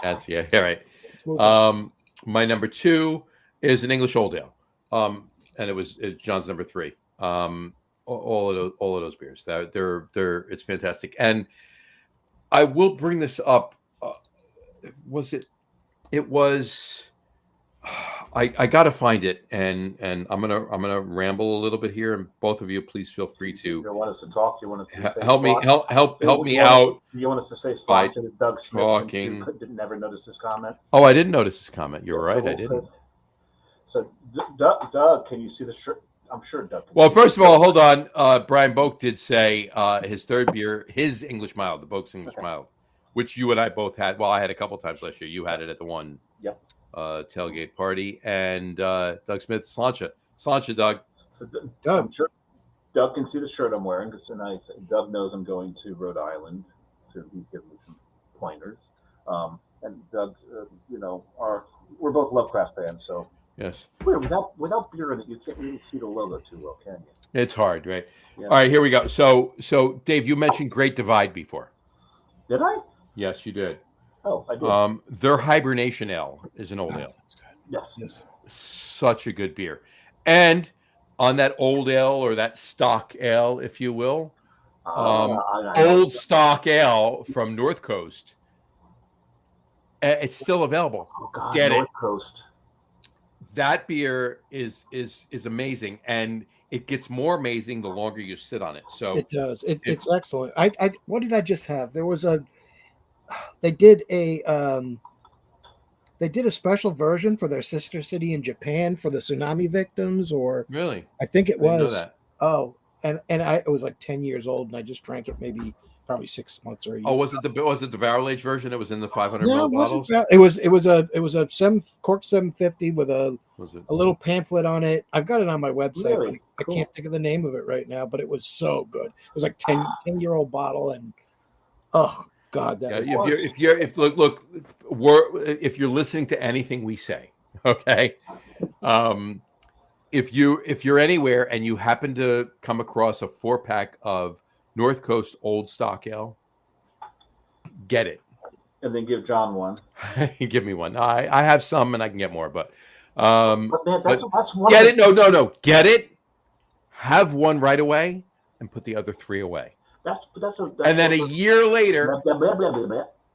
That's all right. My number 2 is an English Old Ale, and it's John's number 3. All of those beers, they're it's fantastic, and I will bring this up. It was. I got to find it, and I'm gonna ramble a little bit here, and both of you, please feel free to. You want us to talk? You want us to say help me out. You want us to say Slotch to Doug Smith? Talking. Didn't never notice this comment. Oh, I didn't notice this comment. You're right. I didn't. So, Doug, can you see the shirt? I'm sure Doug. Well, first of all, hold on. Brian Boak did say his third beer, his English mild, the Boak's English mild, which you and I both had. Well, I had a couple times last year. You had it at the one. Yep. Tailgate party, and Doug Smith, Slancha, Doug. So Doug, I'm sure Doug can see the shirt I'm wearing because tonight Doug knows I'm going to Rhode Island, so he's giving me some pointers. And Doug, we're both Lovecraft fans, so yes. Without beer in it, you can't really see the logo too well, can you? It's hard, right? Yeah. All right, here we go. So Dave, you mentioned Great Divide before. Did I? Yes, you did. Oh, I did. Their Hibernation Ale is an old ale. That's good. Yes. Such a good beer. And on that old ale, or that stock ale, if you will, old stock ale from North Coast, it's still available. Oh God, Get North it. Coast. That beer is amazing, and it gets more amazing the longer you sit on it. So it does. It's excellent. What did I just have? There was they did a special version for their sister city in Japan for the tsunami victims, or really, I think it was. Know that. Oh, and it was like 10 years old, and I just drank it probably 6 months or a year. Oh, was it the barrel aged version? It was in the 500 ml bottles. It was a cork 750 with a little pamphlet on it. I've got it on my website. Really? I can't think of the name of it right now, but it was so good. It was like 10-year-old bottle, and God, that if you're listening to anything we say, okay, if you're anywhere and you happen to come across a 4-pack of North Coast Old Stock Ale, get it, and then give John one. Give me one. I have some, and I can get more, but man, that's one. Get it? No, get it. Have one right away, and put the other 3 away. And then a year later,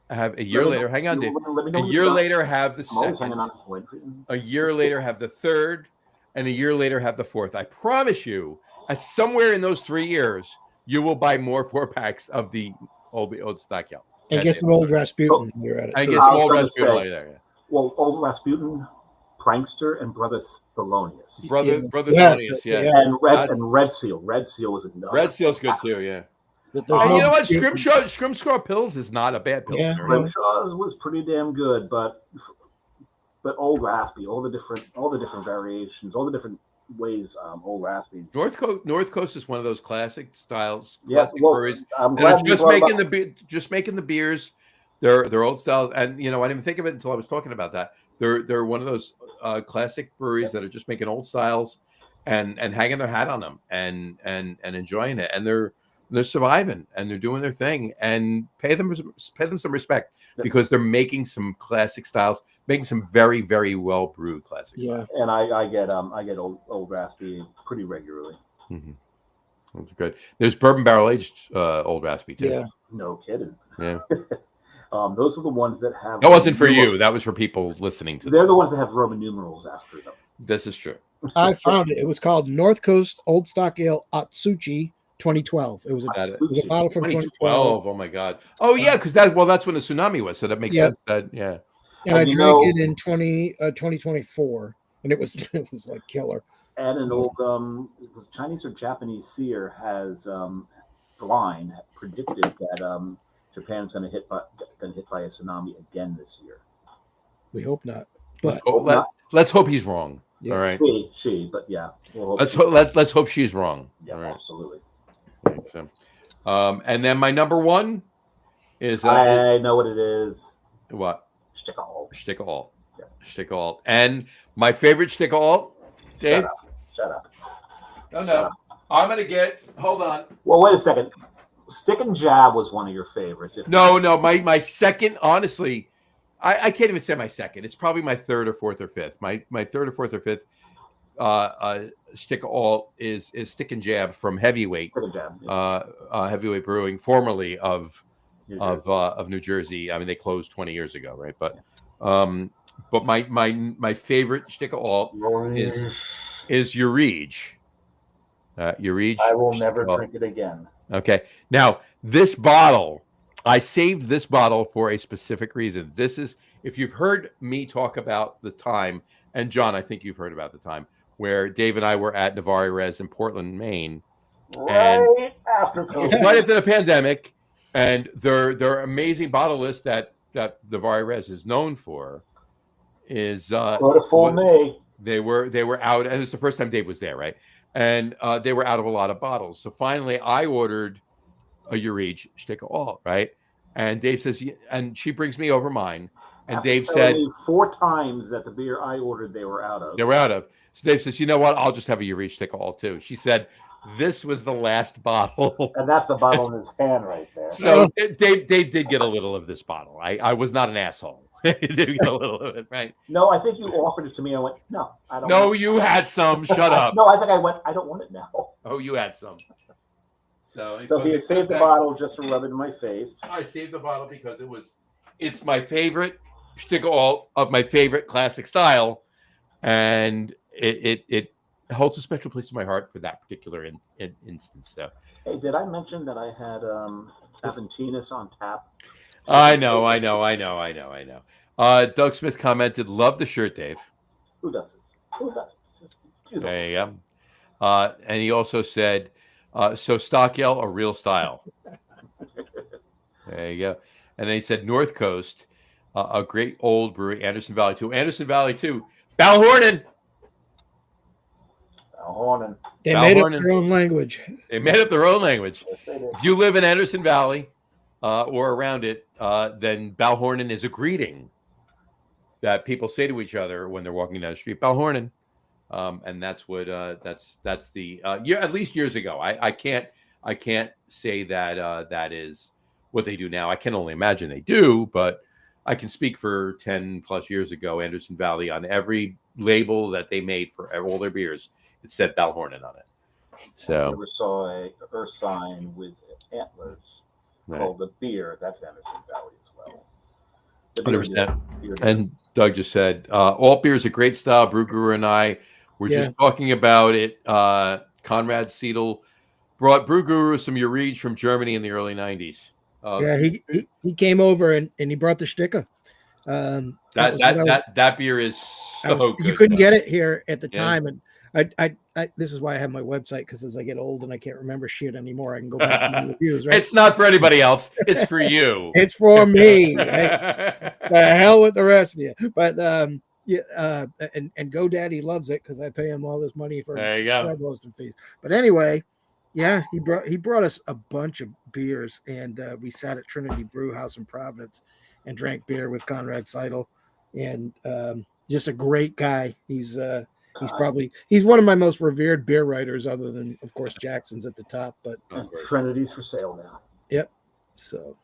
have a year later. Hang on, Dave. A year later, have the second. A year later, have the third, and a year later, have the fourth. I promise you, at somewhere in those 3 years, you will buy more 4-packs of the old stock ale. And get some old Rasputin. You're at it. And get some old Rasputin there. Yeah. Well, old Rasputin, Prankster, and Brother Thelonious. Brother Thelonious, yeah. And Red Seal. Red Seal was another. Red Seal's good too, yeah. And you know what? Scrimshaw Pils is not a bad pill. Yeah. Scrimshaw's was pretty damn good, but Old Raspy, all the different variations, all the different ways Old Raspy. North Coast is one of those classic styles, breweries. I'm glad just making the beers. They're old styles, and I didn't even think of it until I was talking about that. They're one of those classic breweries that are just making old styles and hanging their hat on them and enjoying it, and they're surviving and they're doing their thing, and pay them some respect because they're making some classic styles, making some very, very well brewed classic styles. And I get old Raspy pretty regularly. Mm-hmm. That's good. There's bourbon barrel aged old Raspy too. Yeah, no kidding. Yeah. Those are the ones that have. That wasn't for you. That was for people listening to. They're the ones that have Roman numerals after them. This is true. I found it. It was called North Coast Old Stock Ale Atsuchi 2012. It was a bottle from 2012. Oh my God. Oh yeah, because that's when the tsunami was. So that makes sense. And I drank it in 2024, and it was like killer. And an old Chinese or Japanese seer has line predicted that Japan's going to hit by a tsunami again this year. We hope not. Let's hope he's wrong. Yes. All right. But yeah. We'll let's hope she's wrong. Yeah, right. Absolutely. So, and then my number one is I know what it is. What? Stick alt. And my favorite stick alt, Dave. Shut up. No. I'm gonna get. Hold on. Well, wait a second. Stick and jab was one of your favorites. No. My second, honestly, I can't even say my second. It's probably my third or fourth or fifth. My third or fourth or fifth stick alt is Stick and Jab from Heavyweight. Heavyweight Brewing, formerly of New Jersey. I mean, they closed 20 years ago, right? But my favorite stick alt is Urige. Urige. I will never drink it again. Okay. Now, this bottle, I saved this bottle for a specific reason. This is, if you've heard me talk about the time, and John, I think you've heard about the time, where Dave and I were at Navari Res in Portland, Maine. Right after COVID. Right after the pandemic. And their amazing bottle list that Navari Res is known for is... What a full May. They were out, and it was the first time Dave was there, right? And they were out of a lot of bottles. So finally, I ordered a Urige Stick Alt, right? And Dave says, and she brings me over mine. And After Dave said 4 times that the beer I ordered they were out of. So Dave says, you know what? I'll just have a Urige Stick Alt too. She said, this was the last bottle. And that's the bottle in his hand right there. So Dave did get a little of this bottle. I was not an asshole. He did get a little of it, right? No, I think you offered it to me. I went, no, I don't. No, you had some. Shut up. No, I think I went, I don't want it now. Oh, you had some. So he saved the bottle just to rub it in my face. I saved the bottle because it's my favorite stick alt of my favorite classic style, and it holds a special place in my heart for that particular instance. So, hey, did I mention that I had Aventinus on tap? I know. Doug Smith commented, "Love the shirt, Dave." Who doesn't? There you go. And he also said, "So stock ale or real style?" There you go. And then he said, "North Coast, a great old brewery, Anderson Valley too. Anderson Valley too. Balhornen." They made up their own language. If you live in Anderson Valley or around it, then Balhornen is a greeting that people say to each other when they're walking down the street. Balhornen, and that's what that's the at least years ago. I can't say that that is what they do now. I can only imagine they do, but I can speak for 10 plus years ago. Anderson Valley, on every label that they made for all their beers, it said Balhornen on it. So I never saw a earth sign with antlers called the beer. That's Anderson Valley as well. 100%. And Doug just said, alt beer is a great style. Brew Guru and I were just talking about it. Conrad Seidel brought Brew Guru some Urige from Germany in the early 90s. He came over and he brought the Sticker. That beer is so good. You couldn't get it here at the time, and I this is why I have my website, because as I get old and I can't remember shit anymore, I can go back to my reviews. Right? It's not for anybody else. It's for you. It's for me. Right? The hell with the rest of you. But and GoDaddy loves it because I pay him all this money for web hosting fees. But anyway, he brought us a bunch of beers, and we sat at Trinity Brew House in Providence and drank beer with Conrad Seidel, and just a great guy. He's one of my most revered beer writers, other than, of course, Jackson's at the top. But Trinity's for sale now. Yep. So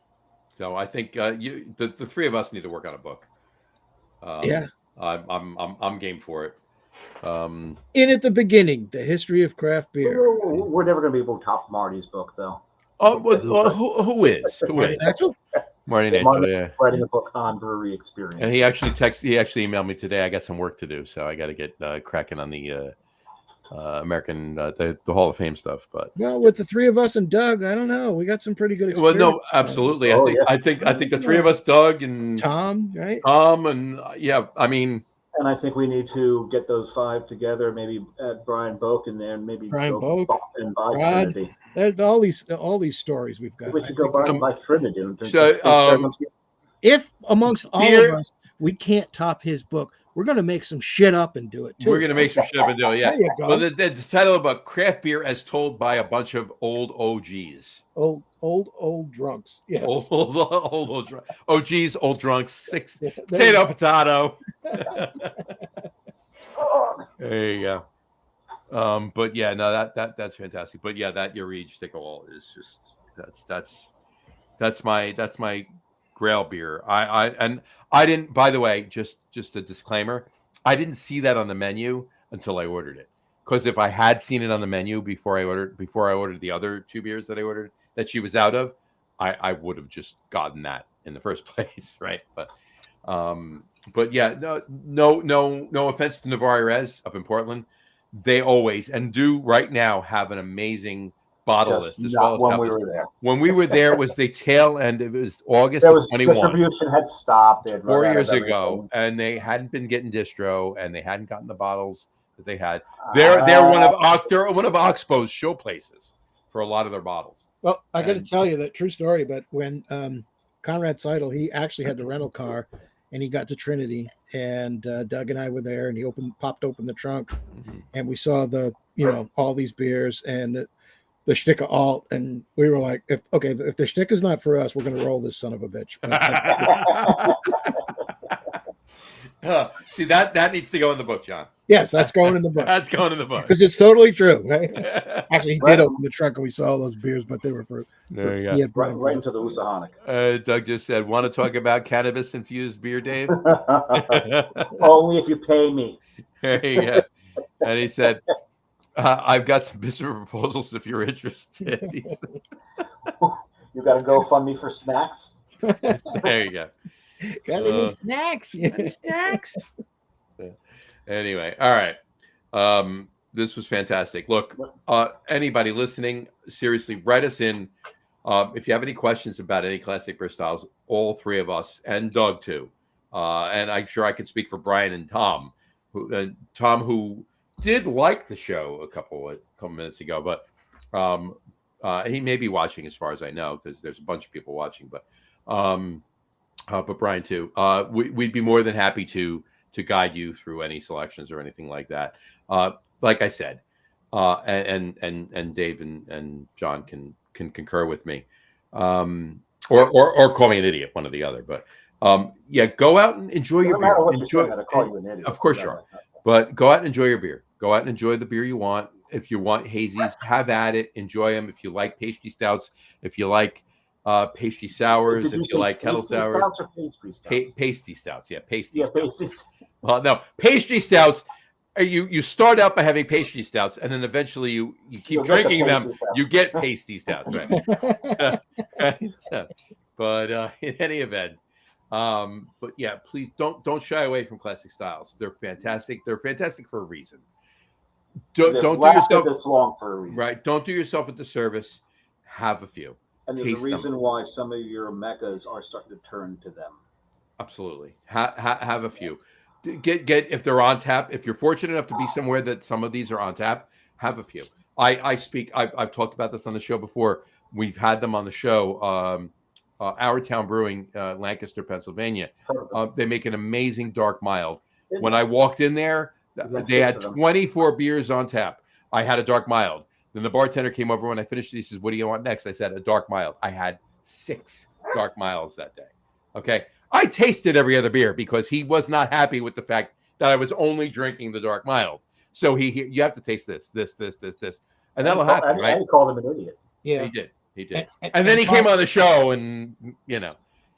I think the three of us need to work on a book. I'm game for it. In at the beginning, the history of craft beer. We're never going to be able to top Marty's book, though. Oh, well, who is? Marty Axel? Marty Marty Nacho, yeah. writing a book on brewery experience. And he actually emailed me today. I got some work to do, so I got to get cracking on the American the Hall of Fame stuff. But well, with the three of us and Doug, I don't know. We got some pretty good well, experience. no, absolutely. Oh, I think the three of us, Doug and Tom, right? Tom, and I mean. And I think we need to get those 5 together. Maybe add Brian Boak in there, and maybe Brian go Boak, and buy Rod. Trinity. There's all these stories we've got. We should go buy Trinity. So, if amongst all beer, of us we can't top his book, we're going to make some shit up and do it too. We're going to make some shit up and do it. Yeah. There you go. Well, the title about craft beer as told by a bunch of old OGs. Old drunks. Yes. Old OGs, old drunks. Potato. There you go. But yeah, no, that's fantastic. But yeah, that your age stickle is just that's my Grail beer. I didn't. By the way, just a disclaimer. I didn't see that on the menu until I ordered it. Because if I had seen it on the menu before I ordered the other 2 beers that I ordered that she was out of, I would have just gotten that in the first place, right? But yeah, no offense to Navarre Rez up in Portland. They always and do right now have an amazing bottle list as well as when we were there. When we were there was the tail end. It was August There was 21. Distribution had stopped. 4 years ago, and they hadn't been getting distro, and they hadn't gotten the bottles that they had. They're one of Oxbow's show places for a lot of their bottles. Well, I got to tell you that true story. But when Conrad Seidel, he actually had the rental car, and he got to Trinity, and Doug and I were there, and he popped open the trunk, and we saw all these beers and the shtick of alt, and we were like, if the shtick is not for us, we're going to roll this son of a bitch. See, that needs to go in the book, John. Yes, that's going in the book. That's going in the book because it's totally true, right? Actually, he did open the trunk and we saw all those beers, but they were for. There you go. Right into the Usahonic. Doug just said, "Want to talk about cannabis infused beer, Dave?" Only if you pay me. There you go. And he said, "I've got some business proposals if you're interested." You got to GoFundMe for snacks. There you go. Got any snacks? Snacks. Anyway, all right. This was fantastic. Look, anybody listening, seriously, write us in if you have any questions about any classic beer styles. All 3 of us and Doug too, and I'm sure I can speak for Brian and Tom, who did like the show a couple minutes ago, but he may be watching as far as I know because there's a bunch of people watching, but Brian too. We'd be more than happy to guide you through any selections or anything like that. Like I said, and Dave and John can concur with me, or call me an idiot, one or the other. But yeah, go out and enjoy your beer. Call you an idiot. Of course you are, but go out and enjoy your beer. Go out and enjoy the beer you want. If you want hazies, have at it. Enjoy them. If you like pasty stouts, if you like pasty sours, if you like kettle sours, stouts or pastry stouts? Pasty stouts, yeah, pasty. Yeah, stouts. pasty. Well, no, pastry stouts. You start out by having pastry stouts, and then eventually you keep drinking them. You get pasty stouts, right? But in any event, but yeah, please don't shy away from classic styles. They're fantastic. They're fantastic for a reason. Don't do yourself this long for a reason, right? Don't do yourself a disservice. Have a few. And there's a reason why some of your meccas are starting to turn to them. Absolutely. Have a few. Get if they're on tap. If you're fortunate enough to be somewhere that some of these are on tap, have a few. I've talked about this on the show before. We've had them on the show. Our Town Brewing, Lancaster, Pennsylvania. They make an amazing dark mild. When I walked in there, they had 24 beers on tap. I had a dark mild. Then the bartender came over when I finished. He says, "What do you want next?" I said, "A dark mild." I had 6 dark milds that day. Okay. I tasted every other beer because he was not happy with the fact that I was only drinking the dark mild. So you have to taste this, and that'll happen, right? I called him an idiot. Yeah, he did. And then he came on the show, and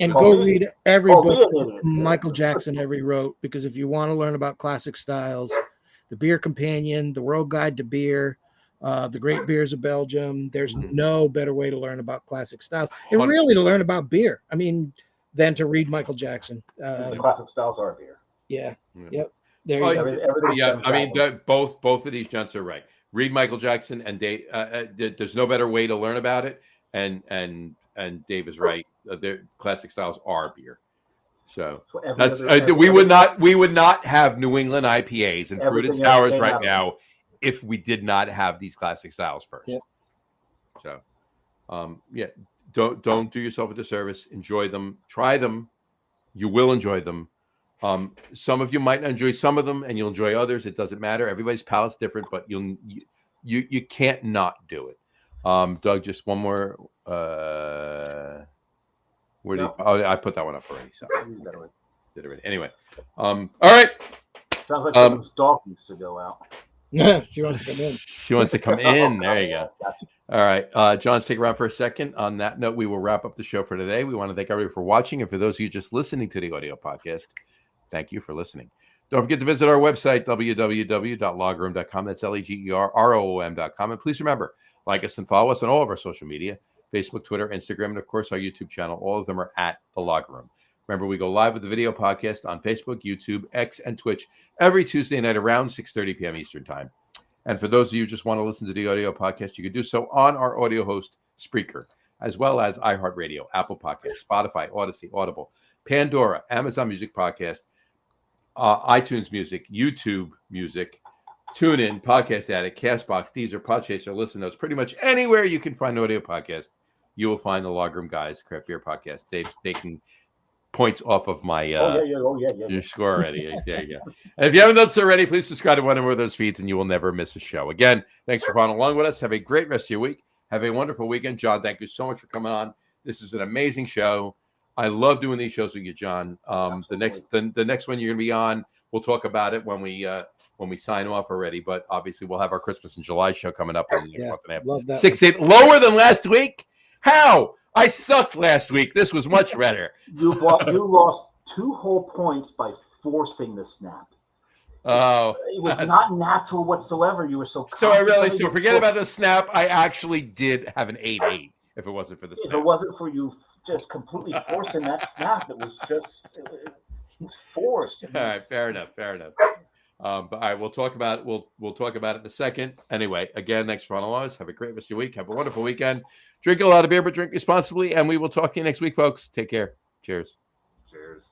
and go read every book Michael Jackson ever wrote, because if you want to learn about classic styles, The Beer Companion, The World Guide to Beer, the great beers of Belgium. There's Mhm. no better way to learn about classic styles and 100%. really to learn about beer. I mean, than to read Michael Jackson. The classic styles are beer. Yeah. Yeah. Yep. There you Oh, go. Everything Yeah, stems I mean, out. both of these gents are right. Read Michael Jackson and Dave. There's no better way to learn about it, and Dave is right. Their classic styles are beer. So So every that's other- we would not have New England IPAs and fruited Everything else sours came right out of it. now if we did not have these classic styles first. Yep. So, yeah, don't do yourself a disservice. Enjoy them. Try them. You will enjoy them. Some of you might not enjoy some of them, and you'll enjoy others. It doesn't matter. Everybody's palate's different, but you can't not do it. Doug, just one more. Where did I put that one up already? So did already. Anyway, all right. Sounds like someone's dog needs to go out. She wants to come in. She wants to come in. There you go. Gotcha. All right. John, stick around for a second. On that note, we will wrap up the show for today. We want to thank everybody for watching. And for those of you just listening to the audio podcast, thank you for listening. Don't forget to visit our website, www.logroom.com. That's LEGEROOM.com. And please remember, like us and follow us on all of our social media, Facebook, Twitter, Instagram, and of course, our YouTube channel. All of them are at The Logger Room. Remember, we go live with the video podcast on Facebook, YouTube, X, and Twitch every Tuesday night around 6:30 p.m. Eastern Time. And for those of you who just want to listen to the audio podcast, you can do so on our audio host, Spreaker, as well as iHeartRadio, Apple Podcasts, Spotify, Odyssey, Audible, Pandora, Amazon Music Podcast, iTunes Music, YouTube Music, TuneIn, Podcast Addict, CastBox, Deezer, Podchaser, Listen Notes. Pretty much anywhere you can find audio podcast, you will find the Log Room Guys Craft Beer Podcast. Dave's taking points off of my your score already. There you go. And if you haven't done so already, please subscribe to one or more of those feeds, and you will never miss a show. Again, thanks for following along with us. Have a great rest of your week. Have a wonderful weekend, John. Thank you so much for coming on. This is an amazing show. I love doing these shows with you, John. The next one you're going to be on, we'll talk about it when we sign off already. But obviously, we'll have our Christmas in July show coming up in the next month and a half. Love that. 6-8 lower than last week. How? I sucked last week. This was much better. You lost 2 whole points by forcing the snap. Oh, It was not natural whatsoever. You were so forget about the snap. I actually did have an 8-8 if it wasn't for the snap. If it wasn't for you just completely forcing that snap, it was forced. All right, fair enough. But all right, we'll talk about it. We'll talk about it in a second. Anyway, again, thanks for following us. Have a great rest of your week. Have a wonderful weekend. Drink a lot of beer, but drink responsibly. And we will talk to you next week, folks. Take care. Cheers. Cheers.